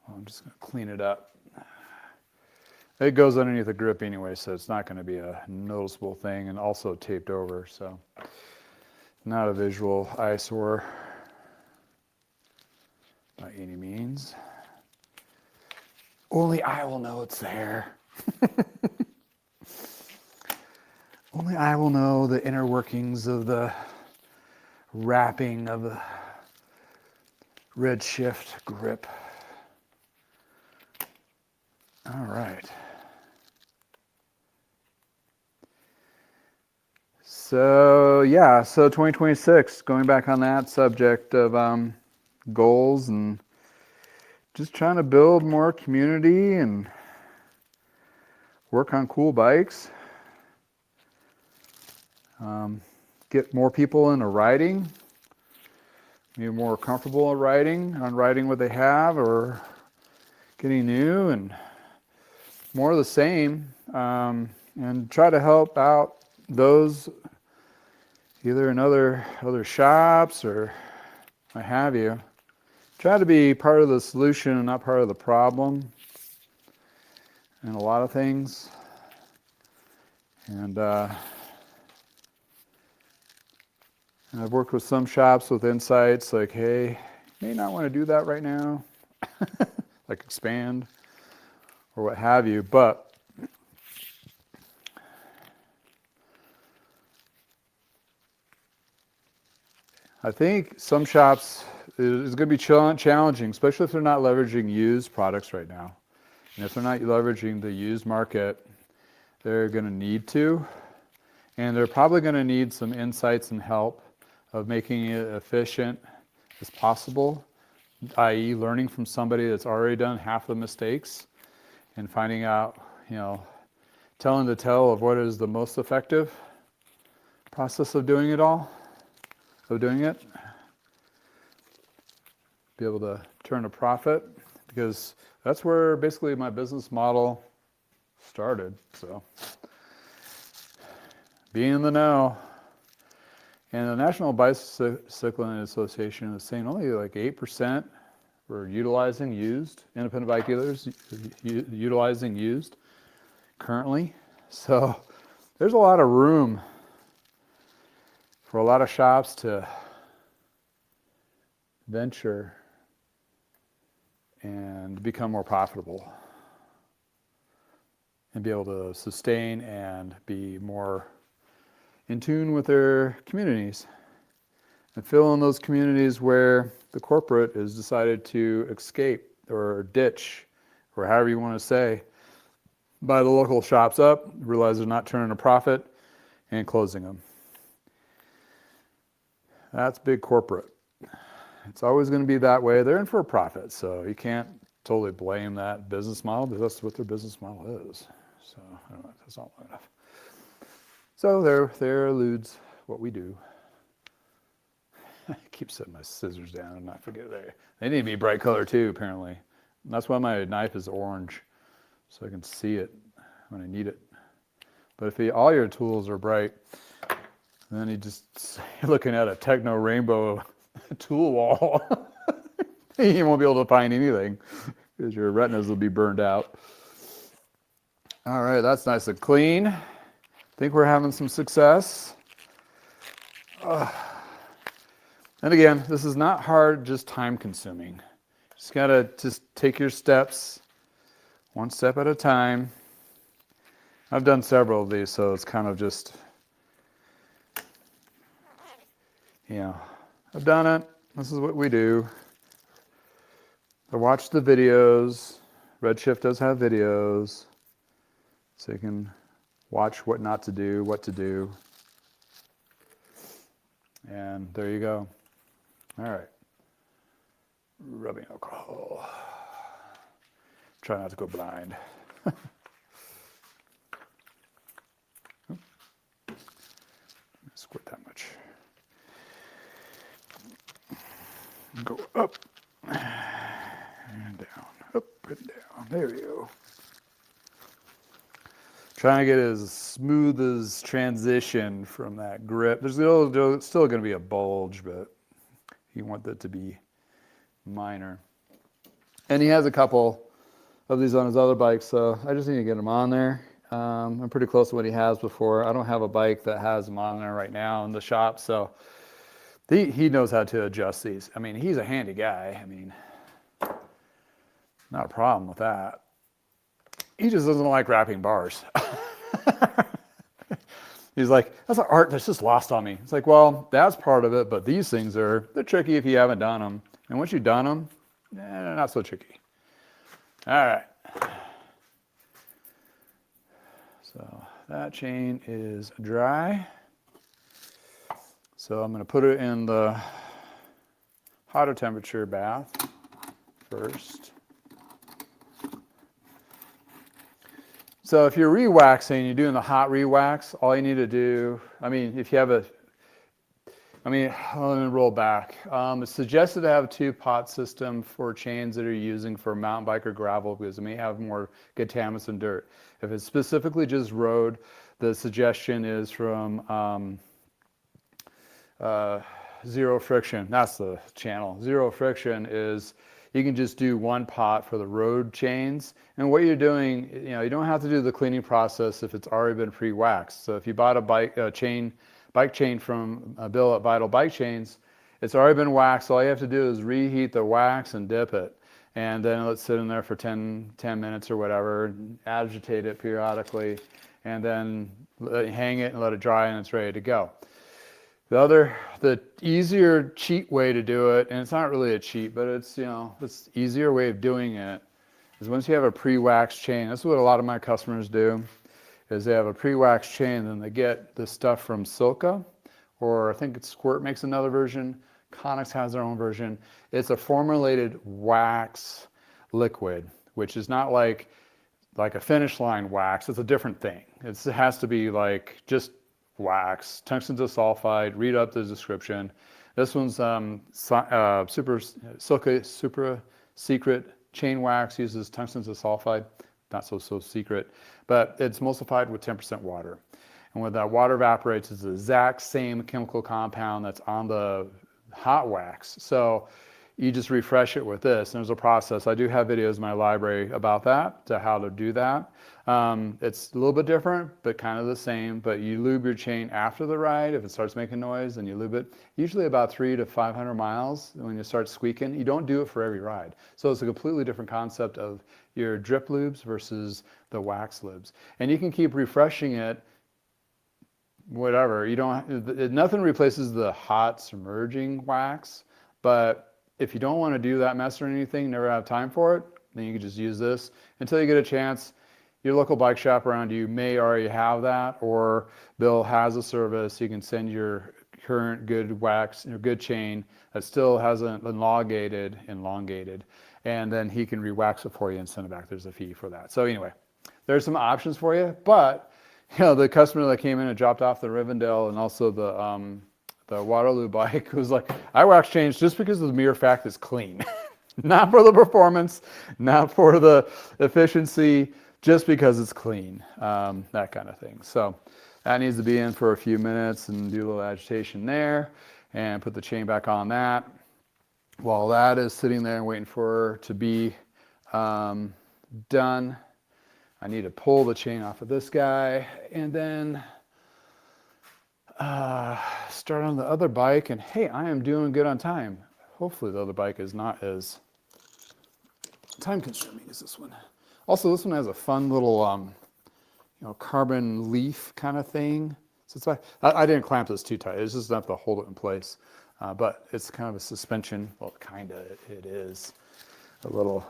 Well, I'm just going to clean it up. It goes underneath the grip anyway, so it's not going to be a noticeable thing, and also taped over, so not a visual eyesore by any means. Only I will know it's there. Only I will know the inner workings of the wrapping of the Redshift grip. All right. So yeah, so 2026, going back on that subject of goals and just trying to build more community and work on cool bikes. Get more people into riding, be more comfortable on riding what they have or getting new, and more of the same, and try to help out those either in other shops or what have you. Try to be part of the solution and not part of the problem in a lot of things. And I've worked with some shops with insights like, hey, you may not want to do that right now, like expand or what have you, but I think some shops is going to be challenging, especially if they're not leveraging used products right now. And if they're not leveraging the used market, they're going to need to. And they're probably going to need some insights and help of making it efficient as possible, i.e. learning from somebody that's already done half the mistakes and finding out, telling the tale of what is the most effective process of doing it all, be able to turn a profit, because that's where basically my business model started. So being in the know. And the National Bicycling Association is saying only like 8% were utilizing used, independent bike dealers utilizing used currently. So there's a lot of room for a lot of shops to venture and become more profitable and be able to sustain and be more in tune with their communities and fill in those communities where the corporate has decided to escape or ditch, or however you want to say, buy the local shops up, realize they're not turning a profit, and closing them. That's big corporate. It's always going to be that way. They're in for a profit, so you can't totally blame that business model, because that's what their business model is. So I don't know if that's not long enough. So there eludes what we do. I keep setting my scissors down and not forget they need to be bright color too, apparently. And that's why my knife is orange, so I can see it when I need it. But if all your tools are bright, then you're looking at a techno rainbow tool wall. You won't be able to find anything because your retinas will be burned out. All right, that's nice and clean. I think we're having some success. And again, this is not hard, just time consuming. Just gotta take your steps, one step at a time. I've done several of these, so it's kind of just, I've done it. This is what we do. I watch the videos. Redshift does have videos, so you can watch what not to do, what to do. And there you go. All right. Rubbing alcohol. Try not to go blind. Squirt that much. Go up and down, up and down. There we go. Trying to get as smooth as transition from that grip. There's still going to be a bulge, but you want that to be minor. And he has a couple of these on his other bike, so I just need to get them on there. I'm pretty close to what he has before. I don't have a bike that has them on there right now in the shop, so he knows how to adjust these. I mean, he's a handy guy. I mean, not a problem with that. He just doesn't like wrapping bars. He's like, that's an art that's just lost on me. It's like, well, that's part of it, but these things they're tricky if you haven't done them. And once you've done them, they're not so tricky. All right. So that chain is dry. So I'm going to put it in the hotter temperature bath first. So if you're re-waxing, you're doing the hot re-wax, all you need to do, I mean, if you have a, let me roll back. It's suggested to have a 2-pot system for chains that are using for mountain bike or gravel because it may have more contaminants and dirt. If it's specifically just road, the suggestion is from zero friction. That's the channel. Zero friction is you can just do 1 pot for the road chains. And what you're doing, you don't have to do the cleaning process if it's already been pre-waxed. So if you bought a bike chain from Bill at Vital Bike Chains, it's already been waxed. All you have to do is reheat the wax and dip it. And then let it sit in there for 10 minutes or whatever, agitate it periodically, and then hang it and let it dry and it's ready to go. The easier cheat way to do it, and it's not really a cheat, but it's, it's the easier way of doing it, is once you have a pre-waxed chain. That's what a lot of my customers do, is they have a pre-waxed chain, then they get the stuff from Silca, or I think it's Squirt makes another version. ConneX has their own version. It's a formulated wax liquid, which is not like a finish line wax. It's a different thing. It has to be like just wax, tungsten disulfide. Read up the description. This one's Silca Super Secret Chain Wax, uses tungsten disulfide. Not so secret, but it's emulsified with 10% water. And when that water evaporates, it's the exact same chemical compound that's on the hot wax. So you just refresh it with this. And there's a process. I do have videos in my library about that, to how to do that. It's a little bit different, but kind of the same. But you lube your chain after the ride. If it starts making noise, then you lube it. Usually about 300 to 500 miles when you start squeaking. You don't do it for every ride. So it's a completely different concept of your drip lubes versus the wax lubes. And you can keep refreshing it, whatever. Nothing replaces the hot submerging wax. But if you don't want to do that mess or anything, never have time for it, then you can just use this until you get a chance. Your local bike shop around you may already have that, or Bill has a service. You can send your current good wax, your good chain that still hasn't been elongated, and then he can re-wax it for you and send it back. There's a fee for that. So anyway, there's some options for you. But the customer that came in and dropped off the Rivendell and also the Waterloo bike was like, I wax chains just because of the mere fact it's clean. Not for the performance, not for the efficiency, just because it's clean, that kind of thing. So that needs to be in for a few minutes and do a little agitation there and put the chain back on that. While that is sitting there and waiting for it to be done, I need to pull the chain off of this guy and then start on the other bike. And hey, I am doing good on time. Hopefully the other bike is not as time consuming as this one. Also, this one has a fun little, carbon leaf kind of thing. So it's like, I didn't clamp this too tight. It's just enough to hold it in place. But it's kind of a suspension. Well, kind of it is. A little,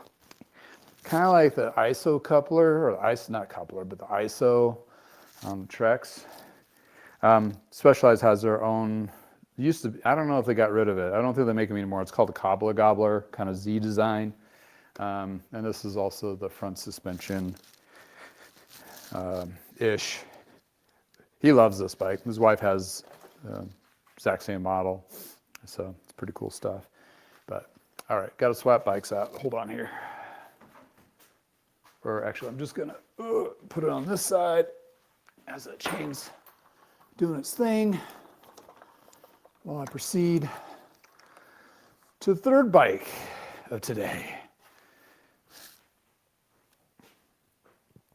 kind of like the ISO coupler, or not coupler, but the ISO Trex. Specialized has their own used to be, I don't know if they got rid of it. I don't think they make them anymore. It's called the Cobbler Gobbler, kind of Z design. And this is also the front suspension ish. He loves this bike. His wife has the exact same model. So it's pretty cool stuff. But all right, got to swap bikes out. Hold on here. Or actually, I'm just going to put it on this side as the chain's doing its thing while I proceed to the third bike of today.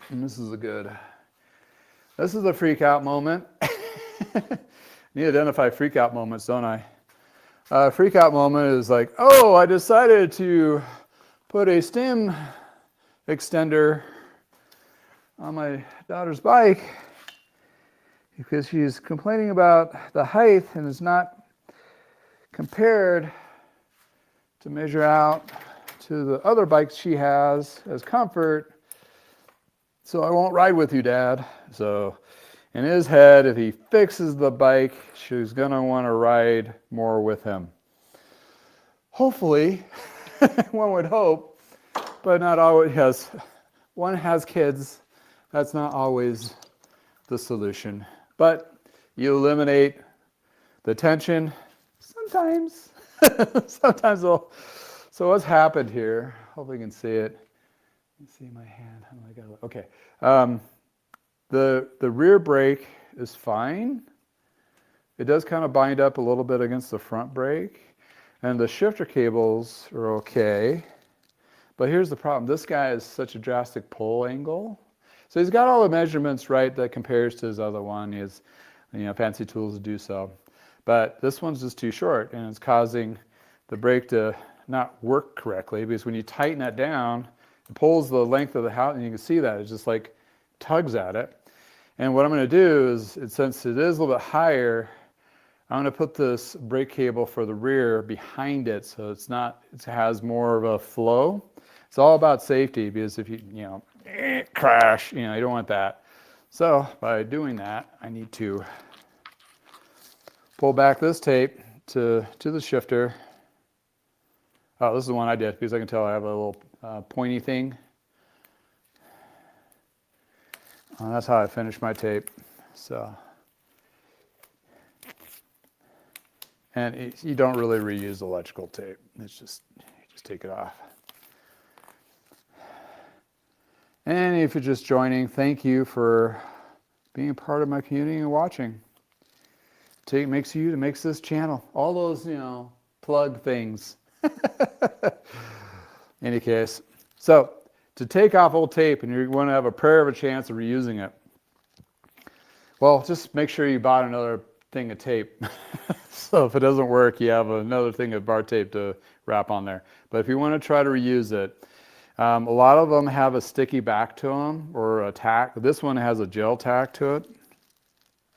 And this is a freak out moment. Need to identify freak out moments, don't I? Freak out moment is like, oh, I decided to put a stem extender on my daughter's bike because she's complaining about the height and is not compared to measure out to the other bikes she has as comfort. So I won't ride with you, Dad. So in his head, if he fixes the bike, she's going to want to ride more with him. Hopefully, one would hope, but not always. Yes, one has kids. That's not always the solution. But you eliminate the tension sometimes. Sometimes they'll. So what's happened here? Hopefully you can see it. You see my hand. Okay. The rear brake is fine. It does kind of bind up a little bit against the front brake. And the shifter cables are okay. But here's the problem. This guy has such a drastic pull angle. So he's got all the measurements right that compares to his other one. He has fancy tools to do so. But this one's just too short, and it's causing the brake to not work correctly, because when you tighten that down, it pulls the length of the house, and you can see that. It just like tugs at it. And what I'm going to do is, since it is a little bit higher, I'm going to put this brake cable for the rear behind it, so it has more of a flow. It's all about safety, because if you crash, you don't want that. So by doing that, I need to pull back this tape to the shifter. Oh, this is the one I did, because I can tell I have a little pointy thing. And that's how I finish my tape. So, and you don't really reuse electrical tape. It's just, you just take it off. And if you're just joining, thank you for being a part of my community and watching. It makes this channel. All those, plug things. Any case, so to take off old tape, and you want to have a prayer of a chance of reusing it, well, just make sure you bought another thing of tape. So if it doesn't work, you have another thing of bar tape to wrap on there. But if you want to try to reuse it, a lot of them have a sticky back to them or a tack. This one has a gel tack to it.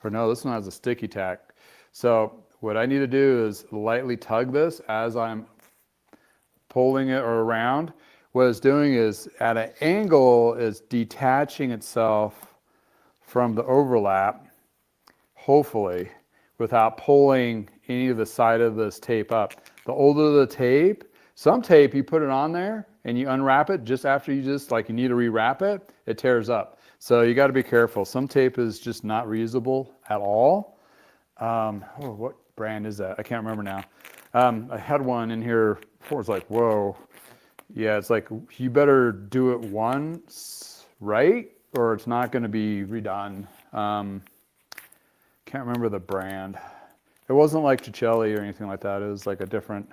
Or no, this one has a sticky tack. So what I need to do is lightly tug this as I'm pulling it around. What it's doing is, at an angle, is detaching itself from the overlap, hopefully, without pulling any of the side of this tape up. The older the tape, some tape, you put it on there and you unwrap it just after you need to rewrap it, it tears up. So you got to be careful. Some tape is just not reusable at all. What brand is that? I can't remember now. I had one in here before. It's like, whoa. Yeah, it's like, you better do it once right, or it's not going to be redone. Can't remember the brand. It wasn't like Cicelli or anything like that. It was like a different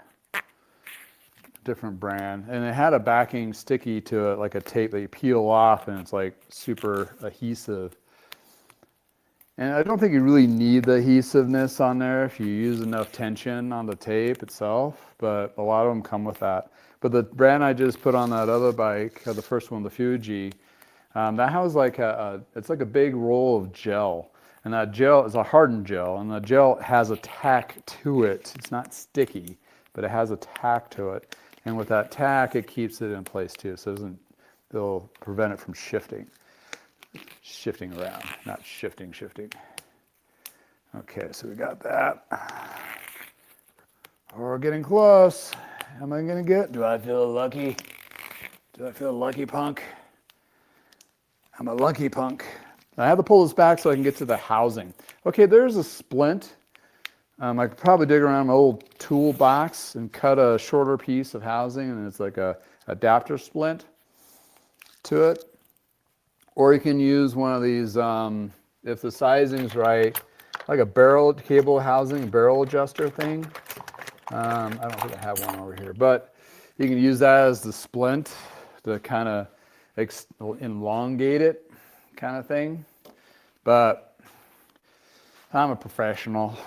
brand. And it had a backing sticky to it, like a tape that you peel off, and it's like super adhesive. And I don't think you really need the adhesiveness on there if you use enough tension on the tape itself, but a lot of them come with that. But the brand I just put on that other bike, the first one, the Fuji, that has like it's like a big roll of gel. And that gel is a hardened gel, and the gel has a tack to it. It's not sticky, but it has a tack to it. And with that tack, it keeps it in place too, so it'll prevent it from shifting around, not shifting. Okay, so we got that. We're getting close. Am I gonna get? Do I feel lucky? Do I feel lucky, punk? I'm a lucky punk. I have to pull this back so I can get to the housing. Okay, there's a splint. I could probably dig around my old toolbox and cut a shorter piece of housing, and it's like a adapter splint to it. Or you can use one of these, if the sizing's right, like a barrel cable housing, barrel adjuster thing. I don't think I have one over here, but you can use that as the splint to kind of elongate it, kind of thing. But I'm a professional.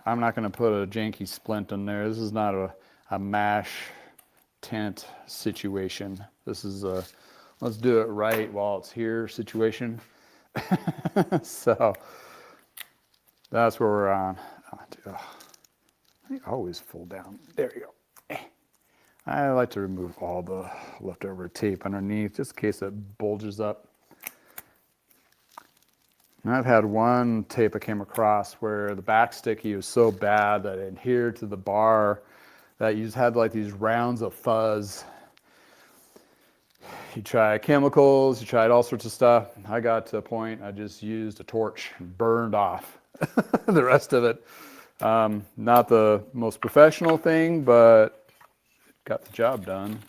I'm not going to put a janky splint in there. This is not a mash tent situation. This is a let's do it right while it's here situation. So that's where we're on. I always fold down. There you go. I like to remove all the leftover tape underneath just in case it bulges up. And I've had one tape I came across where the back sticky was so bad that it adhered to the bar that you just had like these rounds of fuzz. You try chemicals, you tried all sorts of stuff. I got to a point I just used a torch and burned off the rest of it. Not the most professional thing, but got the job done.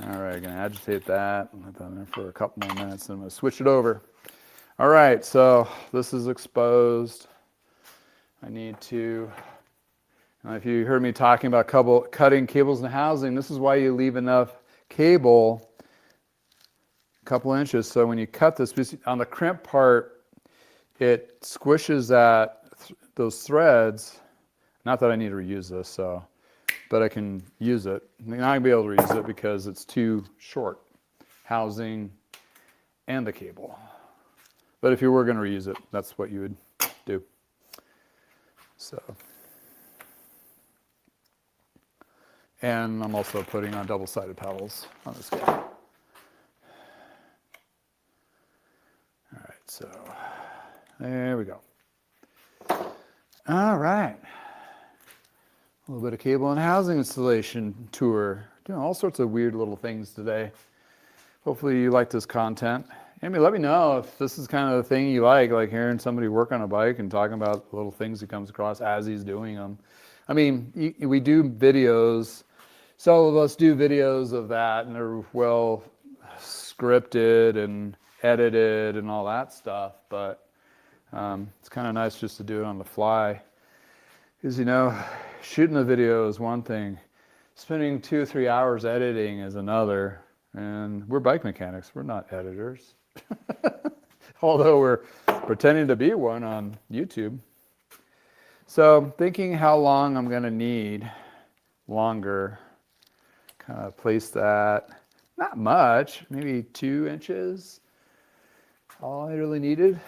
All right, gonna agitate that. Let that in there for a couple more minutes, and I'm gonna switch it over. All right, so this is exposed. I need to, if you heard me talking about cutting cables and housing, this is why you leave enough cable, a couple inches, so when you cut this, on the crimp part, it squishes those threads. Not that I need to reuse this, so, but I can use it. I'm not gonna be able to reuse it because it's too short, housing and the cable. But if you were going to reuse it, that's what you would do. So, and I'm also putting on double-sided paddles on this guy. All right, so there we go. All right. A little bit of cable and housing installation tour. Doing all sorts of weird little things today. Hopefully you like this content. Let me know if this is kind of the thing you like hearing somebody work on a bike and talking about the little things he comes across as he's doing them. I mean, we do videos. Some of us do videos of that, and they're well scripted and edited and all that stuff. But it's kind of nice just to do it on the fly. Because, shooting a video is one thing. Spending 2 or 3 hours editing is another. And we're bike mechanics. We're not editors. Although we're pretending to be one on YouTube. So thinking how long I'm going to need longer. Kind of place that. Not much. Maybe 2 inches. All I really needed.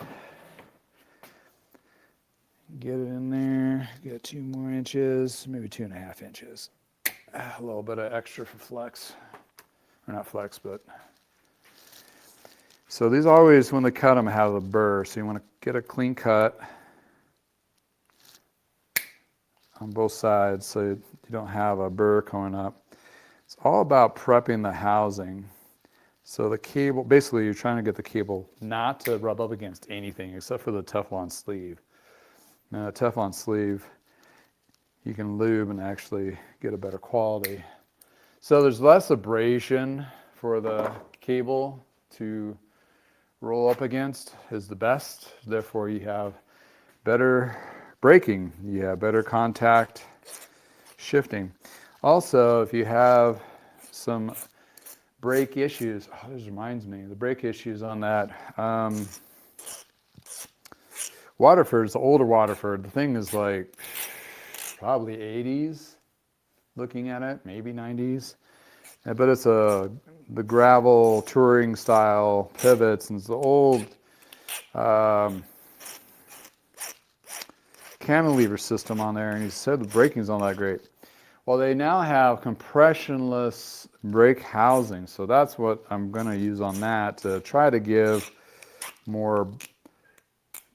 Get it in there. Get 2 more inches. Maybe 2.5 inches. A little bit of extra for flex. Or not flex, but. So these always, when they cut them, have a burr. So you want to get a clean cut on both sides so you don't have a burr going up. It's all about prepping the housing. So the cable, basically you're trying to get the cable not to rub up against anything except for the Teflon sleeve. Now a Teflon sleeve, you can lube and actually get a better quality. So there's less abrasion for the cable to roll up against is the best. Therefore you have better braking. You have better contact shifting. Also, if you have some brake issues, this reminds me, the brake issues on that Waterford, the older Waterford, the thing is like probably 80s, looking at it, maybe 90s. But it's the gravel touring style pivots, and it's the old cantilever system on there, and he said the braking's not that great. Well, they now have compressionless brake housing, so that's what I'm going to use on that to try to give more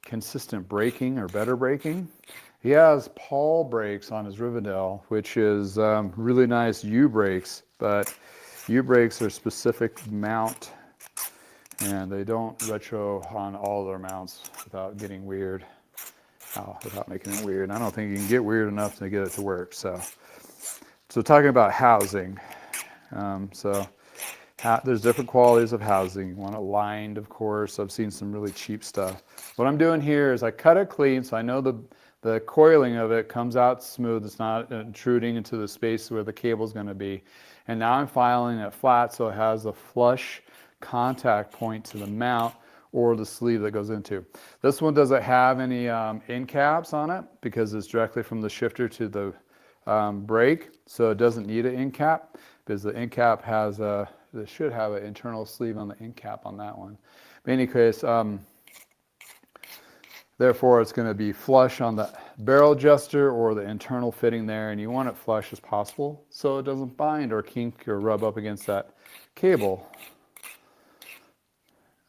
consistent braking or better braking. He has Paul brakes on his Rivendell, which is really nice U brakes, but U brakes are specific mount, and they don't retro on all their mounts without getting weird. Without making it weird. I don't think you can get weird enough to get it to work. So talking about housing. There's different qualities of housing. You want it lined, of course. I've seen some really cheap stuff. What I'm doing here is I cut it clean, so I know the coiling of it comes out smooth. It's not intruding into the space where the cable's going to be. And now I'm filing it flat so it has a flush contact point to the mount or the sleeve that goes into. This one doesn't have any end caps on it because it's directly from the shifter to the brake, so it doesn't need an end cap because the end cap has it should have an internal sleeve on the end cap on that one. In any case, therefore it's going to be flush on the barrel adjuster or the internal fitting there, and you want it flush as possible so it doesn't bind or kink or rub up against that cable.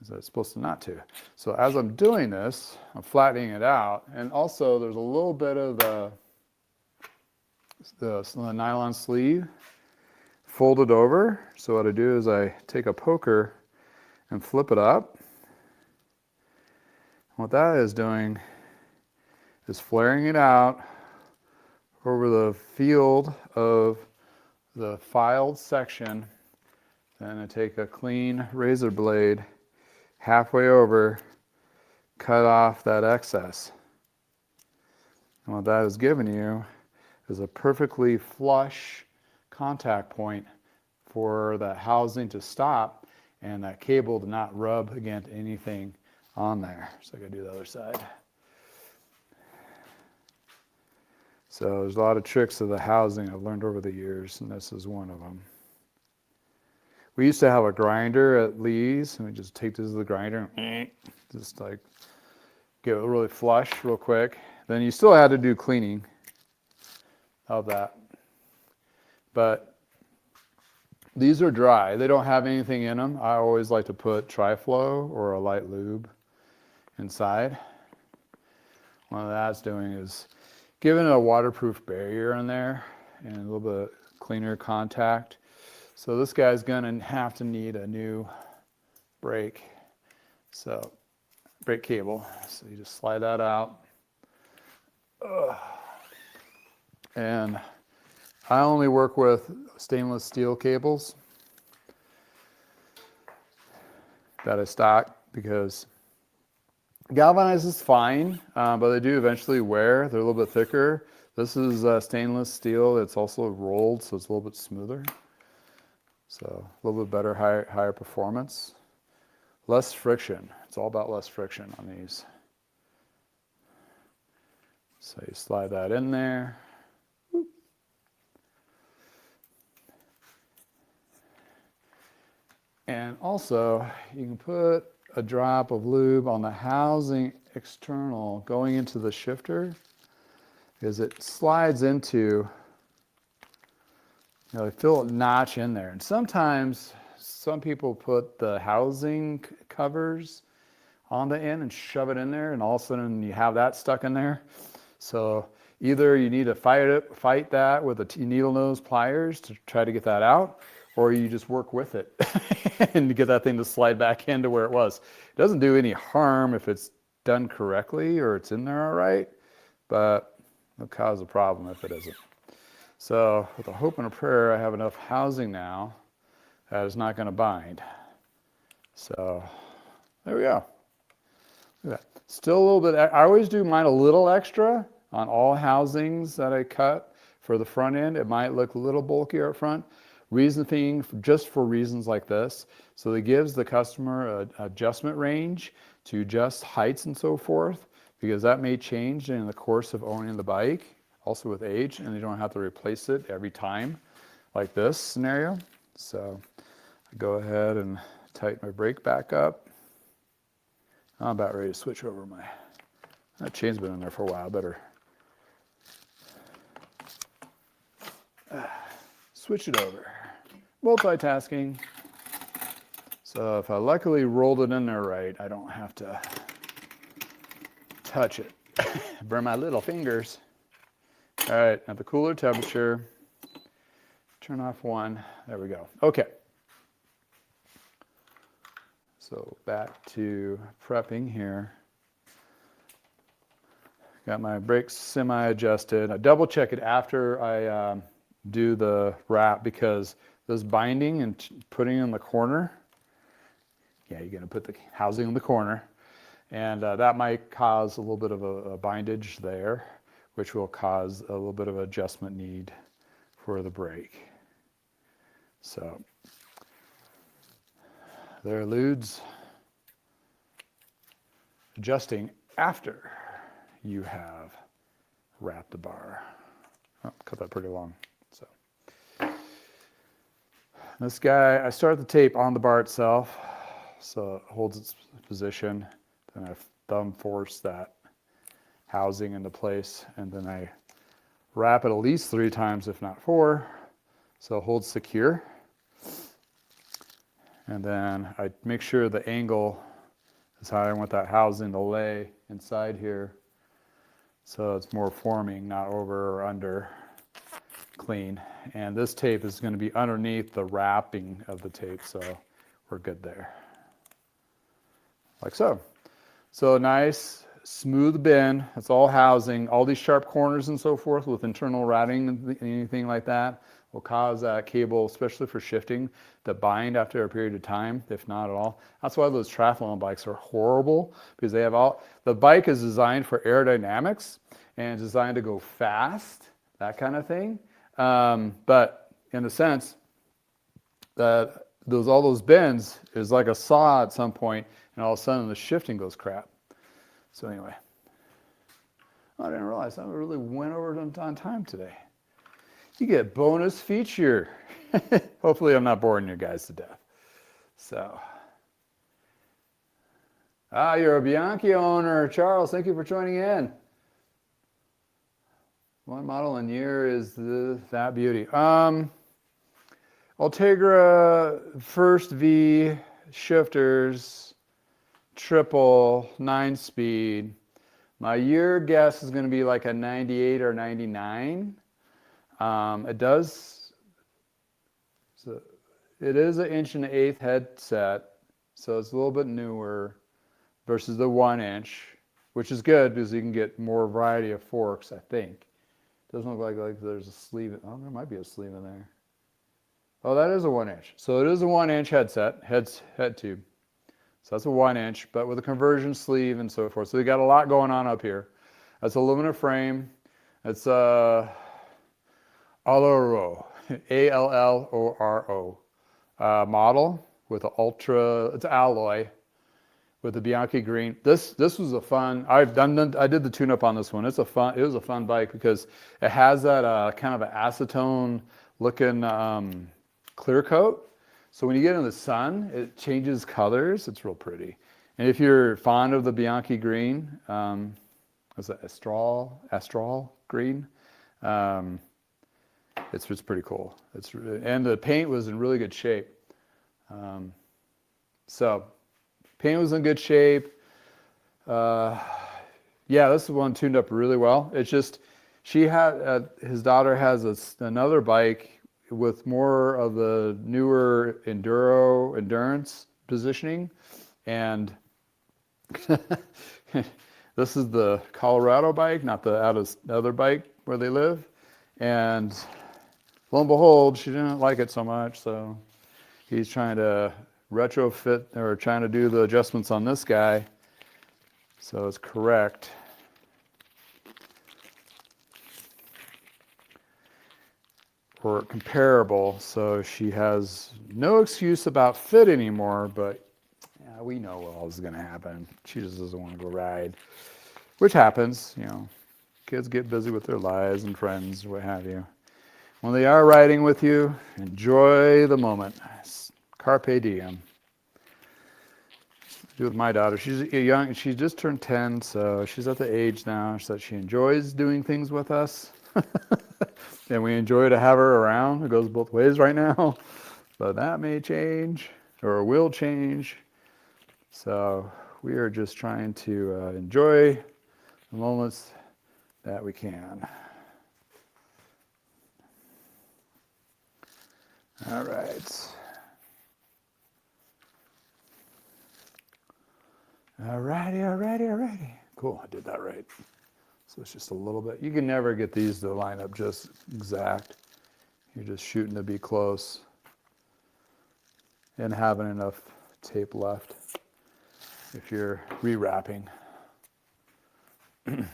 So it's supposed to not to. So as I'm doing this, I'm flattening it out, and also there's a little bit of the nylon sleeve folded over. So what I do is I take a poker and flip it up. What that is doing is flaring it out over the field of the filed section. Then I take a clean razor blade halfway over, cut off that excess. And what that is giving you is a perfectly flush contact point for that housing to stop and that cable to not rub against anything on there. So I gotta do the other side. So there's a lot of tricks of the housing I've learned over the years, and this is one of them. We used to have a grinder at Lee's, and we just take this to the grinder and just like get it really flush real quick. Then you still had to do cleaning of that. But these are dry. They don't have anything in them. I always like to put Tri-Flow or a light lube inside. What that's doing is giving it a waterproof barrier in there and a little bit cleaner contact. So this guy's gonna have to need a new brake. So brake cable. So you just slide that out. And I only work with stainless steel cables that I stock because galvanized is fine, but they do eventually wear. They're a little bit thicker. This is stainless steel. It's also rolled, so it's a little bit smoother. So a little bit better, higher performance. Less friction. It's all about less friction on these. So you slide that in there. And also, you can put a drop of lube on the housing external going into the shifter because it slides into, you know, they fill a notch in there. And sometimes some people put the housing covers on the end and shove it in there, and all of a sudden you have that stuck in there. So either you need to fight that with a needle nose pliers to try to get that out, or you just work with it and get that thing to slide back into where it was. It doesn't do any harm if it's done correctly or it's in there all right, but it'll cause a problem if it isn't. So with a hope and a prayer, I have enough housing now that it's not going to bind. So there we go. Look at that. Still a little bit, I always do mine a little extra on all housings that I cut for the front end. It might look a little bulkier up front. Reason being, just for reasons like this. So it gives the customer an adjustment range to adjust heights and so forth, because that may change in the course of owning the bike, also with age, and you don't have to replace it every time, like this scenario. So I go ahead and tighten my brake back up. I'm about ready to switch over that chain's been in there for a while, better switch it over. Multitasking. So if I luckily rolled it in there right, I don't have to touch it. Burn my little fingers. All right, at the cooler temperature, turn off one. There we go. Okay. So back to prepping here. Got my brakes semi-adjusted. I double check it after I do the wrap because this binding and putting in the corner, yeah, you're going to put the housing in the corner, and that might cause a little bit of a bindage there, which will cause a little bit of adjustment need for the brake. So there, ludes. Adjusting after you have wrapped the bar. Oh, cut that pretty long. So this guy, I start the tape on the bar itself, so it holds its position. Then I thumb force that housing into place, and then I wrap it at least 3 times, if not 4, so it holds secure. And then I make sure the angle is how I want that housing to lay inside here, so it's more forming, not over or under, clean. And this tape is going to be underneath the wrapping of the tape, so we're good there. Like so. So nice, smooth bend. It's all housing. All these sharp corners and so forth with internal routing and anything like that will cause that cable, especially for shifting, to bind after a period of time, if not at all. That's why those triathlon bikes are horrible, because they have the bike is designed for aerodynamics and designed to go fast, that kind of thing. But in the sense that all those bends is like a saw at some point, and all of a sudden the shifting goes crap. So anyway, I didn't realize I really went over on time today. You get bonus feature. Hopefully I'm not boring you guys to death. So, you're a Bianchi owner. Charles, thank you for joining in. What model and year is that beauty? Ultegra First V shifters, triple, 9-speed. My year guess is going to be like a 98 or 99. It is an 1.1 headset, so it's a little bit newer versus the 1-inch, which is good because you can get more variety of forks, I think. Doesn't look like there's a sleeve. Oh, there might be a sleeve in there. Oh, that is a 1-inch. So it is a 1-inch headset, head tube. So that's a 1-inch, but with a conversion sleeve and so forth. So you got a lot going on up here. That's aluminum frame. It's Alloro, Alloro model with an it's alloy with the Bianchi green. This was a fun. I did the tune-up on this one. It was a fun bike because it has that kind of an acetone looking clear coat. So when you get in the sun, it changes colors. It's real pretty. And if you're fond of the Bianchi green, what's that, Astral green? It's pretty cool. And the paint was in really good shape. So paint was in good shape. Yeah, this one tuned up really well. It's just his daughter has another bike with more of the newer endurance positioning, and this is the Colorado bike, not the other bike where they live. And lo and behold, she didn't like it so much, so he's trying to retrofit or trying to do the adjustments on this guy so it's correct. Or comparable, so she has no excuse about fit anymore, but yeah, we know what all is going to happen. She just doesn't want to go ride, which happens, kids get busy with their lives and friends, what have you. When they are riding with you, enjoy the moment. Carpe diem. Do with my daughter. She's young. She just turned 10, so she's at the age now so that she enjoys doing things with us. And we enjoy to have her around. It goes both ways right now, but that may change or will change. So we are just trying to enjoy the moments that we can. All right. Alrighty. Cool, I did that right. So it's just a little bit. You can never get these to line up just exact. You're just shooting to be close and having enough tape left if you're rewrapping. And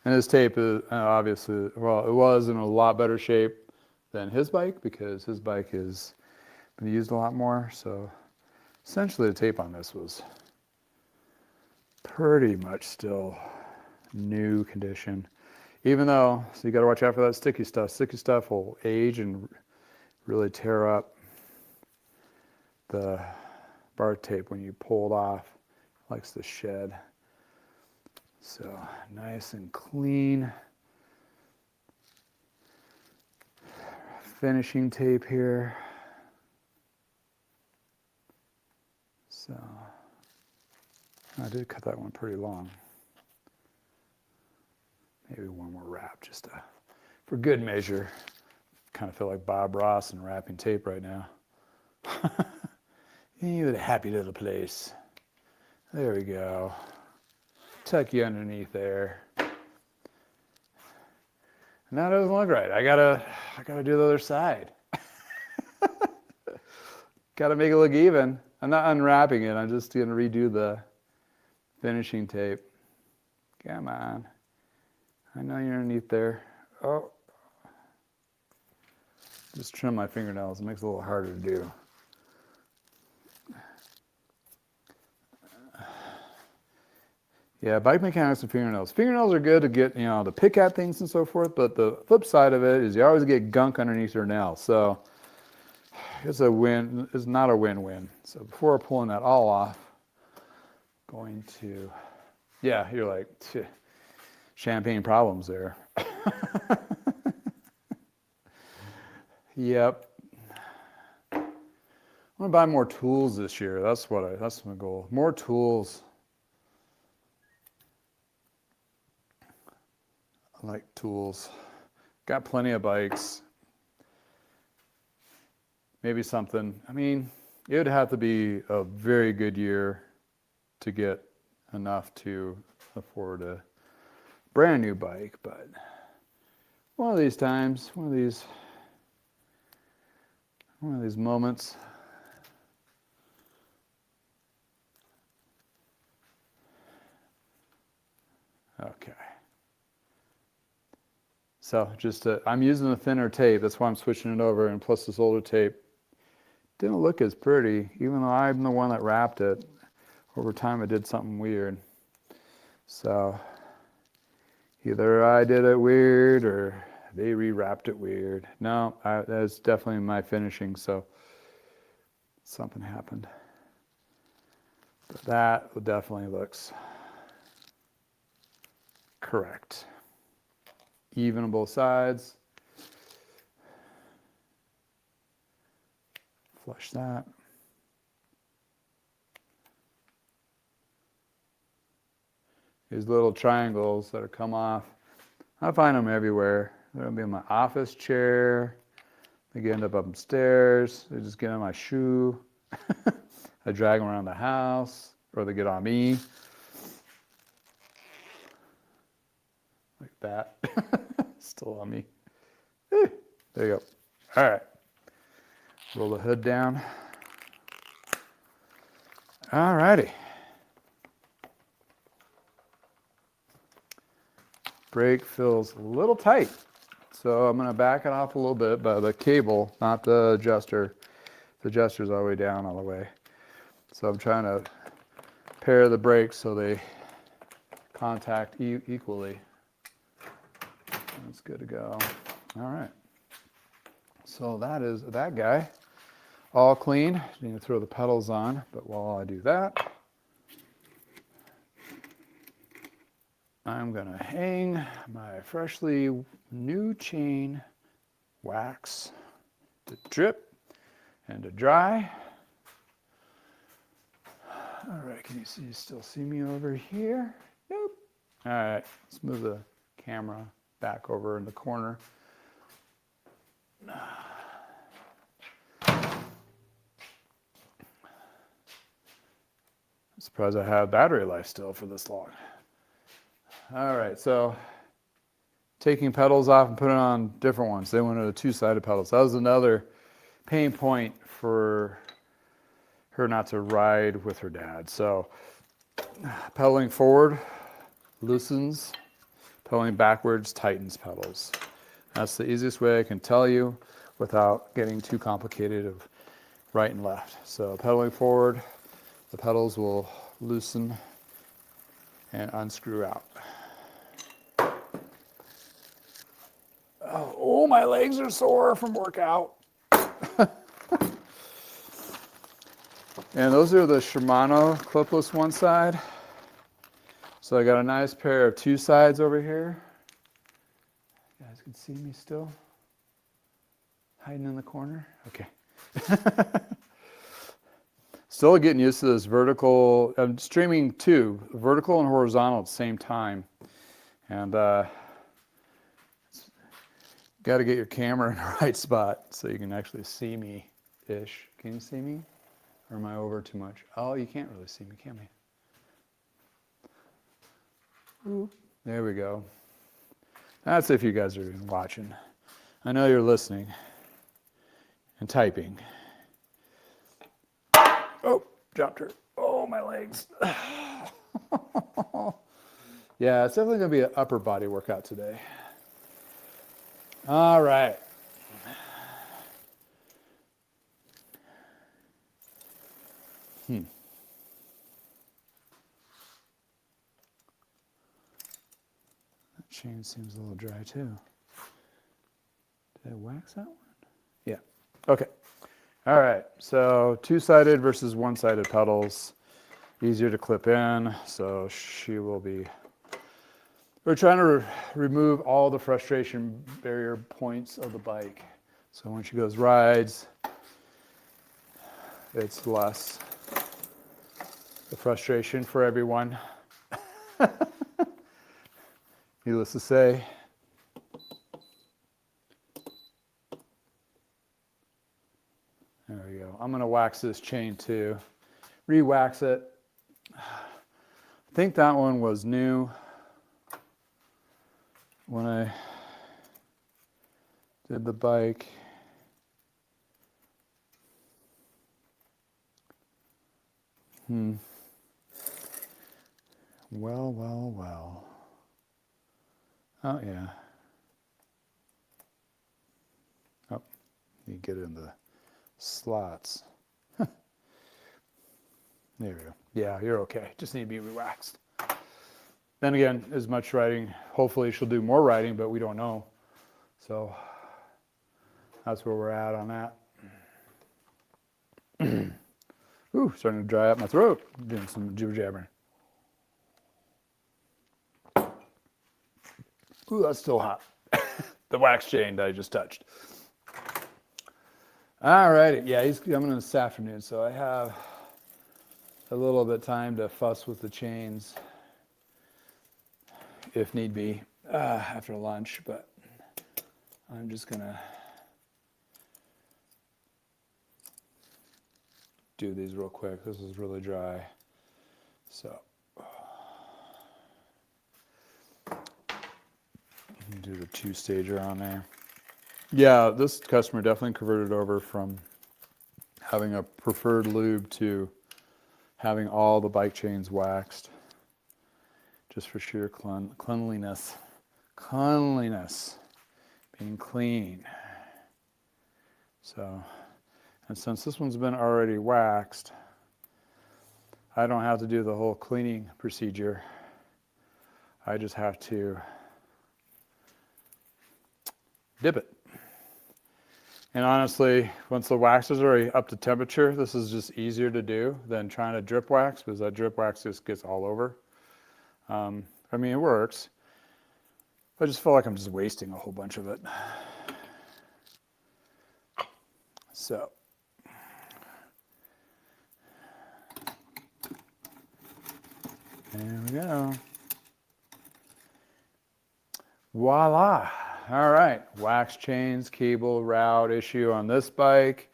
this tape is obviously, well, it was in a lot better shape than his bike because his bike has been used a lot more. So essentially the tape on this was pretty much still new condition. Even though, so you got to watch out for that sticky stuff. Sticky stuff will age and really tear up the bar tape when you pull it off. It likes to shed. So nice and clean. Finishing tape here. So I did cut that one pretty long. Maybe one more wrap just to, for good measure. Kind of feel like Bob Ross and wrapping tape right now. You happy little place. There we go. Tuck you underneath there. And that doesn't look right. I gotta do the other side. Gotta make it look even. I'm not unwrapping it. I'm just gonna redo the finishing tape. Come on. I know you're underneath there. Oh. Just trim my fingernails. It makes it a little harder to do. Yeah, bike mechanics and fingernails. Fingernails are good to get, to pick at things and so forth, but the flip side of it is you always get gunk underneath your nail. So it's not a win-win. So before pulling that all off, going to, yeah, you're like, champagne problems there. Yep. I'm gonna buy more tools this year. That's my goal. More tools. I like tools. Got plenty of bikes. Maybe something. I mean, it would have to be a very good year to get enough to afford a brand new bike, but one of these times, one of these moments. Okay. So just I'm using a thinner tape. That's why I'm switching it over. And plus this older tape didn't look as pretty, even though I'm the one that wrapped it. Over time, it did something weird. So either I did it weird or they rewrapped it weird. No, that's definitely my finishing. So something happened. But that definitely looks correct. Even on both sides. Flush that. These little triangles that have come off, I find them everywhere. They'll be in my office chair. They end up upstairs. They just get on my shoe. I drag them around the house, or they get on me. Like that. Still on me. There you go. All right. Roll the hood down. All righty. Brake feels a little tight. So I'm going to back it off a little bit by the cable, not the adjuster. The adjuster's all the way down all the way. So I'm trying to pair the brakes so they contact equally. That's good to go. All right. So that is that guy. All clean. Need to throw the pedals on, but while I do that, I'm going to hang my freshly new chain wax to drip and to dry. All right, can you still see me over here? Nope. All right, let's move the camera back over in the corner. I'm surprised I have battery life still for this long. All right, so taking pedals off and putting on different ones. They wanted a two-sided pedals. That was another pain point for her not to ride with her dad. So pedaling forward loosens, pedaling backwards tightens pedals. That's the easiest way I can tell you without getting too complicated of right and left. So pedaling forward, the pedals will loosen and unscrew out. Oh, my legs are sore from workout. And those are the Shimano clipless one side. So I got a nice pair of two sides over here. You guys can see me still? Hiding in the corner? Okay. Still getting used to this vertical. I'm streaming two, vertical and horizontal at the same time. And got to get your camera in the right spot so you can actually see me-ish. Can you see me? Or am I over too much? Oh, you can't really see me, can we? Ooh, there we go. That's if you guys are watching. I know you're listening and typing. Oh, dropped her. Oh, my legs. Yeah, it's definitely going to be an upper body workout today. All right. That chain seems a little dry too. Did I wax that one? Yeah. Okay. All right. So two-sided versus one-sided pedals. Easier to clip in. So she will be. We're trying to remove all the frustration barrier points of the bike. So when she goes rides, it's less the frustration for everyone. Needless to say. There we go. I'm going to wax this chain too. Re-wax it. I think that one was new when I did the bike. Well. Oh, yeah. Oh, you get it in the slots. There we go. Yeah, you're okay. Just need to be re-waxed. Then again, as much riding, hopefully she'll do more riding, but we don't know. So that's where we're at on that. Ooh, starting to dry up my throat. Doing some jibber jabbering. Ooh, that's still hot. The wax chain that I just touched. All righty. Yeah, he's coming this afternoon, so I have a little bit of time to fuss with the chains if need be after lunch, but I'm just gonna do these real quick. This is really dry. So do the two-stager on there. Yeah, this customer definitely converted over from having a preferred lube to having all the bike chains waxed just for sheer cleanliness. Cleanliness. Being clean. So, and since this one's been already waxed, I don't have to do the whole cleaning procedure. I just have to dip it. And honestly, once the wax is already up to temperature, this is just easier to do than trying to drip wax, because that drip wax just gets all over. I mean, it works. I just feel like I'm just wasting a whole bunch of it. So. There we go. Voila. All right, wax chains, cable route issue on this bike.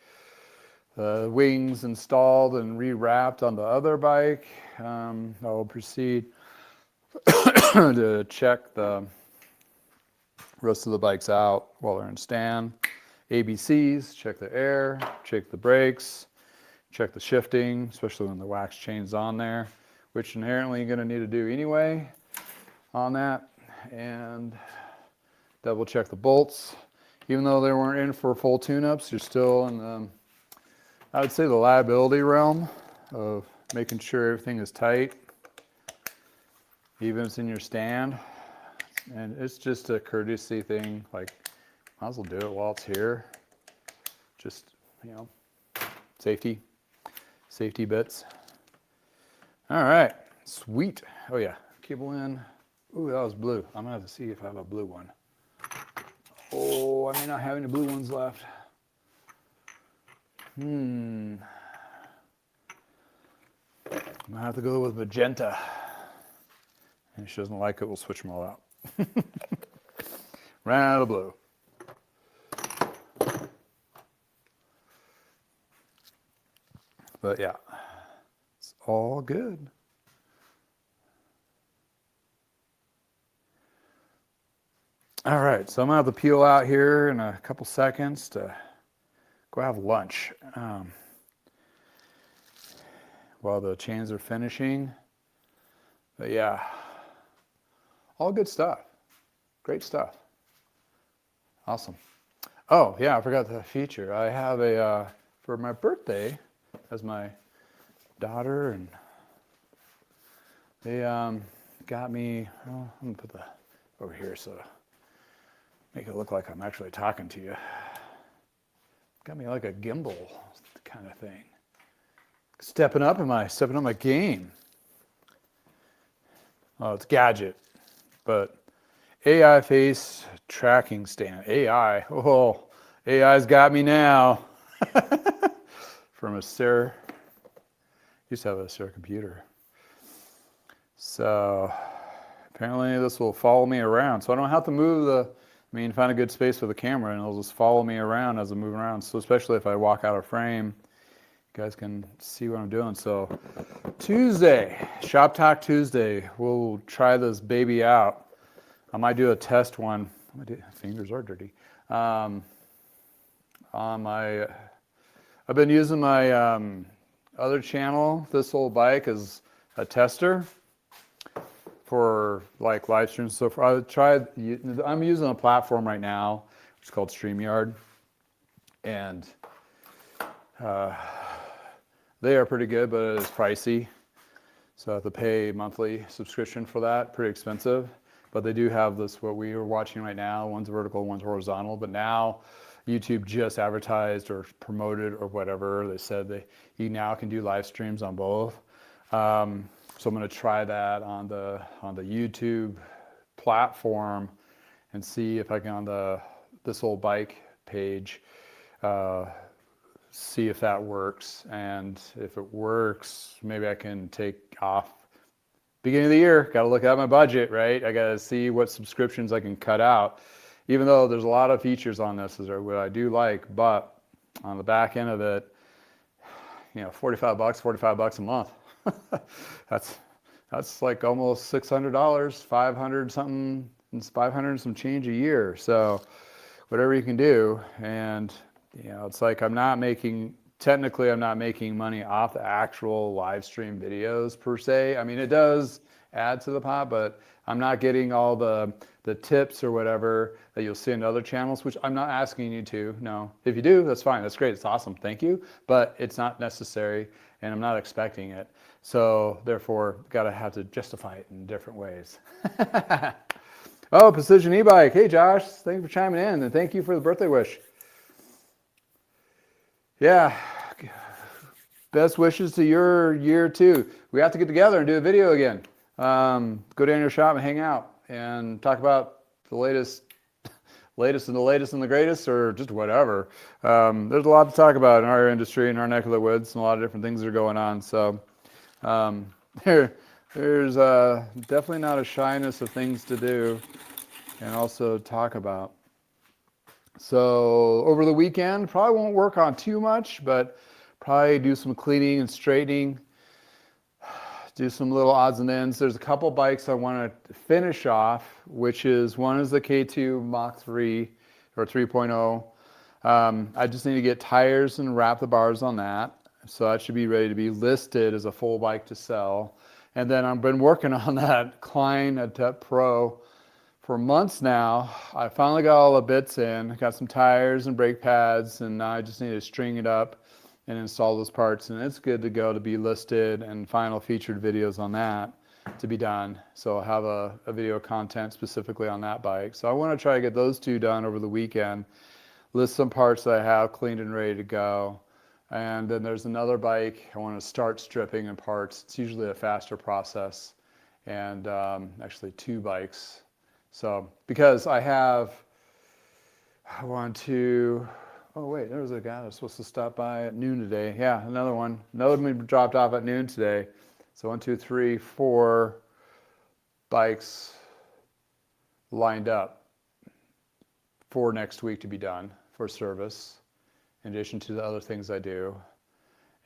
The wings installed and rewrapped on the other bike. I'll proceed to check the rest of the bikes out while they're in stand. ABCs, check the air, check the brakes, check the shifting, especially when the wax chain's on there, which inherently you're going to need to do anyway on that. And double check the bolts. Even though they weren't in for full tune-ups, you're still in the, I would say, the liability realm of making sure everything is tight, even if it's in your stand. And it's just a courtesy thing, like, might as well do it while it's here. Just, you know, safety bits. All right, sweet. Oh yeah, cable in. Ooh, that was blue. I'm gonna have to see if I have a blue one. Oh, I may not have any blue ones left. I'm gonna have to go with magenta. And if she doesn't like it, we'll switch them all out. Ran out of blue. But yeah, it's all good. All right, so I'm gonna have to peel out here in a couple seconds to go have lunch while the chains are finishing. But yeah, all good stuff. Great stuff. Awesome. Oh yeah, I forgot the feature. I have a, for my birthday, as my daughter, and they got me, well, I'm gonna put that over here so make it look like I'm actually talking to you. Got me like a gimbal kind of thing. Stepping up my game. Oh, it's gadget, but AI face tracking stand. AI, oh, AI's got me now. From a Sarah, used to have a Sarah computer. So apparently this will follow me around. So I don't have to move find a good space for the camera and it'll just follow me around as I'm moving around. So especially if I walk out of frame, you guys can see what I'm doing. So Tuesday, Shop Talk Tuesday, we'll try this baby out. I might do a test one. Fingers are dirty. On my, I've been using my other channel, This Old Bike, as a tester for like live streams. So I'm using a platform right now, it's called StreamYard, and they are pretty good, but it is pricey. So I have to pay monthly subscription for that, pretty expensive. But they do have this, what we are watching right now, one's vertical, one's horizontal, but now YouTube just advertised or promoted or whatever. They said you now can do live streams on both. So I'm going to try that on the YouTube platform and see if I can, on the This Old Bike page, see if that works. And if it works, maybe I can take off beginning of the year. Got to look at my budget, right? I got to see what subscriptions I can cut out. Even though there's a lot of features on this, is what I do like, but on the back end of it, you know, $45 a month. That's like almost $600, 500 something, 500 some change a year. So whatever you can do, and you know, it's like I'm not making money off the actual live stream videos per se. I mean, it does add to the pot, but I'm not getting all the tips or whatever that you'll see in other channels, which I'm not asking you to. No, if you do, that's fine. That's great. It's awesome. Thank you. But it's not necessary, and I'm not expecting it. So therefore, have to justify it in different ways. Oh, Precision E-Bike. Hey, Josh. Thank you for chiming in, and thank you for the birthday wish. Yeah. Best wishes to your year too. We have to get together and do a video again. Go down to your shop and hang out and talk about the latest and the greatest, or just whatever. There's a lot to talk about in our industry, in our neck of the woods, and a lot of different things that are going on. So there's definitely not a shyness of things to do. and also talk about. So over the weekend, probably won't work on too much, but probably do some cleaning and straightening, do some little odds and ends. There's a couple bikes I want to finish off, which is one is the K2 Mach 3 or 3.0. I just need to get tires and wrap the bars on that. So that should be ready to be listed as a full bike to sell. And then I've been working on that Klein Adept Pro for months now. I finally got all the bits in, got some tires and brake pads, and now I just need to string it up and install those parts, and it's good to go to be listed, and final featured videos on that to be done. So I'll have a video content specifically on that bike. So I want to try to get those two done over the weekend, list some parts that I have cleaned and ready to go. And then there's another bike I want to start stripping and parts. It's usually a faster process, and actually two bikes. So because I want to, oh wait, there was a guy that was supposed to stop by at noon today. Yeah, another one. Another one dropped off at noon today. So 1, 2, 3, 4 bikes lined up for next week to be done for service, in addition to the other things I do.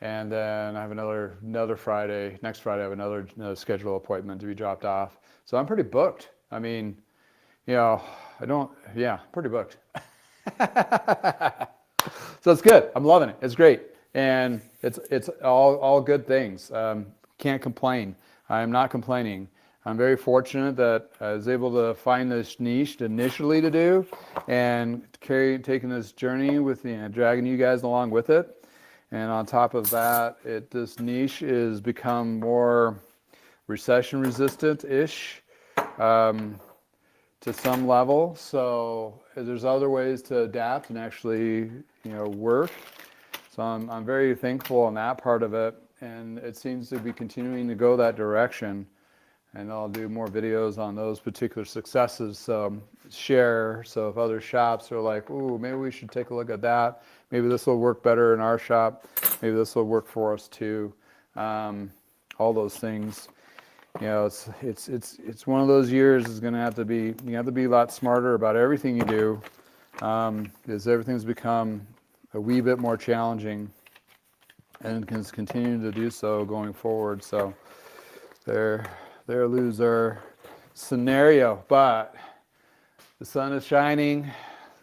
And then I have another Friday, next Friday I have another scheduled appointment to be dropped off. So I'm pretty booked. I mean, you know, pretty booked. So it's good. I'm loving it. It's great. And it's all good things. Can't complain. I'm not complaining. I'm very fortunate that I was able to find this niche initially to do, and taking this journey with, dragging you guys along with it. And on top of that, this niche has become more recession resistant-ish to some level. So there's other ways to adapt and actually, work. So I'm very thankful on that part of it, and it seems to be continuing to go that direction. And I'll do more videos on those particular successes. So share. So if other shops are like, ooh, maybe we should take a look at that. Maybe this will work better in our shop. Maybe this will work for us too. All those things. It's one of those years is going to have to be, you have to be a lot smarter about everything you do, because everything's become a wee bit more challenging, and can continue to do so going forward. So there loser scenario, but the sun is shining.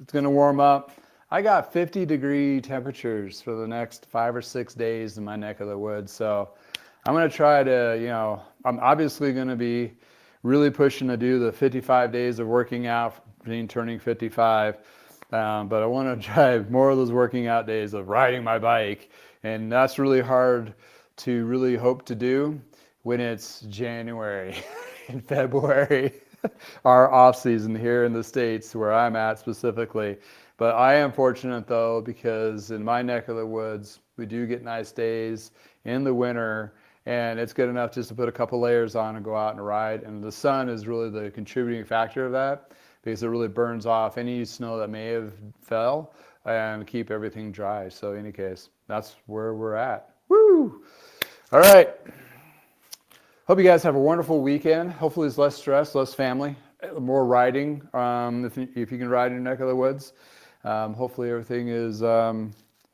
It's going to warm up. I got 50-degree temperatures for the next 5 or 6 days in my neck of the woods. So I'm going to try to, I'm obviously going to be really pushing to do the 55 days of working out, turning 55. But I want to try more of those working out days of riding my bike. And that's really hard to really hope to do when it's January and February, our off season here in the States where I'm at specifically. But I am fortunate though, because in my neck of the woods, we do get nice days in the winter, and it's good enough just to put a couple layers on and go out and ride. And the sun is really the contributing factor of that, because it really burns off any snow that may have fell and keep everything dry. So in any case, that's where we're at. Woo! All right. Hope you guys have a wonderful weekend. Hopefully there's less stress, less family, more riding, if you can ride in your neck of the woods. Hopefully everything is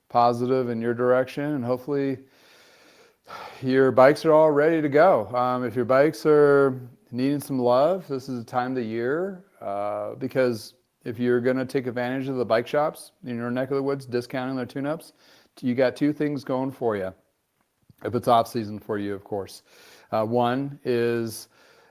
positive in your direction, and hopefully your bikes are all ready to go. If your bikes are needing some love, this is the time of the year, because if you're going to take advantage of the bike shops in your neck of the woods, discounting their tune-ups, you got two things going for you, if it's off season for you, of course. One is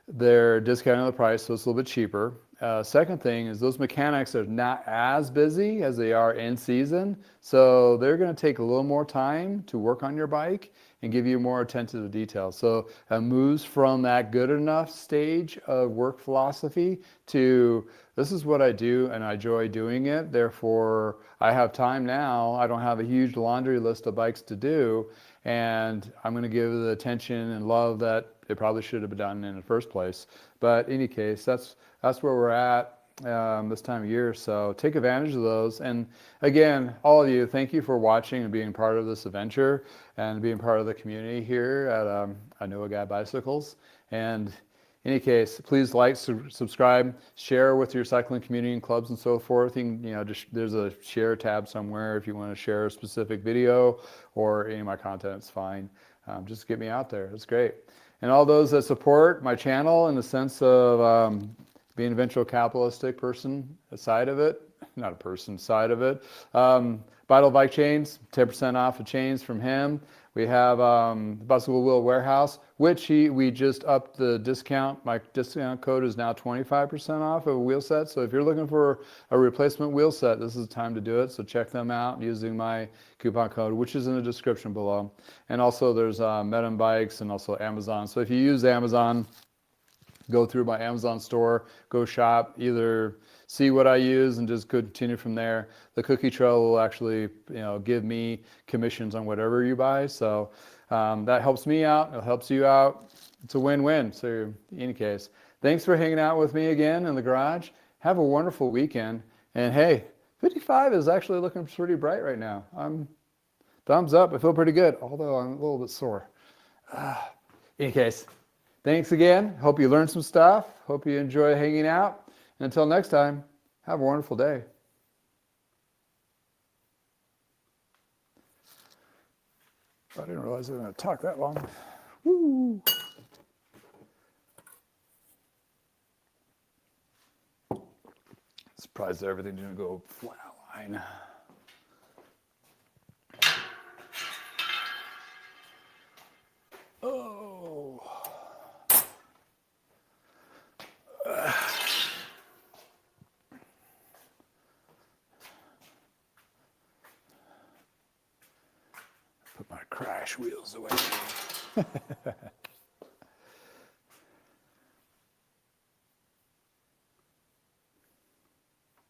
they're discounting the price, so it's a little bit cheaper. Second thing is those mechanics are not as busy as they are in season, so they're going to take a little more time to work on your bike and give you more attention to details. So it moves from that good enough stage of work philosophy to, this is what I do and I enjoy doing it, therefore I have time now. I don't have a huge laundry list of bikes to do, and I'm going to give it the attention and love that it probably should have been done in the first place. But in any case, that's where we're at this time of year. So take advantage of those. And again, all of you, thank you for watching and being part of this adventure and being part of the community here at I Know a Guy Bicycles. And any case, please like, subscribe, share with your cycling community and clubs and so forth. You can, just, there's a share tab somewhere if you want to share a specific video or any of my content. It's fine. Just get me out there. It's great. And all those that support my channel in the sense of being a venture capitalistic person side of it, not a person side of it. Vital Bike Chains, 10% off of chains from him. We have Bicycle Wheel Warehouse, which we just upped the discount. My discount code is now 25% off of a wheel set. So if you're looking for a replacement wheel set, this is the time to do it. So check them out using my coupon code, which is in the description below. And also there's Metam Bikes and also Amazon. So if you use Amazon, go through my Amazon store, go shop, either see what I use and just continue from there. The cookie trail will actually, give me commissions on whatever you buy. So that helps me out. It helps you out. It's a win-win. So in any case, thanks for hanging out with me again in the garage. Have a wonderful weekend. And hey, 55 is actually looking pretty bright right now. I'm thumbs up. I feel pretty good, although I'm a little bit sore. In any case, thanks again. Hope you learned some stuff. Hope you enjoy hanging out. And until next time, have a wonderful day. I didn't realize I was going to talk that long. Woo! Surprised that everything didn't go flatline. Oh. Put my crash wheels away.